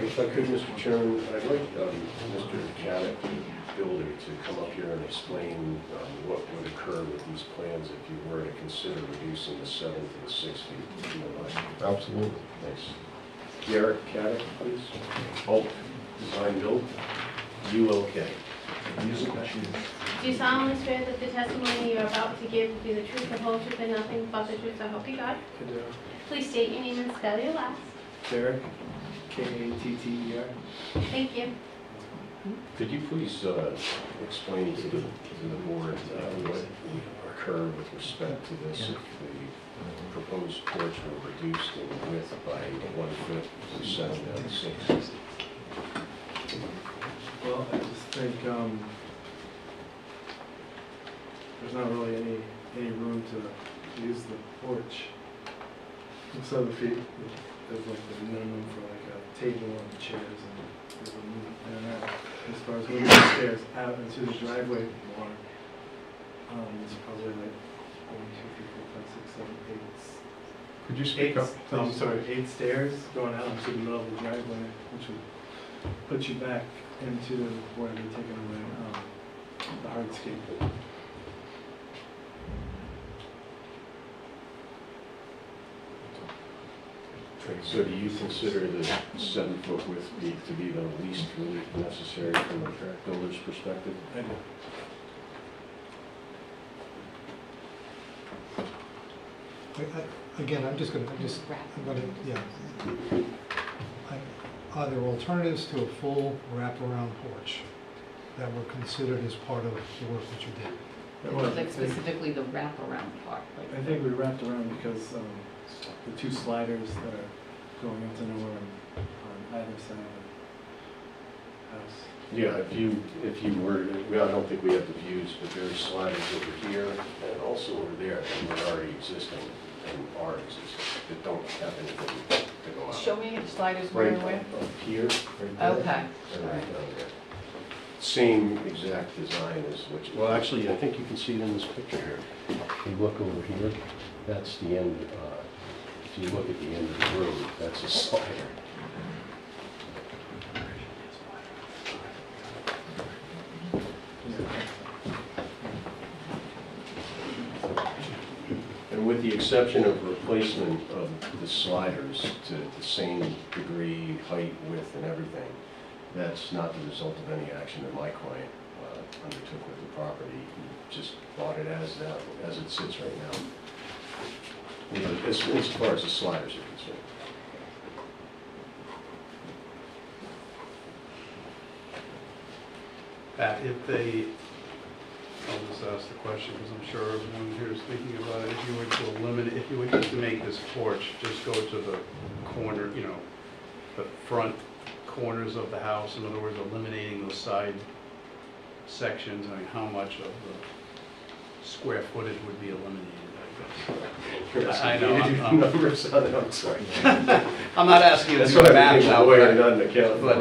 If I could, Mr. Chairman, I'd like Mr. Caddick, the builder, to come up here and explain what would occur with these plans if you were to consider reducing the 7 to the 6 feet. if you don't mind. Absolutely. Thanks. Garrett Caddick, please. Bulk Design Build, ULK. Do you solemnly swear that the testimony you're about to give will be the truth, the whole truth, and nothing but the truth, so help you God? I do. Please state your name and spell your last. Derek, K-A-T-T-E-R. Thank you. Could you please explain to the board what would occur with respect to this if the proposed porch were reduced in width by 1 foot from 7 down to 6? Well, I just think, there's not really any room to use the porch from 7 feet. There's like the minimum for like a table and chairs and there's a movement there and that. As far as moving the stairs out into the driveway more, it's probably like 1, 2, 3, 4, 5, 6, 7, 8. Could you speak up, I'm please? sorry, 8 stairs going out into the middle of the driveway, which would put you back into where they're taking away the hardscape. So do you consider the 7-foot width to be the least relief necessary from a builder's perspective? I do. Again, I'm gonna, yeah. Are there alternatives to a full wraparound porch that were considered as part of the work that you did? Like specifically the wraparound part, like. I think we wrapped around because the 2 sliders that are going into nowhere on either side of the house. Yeah, if you were, well, I don't think we have the views, but there's sliders over here and also over there that were already existing and are existing, that don't have anything to go out. Show me the sliders Right where and where? up here, right there. Okay. And right down there. Same exact design as which, well, actually, I think you can see it in this picture here. If you look over here, that's the end, if you look at the end of the road, that's a slider. And with the exception of replacement of the sliders to the same degree, height, width, and everything, that's not the result of any action that my client undertook with the property. He just bought it as it sits right now. You know, as far as the sliders are concerned. Pat, if they, I'll just ask the question because I'm sure everyone here is thinking about it. If you were to eliminate, if you were just to make this porch, just go to the corner, you know, the front corners of the house, in other words, eliminating those side sections, I mean, how much of the square footage would be eliminated, I guess? I know, Numbers on it, I'm sorry. I'm not asking you to That's do what math I'm now, lawyer, not an accountant. but,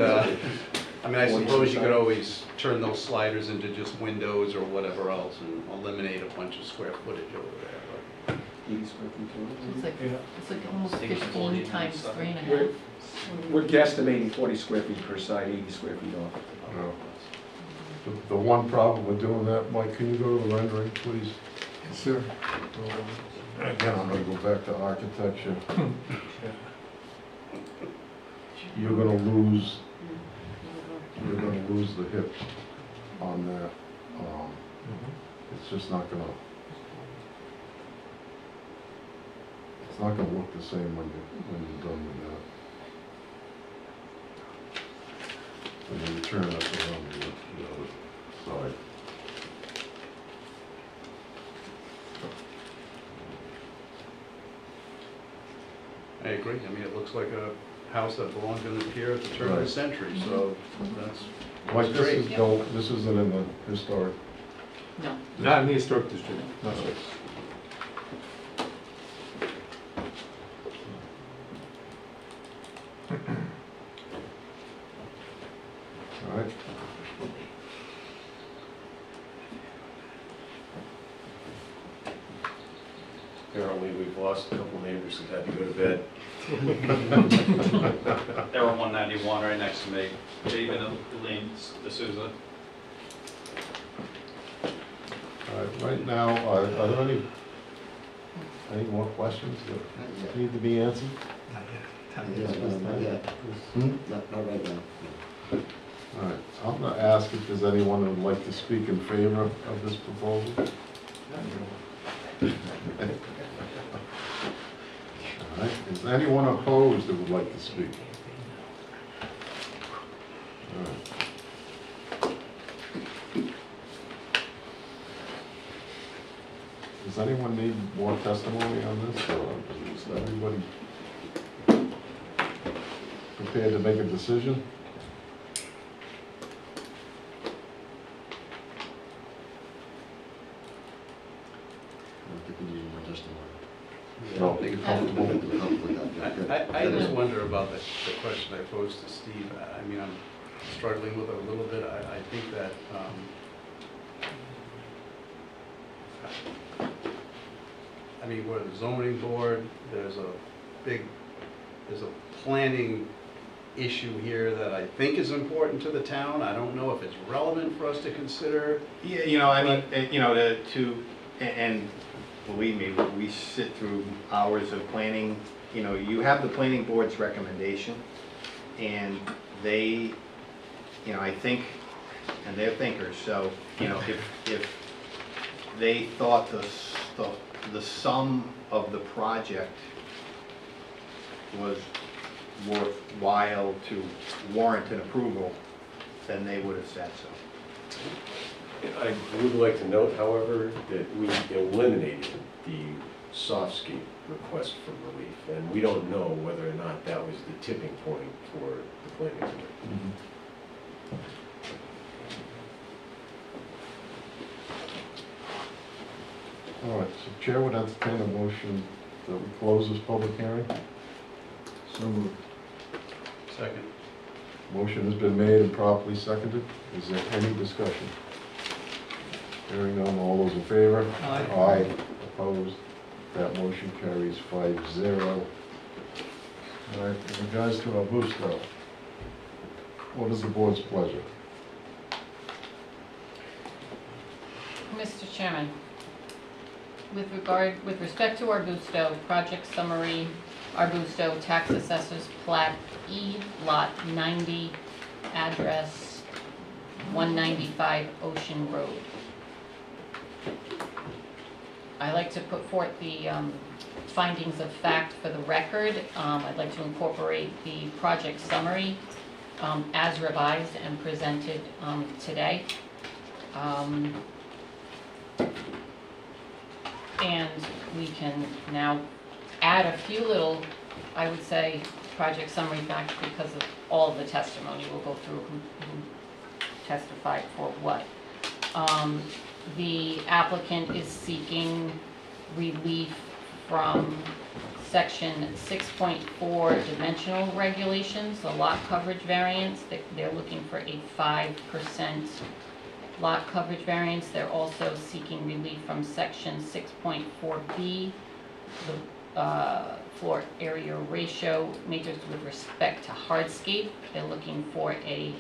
I mean, I suppose you could always turn those sliders into just windows or whatever else and eliminate a bunch of square footage over there. 80 square feet. It's like almost 15 times 3.5. We're guesstimating 40 square feet per side, 80 square feet off. No. The one problem with doing that, Mike, can you go to the rendering, please? Yes, sir. Again, I'm gonna go back to architecture. You're gonna lose the hip on that. It's just not gonna, it's not gonna look the same when you're done with that. And then you turn it around to the other side. I agree, I mean, it looks like a house that belonged in the pier at the turn of the century, so that's Mike, this great. is, no, this isn't in the historic. No. Not in the historic district. No. Apparently, we've lost a couple neighbors that had to go to bed. They were 191 right next to me, David and Elaine D'Souza. All right, right now, are there any more questions that need to be answered? Not yet. Not right now. All right, I'm gonna ask if there's anyone who would like to speak in favor of this proposal. All right, is there anyone opposed that would like to speak? All right. Does anyone need more testimony on this, or is everybody prepared to make a decision? No, you're comfortable. I just wonder about the question I posed to Steve. I mean, I'm struggling with it a little bit. I think that, I mean, we're the zoning board, there's a planning issue here that I think is important to the town. I don't know if it's relevant for us to consider. Yeah, you know, I mean, you know, and believe me, we sit through hours of planning. You know, you have the planning board's recommendation, and they, you know, I think, and they're thinkers, so, you know, if they thought the sum of the project was worthwhile to warrant an approval, then they would have said so. I would like to note, however, that we eliminated the softscape request for relief, and we don't know whether or not that was the tipping point for the planning board. All right, so Chair would entertain a motion that we close this public hearing. So moved. Second. Motion has been made and properly seconded. Is there any discussion? Hearing none, all those in favor? Aye. Aye. Opposed? That motion carries 5-0. All right, in regards to Augusto, what is the board's pleasure? Mr. Chairman, with respect to Arbusto, project summary, Arbusto tax assessors plat E, lot 90, address 195 Ocean Road. I like to put forth the findings of fact for the record. I'd like to incorporate the project summary as revised and presented today. And we can now add a few little, I would say, project summary facts because of all of the testimony. We'll go through who testified for what. The applicant is seeking relief from section 6.4 dimensional regulations, the lot coverage variance. They're looking for a 5% lot coverage variance. They're also seeking relief from section 6.4B, the floor area ratio matrix with respect to hardscape. They're looking for a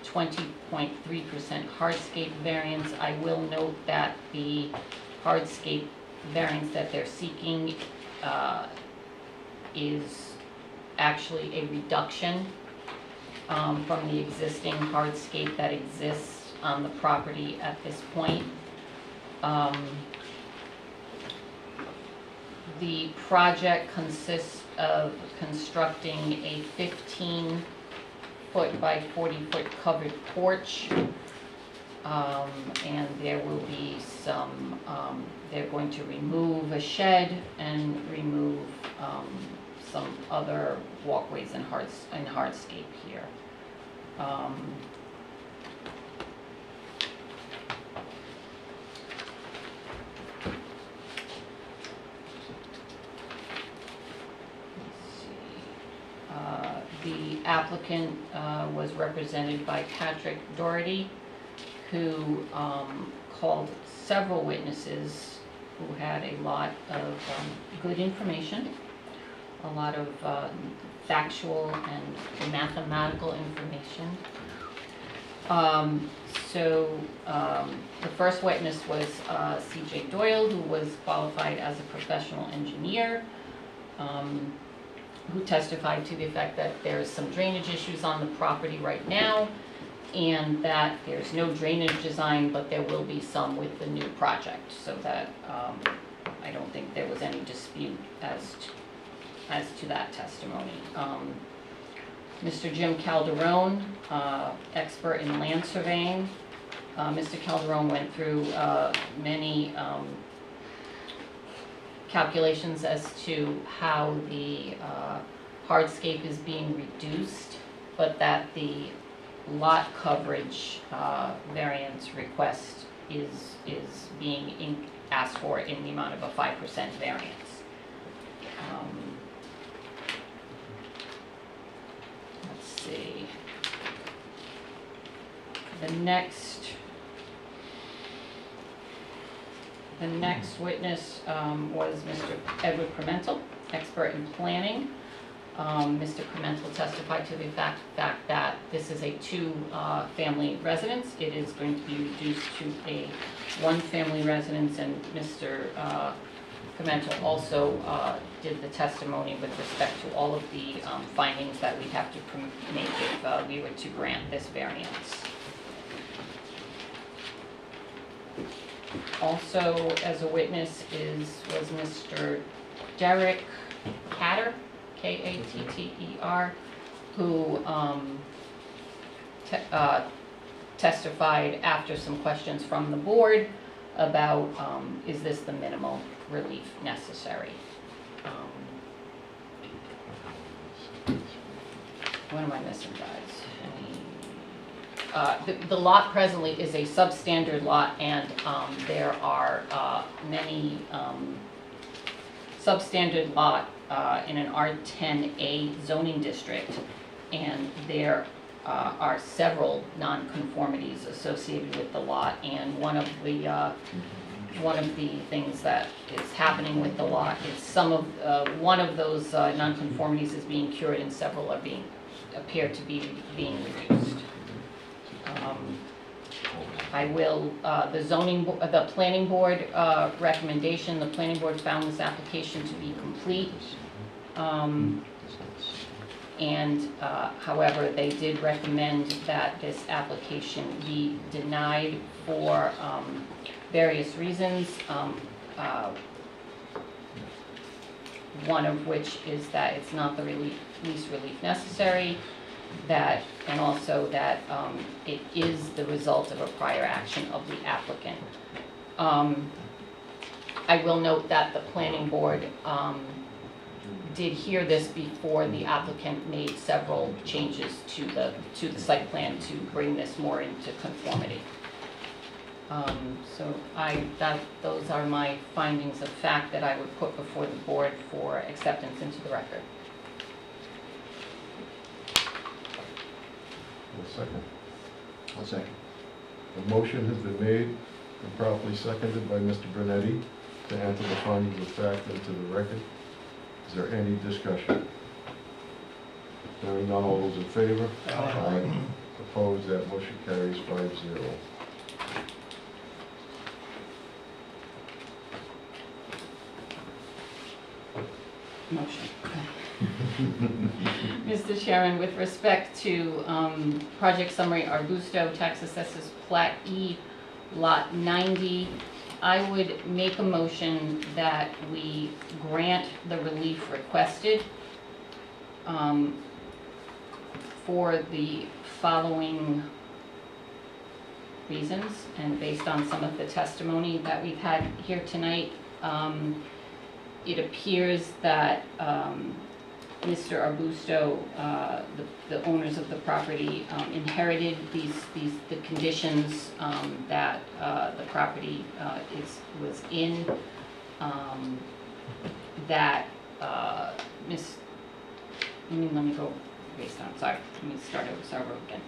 20.3% hardscape variance. I will note that the hardscape variance that they're seeking is actually a reduction from the existing hardscape that exists on the property at this point. The project consists of constructing a 15-foot by 40-foot covered porch, and there will be some, they're going to remove a shed and remove some other walkways and hardscape here. The applicant was represented by Patrick Doherty, who called several witnesses who had a lot of good information, a lot of factual and mathematical information. The first witness was C.J. Doyle, who was qualified as a professional engineer, who testified to the effect that there's some drainage issues on the property right now, and that there's no drainage design, but there will be some with the new project, so that I don't think there was any dispute as to that testimony. Mr. Jim Calderon, expert in land surveying. Mr. Calderon went through many calculations as to how the hardscape is being reduced, but that the lot coverage variance request is being asked for in the amount of a 5% variance. Let's see. The next witness was Mr. Edward Kremental, expert in planning. Mr. Kremental testified to the fact that this is a two-family residence. It is going to be reduced to a one-family residence, and Mr. Kremental also did the testimony with respect to all of the findings that we have to make if we were to grant this variance. Also, as a witness was Mr. Derek Katter, Katter, who testified after some questions from the board about is this the minimal relief necessary. What am I missing, guys? The lot presently is a substandard lot, and there are many substandard lot in an R10A zoning district, and there are several nonconformities associated with the lot, and one of the things that is happening with the lot is one of those nonconformities is being cured, and several are appear to be being reduced. The planning board recommendation, the planning board found this application to be complete. However, they did recommend that this application be denied for various reasons. One of which is that it's not the least relief necessary, and also that it is the result of a prior action of the applicant. I will note that the planning board did hear this before the applicant made several changes to the site plan to bring this more into conformity. Those are my findings of fact that I would put before the board for acceptance into the record. I'll second. The motion has been made and properly seconded by Mr. Brunetti to enter the findings of fact into the record. Is there any discussion? Hearing none, all those in favor? Aye. Opposed, that motion carries 5-0. Motion. Mr. Chairman, with respect to project summary Arbusto, tax assessors Plat E, lot 90, I would make a motion that we grant the relief requested for the following reasons, and based on some of the testimony that we've had here tonight. It appears that Mr. Arbusto, the owners of the property, inherited the conditions that the property was in. Let me go based on. Sorry, let me start over again.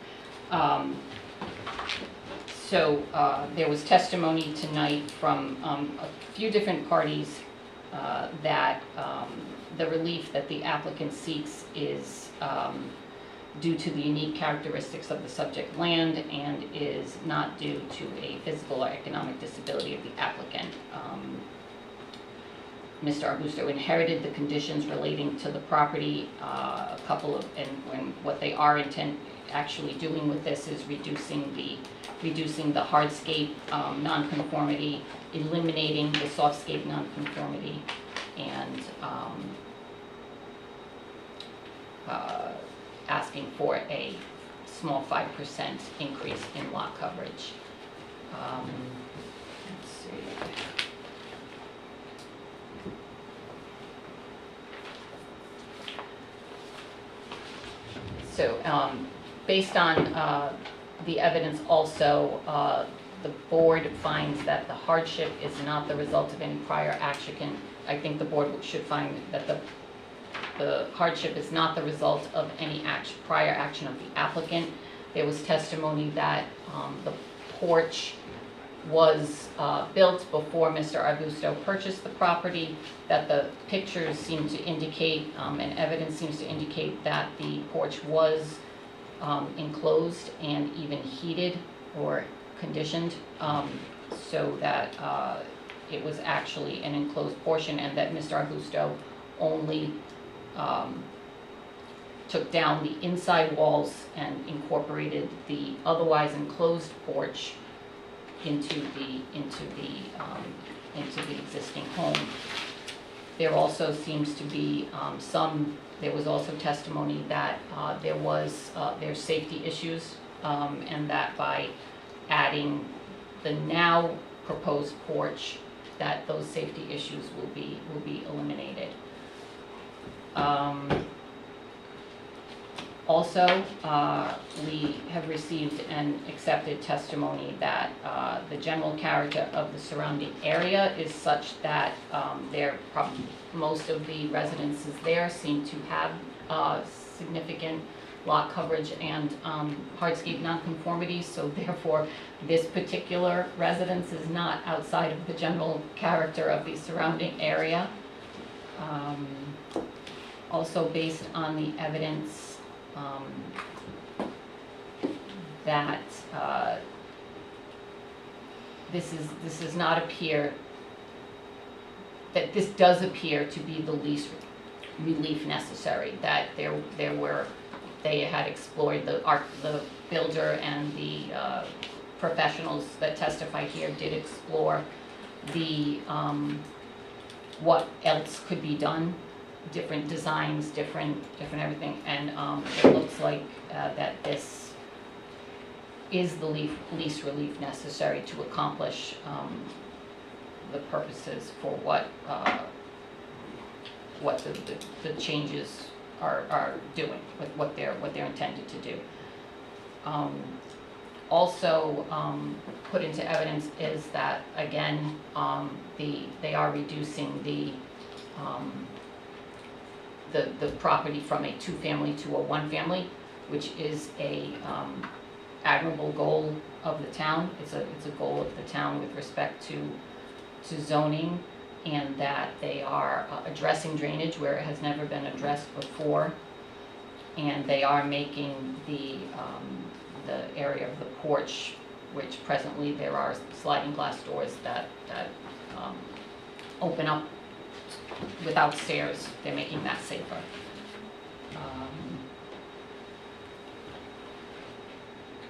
So there was testimony tonight from a few different parties that the relief that the applicant seeks is due to the unique characteristics of the subject land and is not due to a physical or economic disability of the applicant. Mr. Augusto inherited the conditions relating to the property, a couple of, and what they are actually doing with this is reducing the hardscape nonconformity, eliminating the softscape nonconformity, and asking for a small 5% increase in lot coverage. Let's see. So based on the evidence also, the board finds that the hardship is not the result of any prior action. I think the board should find that the hardship is not the result of any prior action of the applicant. There was testimony that the porch was built before Mr. Augusto purchased the property, that the pictures seem to indicate, and evidence seems to indicate that the porch was enclosed and even heated or conditioned, so that it was actually an enclosed portion, and that Mr. Augusto only took down the inside walls and incorporated the otherwise enclosed porch into the existing home. There also seems to be there was also testimony that there's safety issues, and that by adding the now proposed porch, that those safety issues will be eliminated. Also, we have received and accepted testimony that the general character of the surrounding area is such that most of the residences there seem to have significant lot coverage and hardscape nonconformities, so therefore this particular residence is not outside of the general character of the surrounding area. Also, based on the evidence that this does not appear, that this does appear to be the least relief necessary, that they had explored, the builder and the professionals that testified here did explore what else could be done, different designs, different everything, and it looks like that this is the least relief necessary to accomplish the purposes for what the changes are doing, with what they're intended to do. Also put into evidence is that, again, they are reducing the property from a two-family to a one-family, which is a admirable goal of the town. It's a goal of the town with respect to zoning, and that they are addressing drainage where it has never been addressed before, and they are making the area of the porch, which presently there are sliding glass doors that open up without stairs. They're making that safer.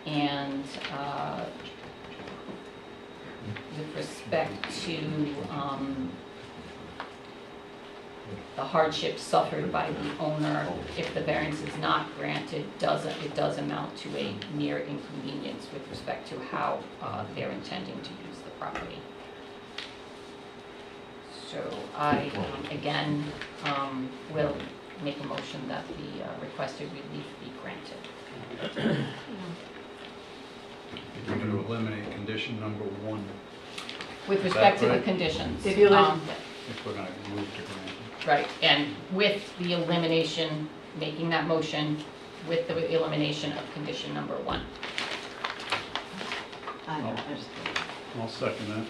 And with respect to the hardship suffered by the owner, if the variance is not granted, it does amount to a near inconvenience with respect to how they're intending to use the property. So I, again, will make a motion that the requested relief be granted. We're going to eliminate condition number 1. With respect to the right? conditions. If you live- If we're going to move to grant. Right, and with the elimination, making that motion with the elimination of condition number 1. I know, I just. I'll second that.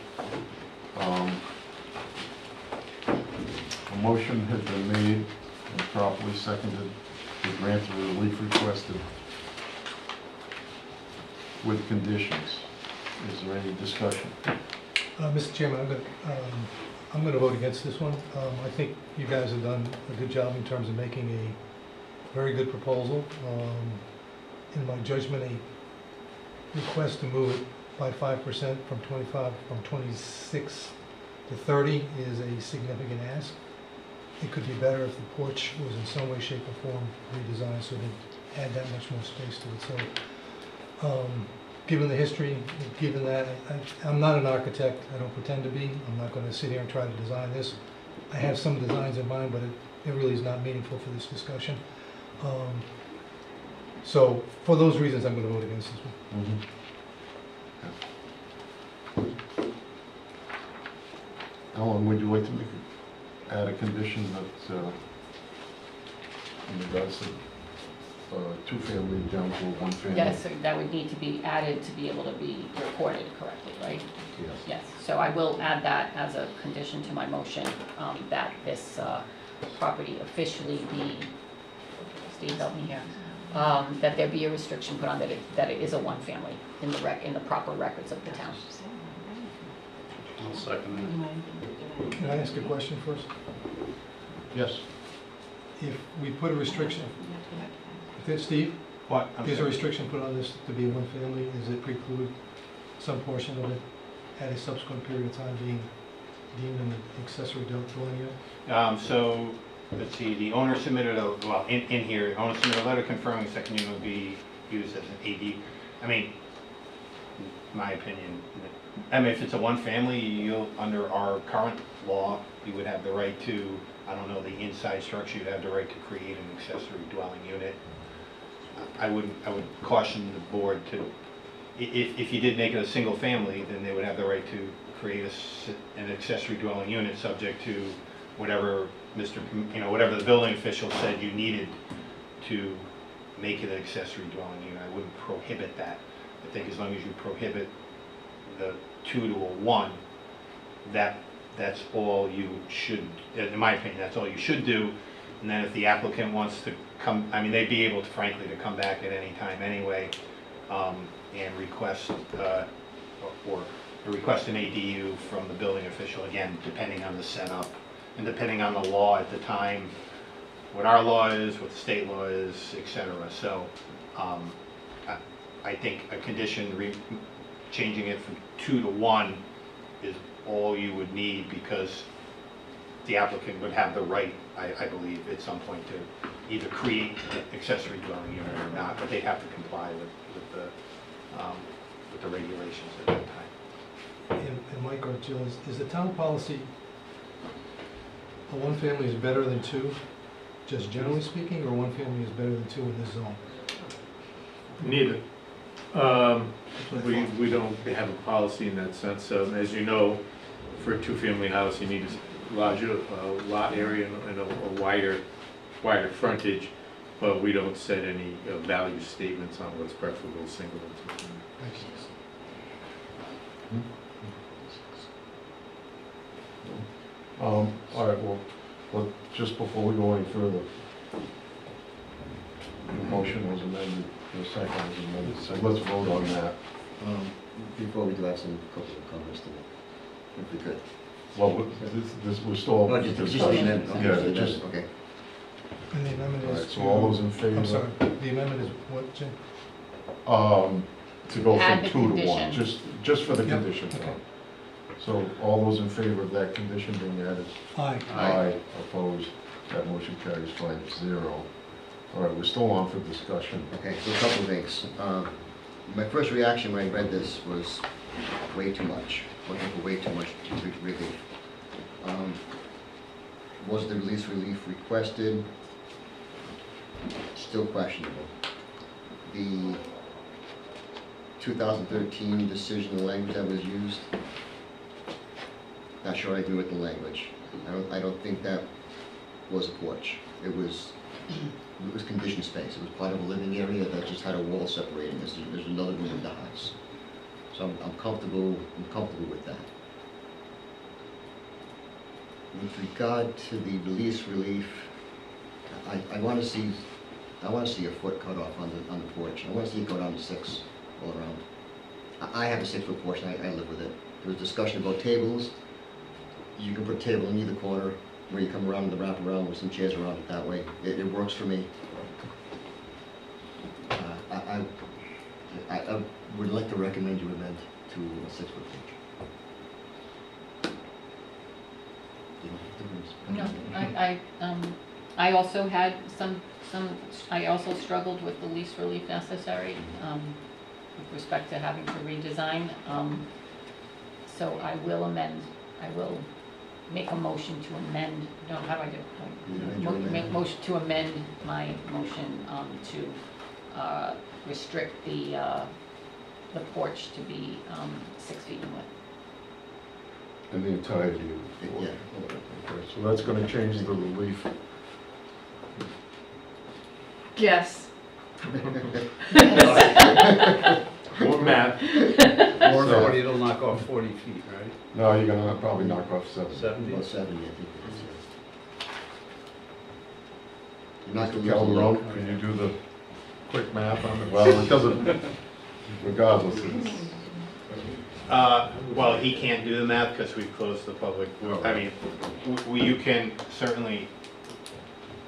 A motion has been made and properly seconded to grant the relief requested with conditions. Is there any discussion? Mr. Chairman, I'm gonna vote against this one. I think you guys have done a good job in terms of making a very good proposal. In my judgment, a request to move it by 5% from 26 to 30 is a significant ask. It could be better if the porch was in some way, shape, or form redesigned so it add that much more space to it. So, given the history, given that, I'm not an architect, I don't pretend to be. I'm not going to sit here and try to design this. I have some designs in mind, but it really is not meaningful for this discussion. So, for those reasons, I'm going to vote against this one. Ellen, would you like to add a condition that, in regards to two-family down to a one-family? Yes, so that would need to be added to be able to be recorded correctly, right? Yes. Yes, so I will add that as a condition to my motion, that this property officially be, Steve, help me here, that there be a restriction put on that it is a one-family in the proper records of the town. I'll second that. Can I ask a question first? Yes. If we put a restriction, Steve? What? If there's a restriction put on this to be one family, does it preclude some portion of it at a subsequent period of time being deemed an accessory dwelling unit? So, let's see, the owner submitted in here, the owner submitted a letter confirming the second unit would be used as an AD. I mean, my opinion, if it's a one-family, under our current law, you would have the right to, I don't know, the inside structure, you'd have the right to create an accessory dwelling unit. I would caution the board to, if you did make it a single family, then they would have the right to create an accessory dwelling unit subject to whatever whatever the building official said you needed to make it an accessory dwelling unit. I wouldn't prohibit that. I think as long as you prohibit the 2 to a 1, that's all you should, in my opinion, that's all you should do. And then if the applicant wants to come, I mean, they'd be able to, frankly, to come back at any time anyway, and request, or request an ADU from the building official, again, depending on the setup and depending on the law at the time, what our law is, what the state law is, etc. So I think a condition changing it from 2 to 1 is all you would need, because the applicant would have the right, I believe, at some point to either create an accessory dwelling unit or not, but they'd have to comply with the regulations at that time. And Mike or Jill, is the town policy, a one family is better than 2, just generally speaking, or one family is better than 2 in this zone? Neither. We don't have a policy in that sense. As you know, for a two-family house, you need a larger lot area and a wider frontage, but we don't set any value statements on what's preferable single and two. All right, well, just before we go any further, the motion was amended, the second was amended, so let's vote on that. Before we do have some couple of comments to make, if we could. Well, we're still. No, just the amendment. Okay, Yeah, just, okay. And the amendment all is. right, so all those in favor? I'm sorry, the amendment is what, Jim? To go Add from the 2 to 1, condition. just for the Yep, conditions. okay. So all those in favor of that condition being added? Aye. Aye, opposed, that motion carries 5-0. All right, we're still on for discussion. Okay, so a couple of things. My first reaction when I read this was way too much, looking for way too much relief. Was the relief requested? Still questionable. The 2013 decision, the language that was used, not sure I agree with the language. I don't think that was a porch. It was conditioned space. It was part of a living area that just had a wall separating. There's another room in the house. So I'm comfortable with that. With regard to the release relief, I want to see a foot cut off on the porch. I want to see it go down to 6 all around. I have a 6-foot porch, and I live with it. There was discussion about tables. You can put a table in either corner where you come around the wraparound with some chairs around it that way. It works for me. I would like to recommend you amend to a 6-foot porch. No, I also had I also struggled with the least relief necessary, with respect to having to redesign. So I will make a motion to amend, no, how do I do it? Make motion to amend my motion, to, restrict the porch to be, 6 feet in width. And the entirety of the porch. Okay, so that's gonna change the relief. Yes. More math. More 40, it'll knock off 40 feet, right? No, you're gonna probably knock off 70. 70? About 70, I think it is. You're not Mr. gonna lose a Calderon, lot. can you do the quick math on it? Well, it doesn't, regardless, it's, Well, he can't do the math because we've closed the public. I mean, you can certainly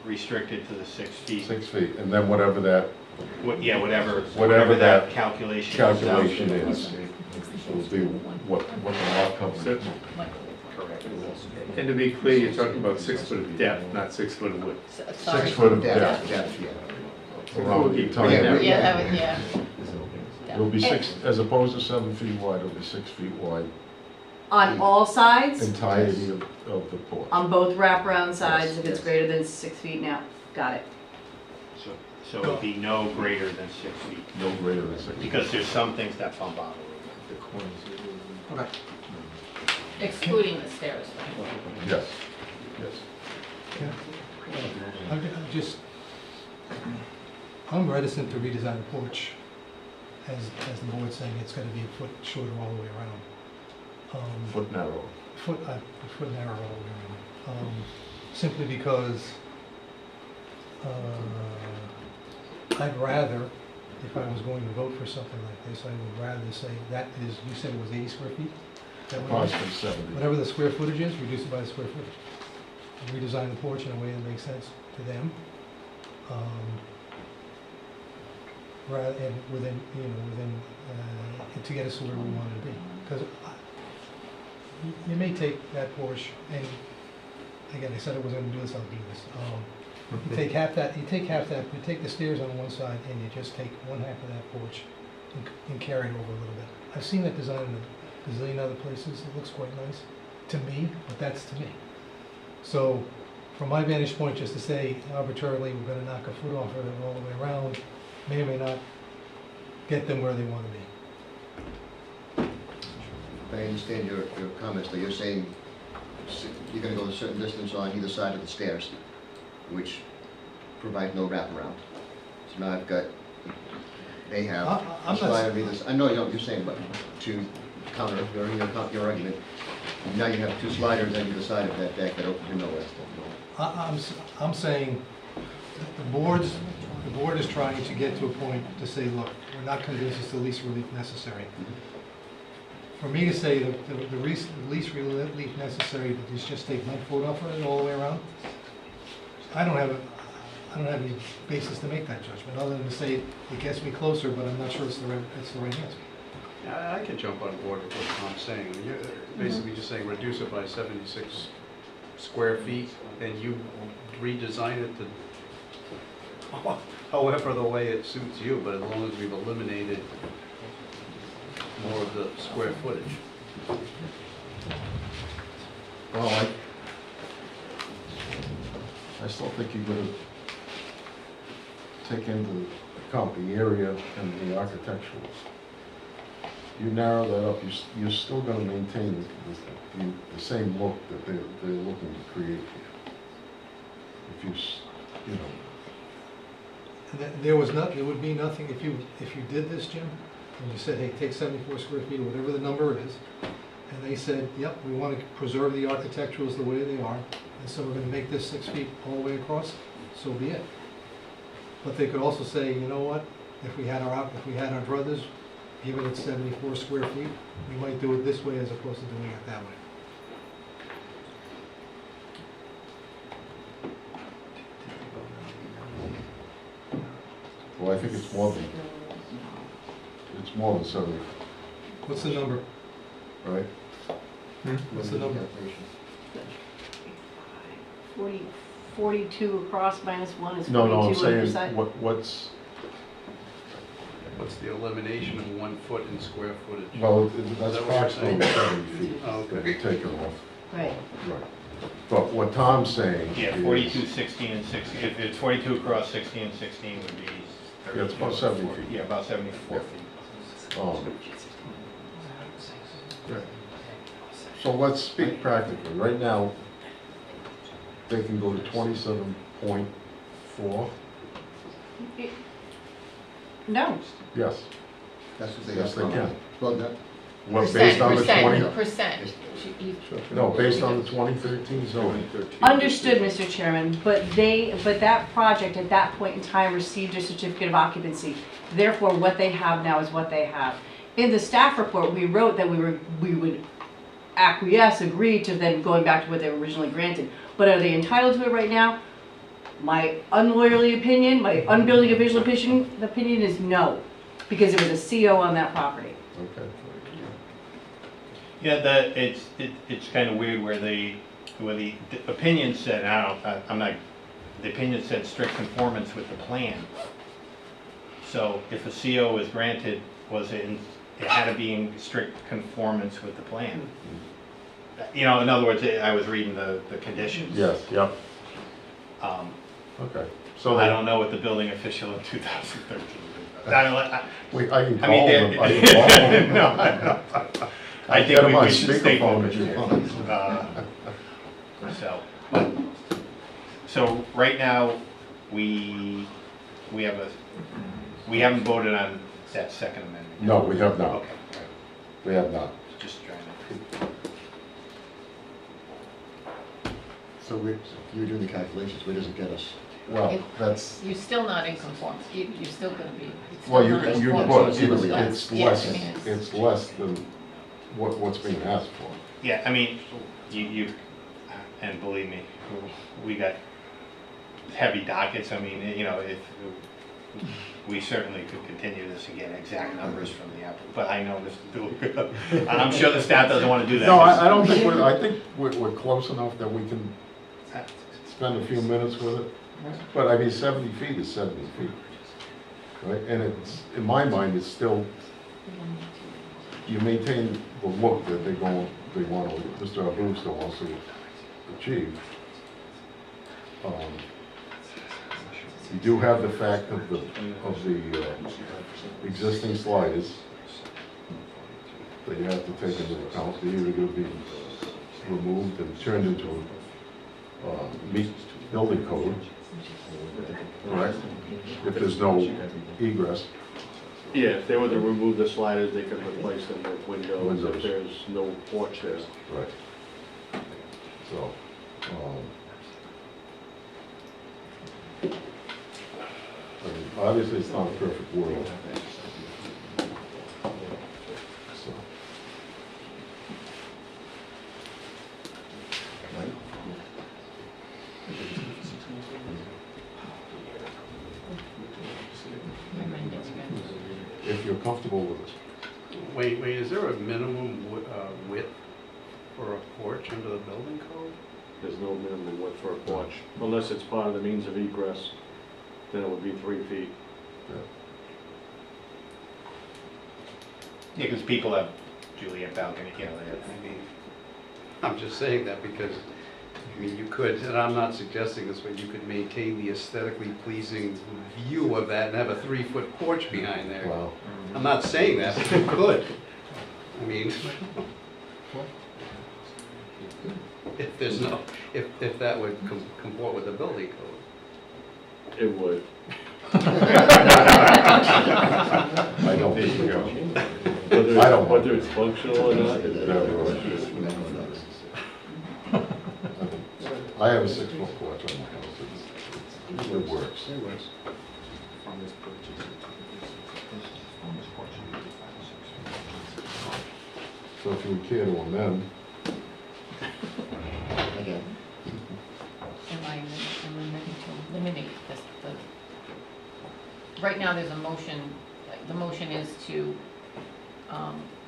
restrict it to the 6 feet. 6 feet, and then whatever that Yeah, whatever that calculation is, will be what the lot coverage is. And to be clear, you're talking about 6 foot of depth, not 6 foot of width. 6 foot of depth. Depth, yeah. Around the entire. Yeah, that would, yeah. It'll be 6, as opposed to 7 feet wide, it'll be 6 feet wide, On all sides? entirety of the porch. On both wraparound sides, Yes, if it's yes. greater than 6 feet now? Got it. So it would be no greater than 6 feet. No greater than 6 feet. Because there's some things that bump out a little bit. Okay. Excluding the stairs, right? Yes, yes. I'm reticent to redesign the porch, as the board's saying, it's gonna be a foot shorter all the way around. Foot narrow. A foot narrow all the way around. Simply because, I'd rather, if I was going to vote for something like this, I would rather say that is, you said it was 80 square feet? Is that what it is? Approximately 70. Whatever the square footage is, reduce it by the square footage. And redesign the porch in a way that makes sense to them. Rather, and within, to get us to where we want to be. Because you may take that porch, and again, I said I wasn't gonna do this, I'll do this. You take the stairs on one side, and you just take one half of that porch and carry it over a little bit. I've seen that design in a gazillion other places, it looks quite nice to me, but that's to me. So, from my vantage point, just to say arbitrarily, we're gonna knock a foot off of it all the way around, may or may not get them where they wanna be. If I understand your comments, though, you're saying you're gonna go a certain distance on either side of the stairs, which provide no wraparound. So now they have I'm a slide on either side. I know you're saying, but to counter your argument, now you have 2 sliders on either side of that deck that open to nowhere. I'm saying that the board is trying to get to a point to say, look, we're not convinced it's the least relief necessary. For me to say that the least relief necessary is just take 1 foot off of it all the way around, I don't have any basis to make that judgment, other than to say it gets me closer, but I'm not sure it's the right answer. I can jump on board with what Tom's saying. You're basically just saying reduce it by 76 square feet, and you redesign it to however the way it suits you, but as long as we've eliminated more of the square footage. Well, I still think you're gonna take into account the area and the architectural. You narrow that up, you're still gonna maintain the same look that they're looking to create here. If you know. And there would be nothing, if you did this, Jim, and you said, hey, take 74 square feet, or whatever the number is, and they said, yep, we want to preserve the architecturals the way they are, and so we're going to make this 6 feet all the way across, so be it. But they could also say, you know what, if we had our druthers, given it 74 square feet, we might do it this way as opposed to doing it that way. Well, I think it's more than 70, What's the number? right? What's the number? 42 across minus 1 is 42 No, on I'm each saying, side. what's, What's the elimination of 1 foot in square footage? well, Is that's that what you're approximately saying? 70 feet Oh, that okay. you're taking off. Right. Right. But what Tom's saying Yeah, is- 42, 16, and 16, if it's 42 across, 16 and 16 would be... Yeah, it's about 70 feet. Yeah, about 74 Yeah. feet. Yeah. So let's speak practically. Right now, they can go to 27.4. No. Yes. That's what they Yes, they can. Well, that, What, based on the 20? Percent. No, based on the 2013 zoning. Understood, Mr. Chairman, but that project at that point in time received a certificate of occupancy. Therefore, what they have now is what they have. In the staff report, we wrote that we would acquiesce, agree to then going back to what they were originally granted. But are they entitled to it right now? My unlawyerly opinion, my unbuilding official opinion is no, because it was a CO on that property. Okay. Yeah, it's kind of weird where the opinion said, the opinion said strict conformance with the plan. So if a CO is granted, it had to be in strict conformance with the plan. You know, in other words, I was reading the conditions. Yes, yep. Okay. So I don't know what the building official in 2013 did. I can call mean, them. I can call them. No, I think get them on we should stay speakerphone focused if you here. So right now, we haven't voted on that second amendment. No, we have not. Okay, all right. We have not. Just trying to. so you're doing the calculations, where does it get us? Well, that's, You're still not in conformance, you're still gonna be. it's well, still not in you, conformance. but Yes, it's I mean, less than what's being asked for. Yeah, I mean, you, and believe me, we got heavy dockets. I mean, you know, if we certainly could continue this and get exact numbers from the applicant, but I know this is good. And I'm sure the staff doesn't want to do that. No, I don't think I think we're close enough that we can spend a few minutes with it. But I mean, 70 feet is 70 feet, right? And it's, in my mind, it's still, you maintain the look that they want, Mr. Abruzzo wants to achieve. You do have the fact of the existing sliders that you have to take into account. They're either going to be removed and turned into meet building code, correct? If there's no egress. Yeah, if they were to remove the sliders, they could replace them with windows if there's no porch there. Right. So, I mean, obviously, it's not a perfect world. So. If you're comfortable with it. Wait, is there a minimum width for a porch under the building code? There's no minimum width for a porch, unless it's part of the means of egress, then it would be 3 feet. Yeah, because people have Juliet balcony, you know, I'm just saying that because, I mean, you could, and I'm not suggesting this, but you could maintain the aesthetically pleasing view of that and have a 3-foot porch behind there. Wow. I'm not saying that, but you could. I mean, if there's no, if that would comport with the building code. It would. I don't think so. I don't. Whether it's functional or not. I have a 6-foot porch on my house. It works. It works. So if you would care to amend, Again, Am I amending to eliminate this, right now there's a motion, the motion is to,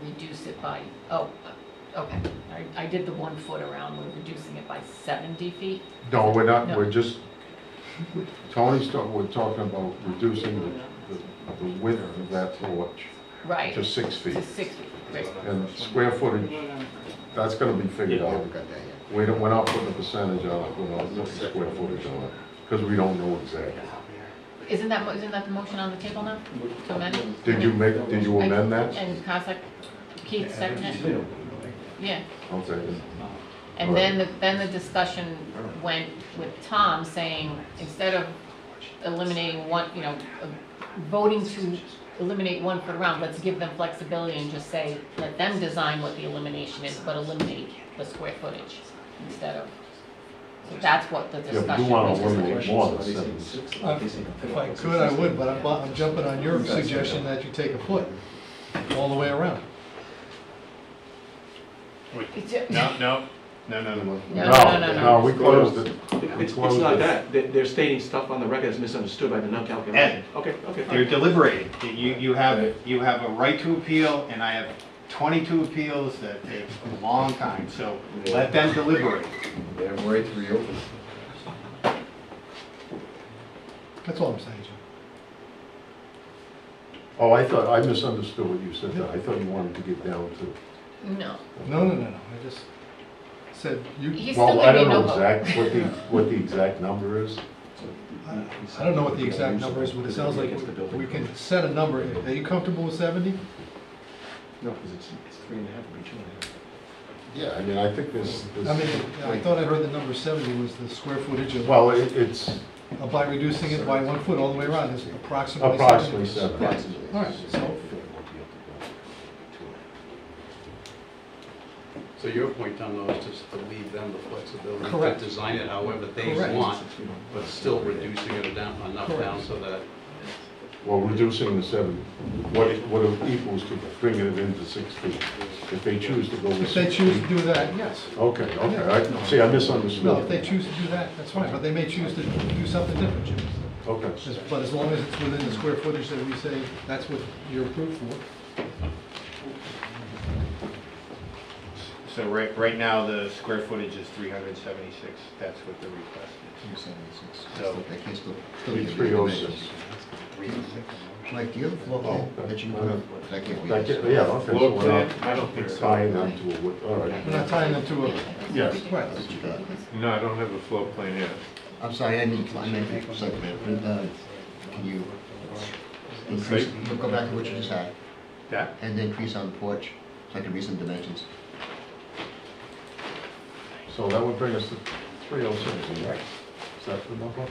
reduce it by, okay. I did the 1 foot around, we're reducing it by 70 feet? no, we're not, No. we're just, we're talking about reducing the width of that porch Right. to 6 feet. To 6 feet, right. And square footage, that's gonna be figured we out. haven't got that yet. We're not putting a percentage on it, we're not putting square footage on it, because we don't know exactly. Isn't that the motion on the table now, to amend it? Did you amend that? And Cossack, Keith seconded it? Yeah. Okay. And then the discussion went with Tom saying, instead of eliminating one, voting to eliminate 1 foot around, let's give them flexibility and just say, let them design what the elimination is, but eliminate the square footage instead of, so that's what the Yeah, discussion but was. you want to eliminate more than 7. If I could, I would, but I'm jumping on your suggestion that you take a foot all the way around. No, No, we closed it. It's closed not it. that, they're stating stuff on the record that's misunderstood by the non-calculation. Okay, You're fine. deliberating. You have a right to appeal, and I have 22 appeals that take a long time, so let them deliberate. They have right to reopen. That's all I'm saying, Jim. Oh, I misunderstood what you said there. I thought you wanted to get down to, No. No. I just said you. He's still well, I gonna be don't no know vote. what the exact number is. I don't know what the exact number is, but it sounds like we can set a number. Are you comfortable with 70? No, because it's 3.5 or 2.5. Yeah, I mean, I think I mean, I thought I heard the number 70 was the square footage of, well, it's by reducing it by 1 foot all the way around, is approximately 70. approximately 7. Yeah. All right, so, So your point, Tom, though, is just to leave them the flexibility Correct. to design it however they Correct. want, but still reducing it down enough down so that Well, reducing the 7, what it equals to bringing it into 6 feet. If they choose to go with 6 if they choose feet. to do that, yes. Okay, see, I misunderstood. No, if they choose to do that, that's fine, but they may choose to do something different, Jim. Okay. But as long as it's within the square footage that we say, that's what you're approved for. So right now, the square footage is 376. That's what the request is. 276. So- They can still It's get 306. 306. Mike, do you have a floor plan that you can put up? I can't read this. Yeah, okay. So Floor we're plan? not I don't think so. tying them to a, all right. We're not tying them to a, Yes. right. That's what you got. No, I don't have a floor plan yet. I'm sorry, I meant site plan. Can you increase, go back to what you just had, Yeah? and then increase on the porch, so I can read some dimensions? So that would bring us to 306, right? Is that the number?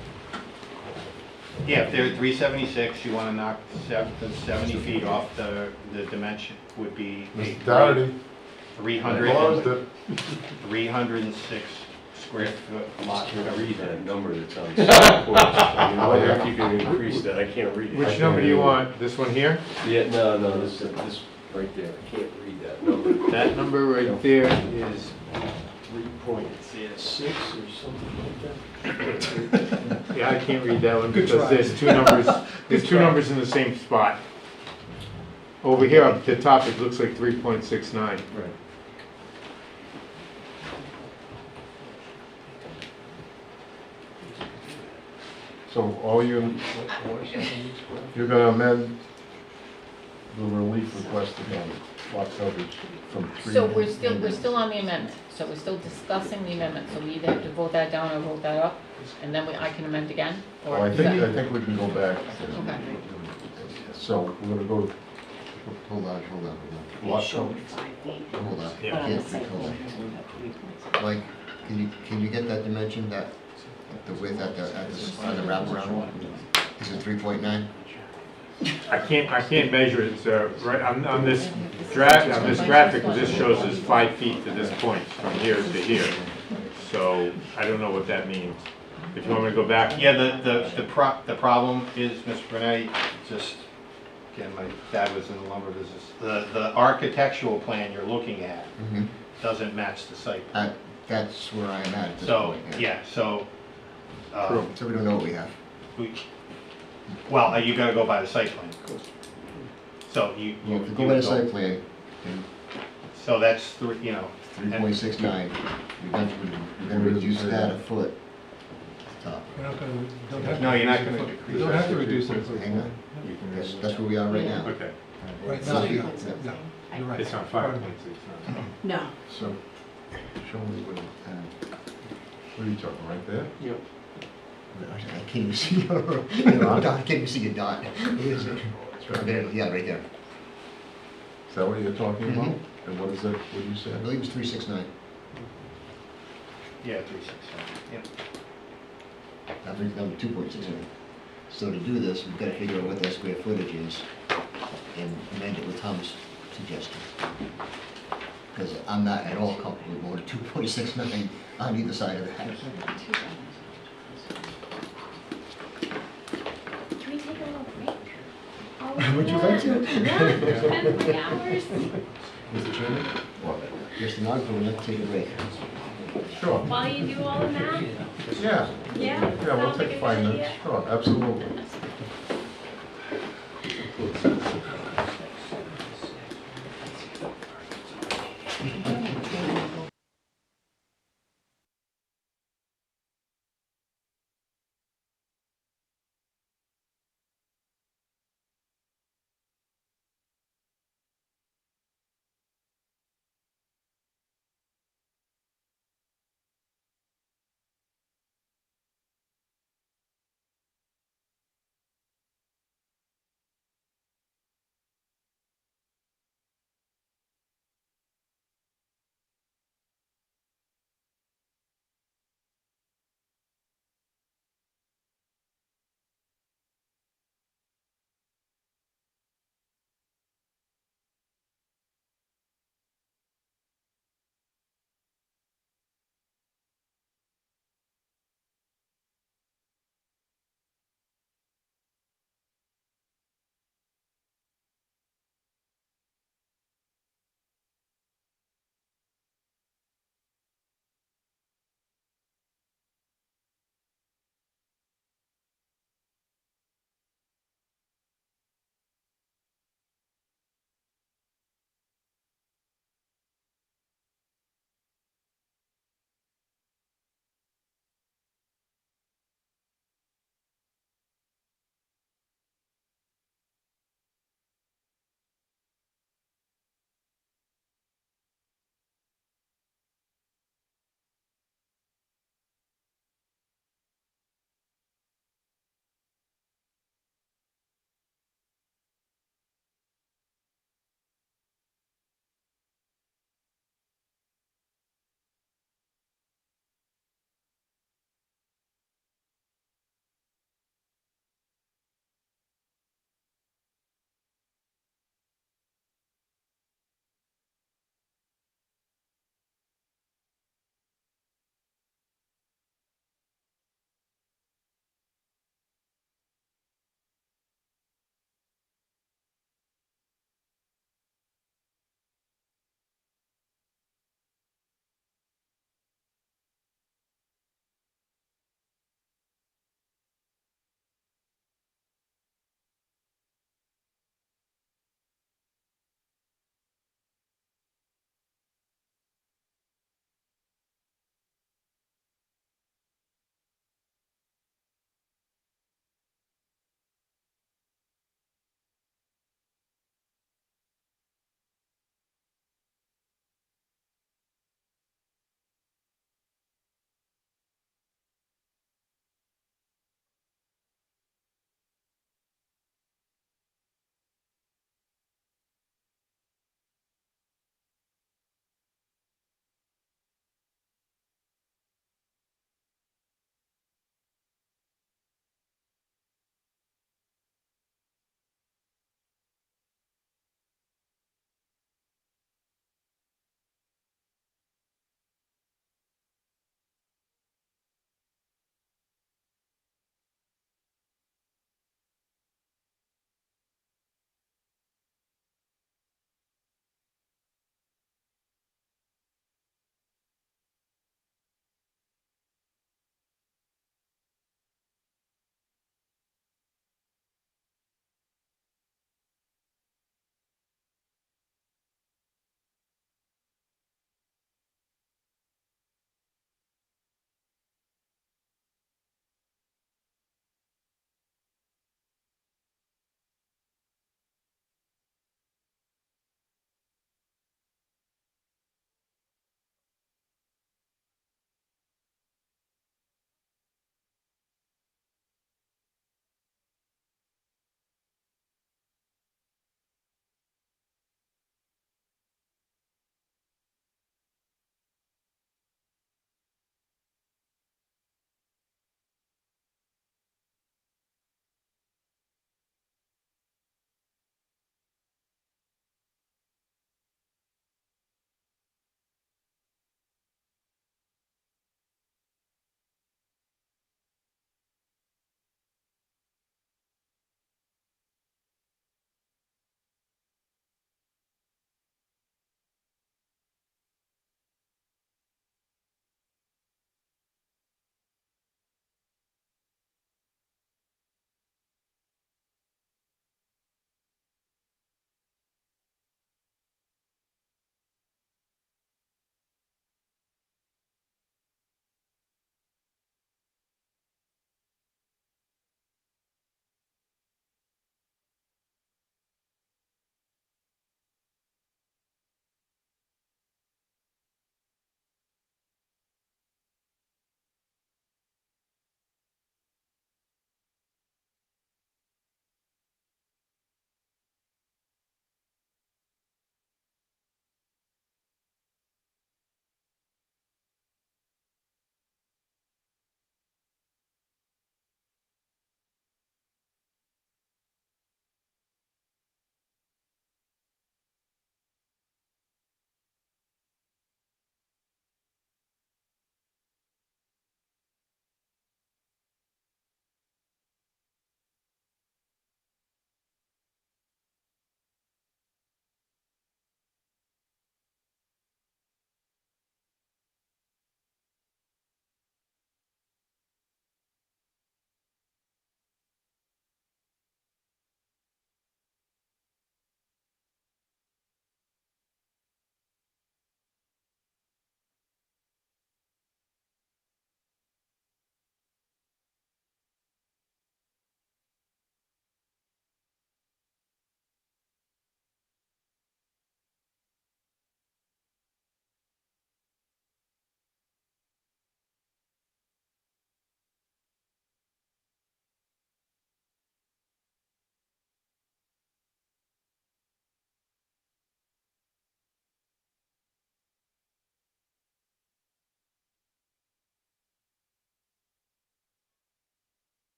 Yeah, if they're 376, you want to knock the 70 feet off the dimension would be Mr. Dougherty, I 300 closed it. 306 square foot lot. I can't read that number that's on the side porch. I mean, whether if you can increase that, I can't read it. Which number do you want? This one here? Yeah, no, this right there, I can't read that number. That number right there is 3.6 or something like that. Yeah, I can't read that one Good because try. there's two numbers in the same spot. Over here up at the top, it looks like 3.69. Right. So all you're gonna amend the relief requested on lot coverage from 3. So we're still on the amendment, so we're still discussing the amendment, so we either have to vote that down or vote that up, and then I can amend again? Or Well, I is that- think we can go back. Okay. So we're gonna go, Hold on. lot coverage. Hold on. Yeah. Hold on. Mike, can you get that dimension, the width at the wraparound? Is it 3.9? I can't measure it, so, right, on this graphic, this shows us 5 feet to this point, from here to here. So, I don't know what that means. If you want me to go back? Yeah, the problem is, Mr. Brunetti, just, again, my dad was in the lumber business. The architectural plan you're looking at Mhm. doesn't match the site plan. That's where I am at this So, point. yeah, so. So we don't know what we have. Well, you gotta go by the site plan. So you. Well, if you go by the site plan, then So that's, 3.69, you're gonna reduce that a foot at the top. We're not gonna, don't have to. No, you're not reduce gonna it. decrease You don't that. have to reduce it. Hang on, that's where we are right now. Okay. Right now, no, you're right. It's on 5.69. No. So, show me what are you talking, right there? Yep. I can't even see your, I can't even see your dot. Is it? It's right There, there. yeah, right there. Is that what you're talking about? Mhm. And what is that, what you I said? believe it's 369. Yeah, 367, yeah. That brings it down to 2.69. So to do this, we've got to figure out what that square footage is and amend it with Tom's suggestion. Because I'm not at all comfortable going to 2.69 on either side of that. Can we take a little break? Oh, Would you like to? Yeah, it's been 3 hours. Mr. Chairman? What? Just an article, we'll take a break. Sure. While you do all of that? Yeah. Yeah? Yeah, we'll Sounds like take a 5 good minutes. idea. Sure, absolutely.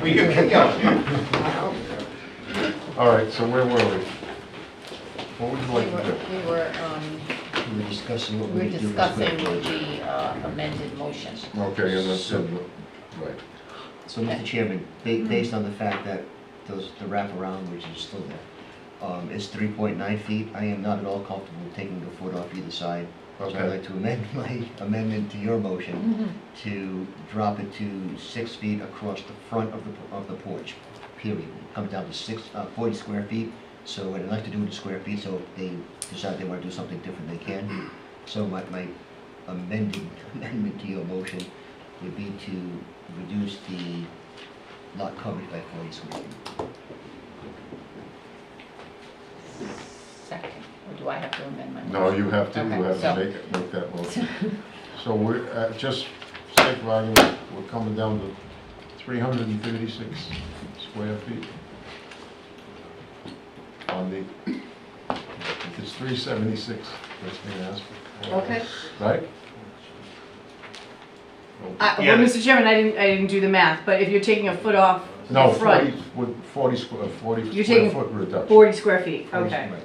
We can go. All right, so where were we? What would you like to do? We were We were discussing what we we were would do. with discussing square the footage. amended motion. Okay, and then, right. So, Mr. Chairman, based on the fact that the wraparound, which is still there, is 3.9 feet, I am not at all comfortable taking a foot off either side. So I'd Okay. like to amend my amendment to your motion to drop it to 6 feet across the front of the porch, period. Comes down to 40 square feet, so I'd like to do it in square feet, so if they decide they want to do something different, they can. So my amendment to your motion would be to reduce the lot coverage by 40 square feet. Second, or do I have to amend my motion? No, you have to Okay, make that motion. So we're, just for sake of argument, we're coming down to 336 square feet. On the, it's 376, that's being asked for. Okay. Right? Well, Mr. Chairman, I didn't do the math, but if you're taking a foot off No, the front, 40 you're square taking foot reduction. 40 square feet, 40 okay. right.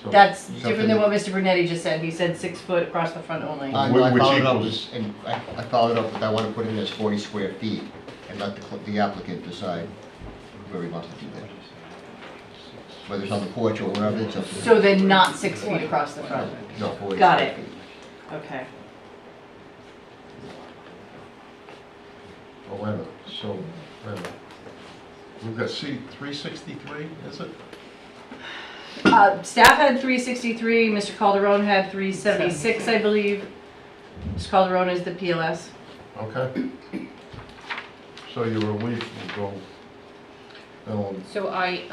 So That's different than something- what Mr. Brunetti just said. He said 6 foot across the front only. No, I Which followed up equals- with, and I followed up with, I want to put it as 40 square feet and let the applicant decide where he wants to do that. Whether it's on the porch or wherever, it's up to him. So then not 6 feet across the front. No, 40 Got square it. feet. Okay. Oh, wait a minute, so, wait a minute. We've got C 363, is it? Staff had 363, Mr. Calderon had 376, I believe. Mr. Calderon is the PLS. Okay. So your relief will go, So I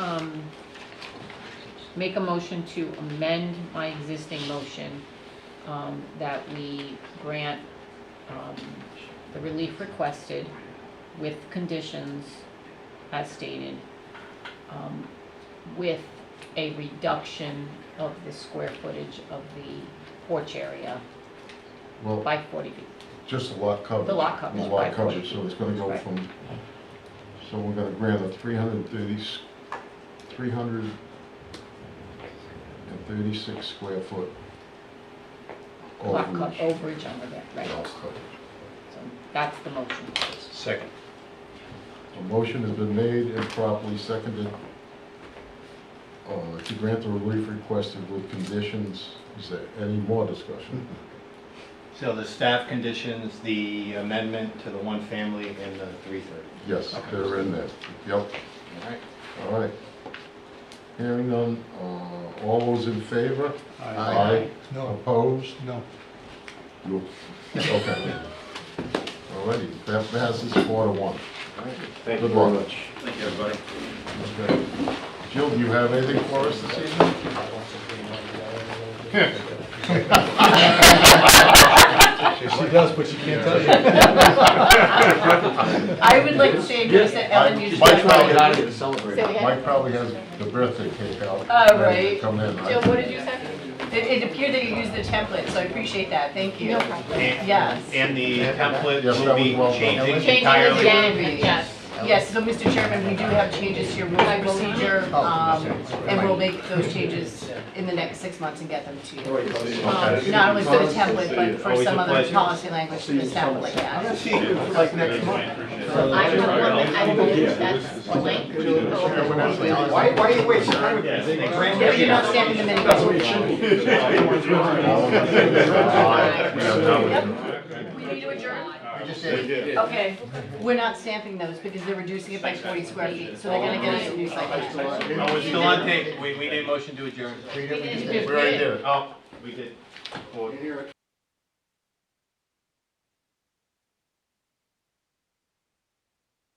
make a motion to amend my existing motion that we grant the relief requested with conditions as stated, with a reduction of the square footage of the porch area well, by 40 feet. just the lot coverage. The lot coverage The by lot 40 coverage, so it's gonna go Right. from, so we're gonna grant a 336 square foot Lot overage. overage under that, right? Lot coverage. So that's the motion. Second. A motion has been made and properly seconded to grant the relief requested with conditions. Is there any more discussion? So the staff conditions, the amendment to the one family and the 330. Yes, they're in there. Yep. All right. All right. Hearing none, all those in favor? Aye. No. Opposed? No. You- Okay. All righty, that passes 4-1. Thank you Good very luck. much. Thank you, everybody. Okay. Jill, do you have anything for us this evening? She does, but she can't tell you. I would like to say, just that Ellen used Mike to. probably- Get out of here to celebrate. Say it again? Mike probably has the birthday cake out. Oh, ready to right. Come in. Jill, what did you say? It appeared that you used the template, so I appreciate that. Thank you. No problem. Yes. And the template Yes, that will was be well done. changing Changing entirely. again, yes. Yes, so Mr. Chairman, we do have changes to your rules of procedure, and we'll make those changes in the next 6 months and get them to you. Not only for the template, but for Always some a other pleasure. policy language the staff will look at. See you like next month. I will use that blank. Why are you wasting time with this? If you're not stamping them anymore. We need to adjourn? I just said, Okay, we're not stamping those because they're reducing it by 40 square feet, so they're gonna get us a new site plan. Oh, it's still on tape. We need a motion to adjourn. we didn't- We already did it. Oh, we did.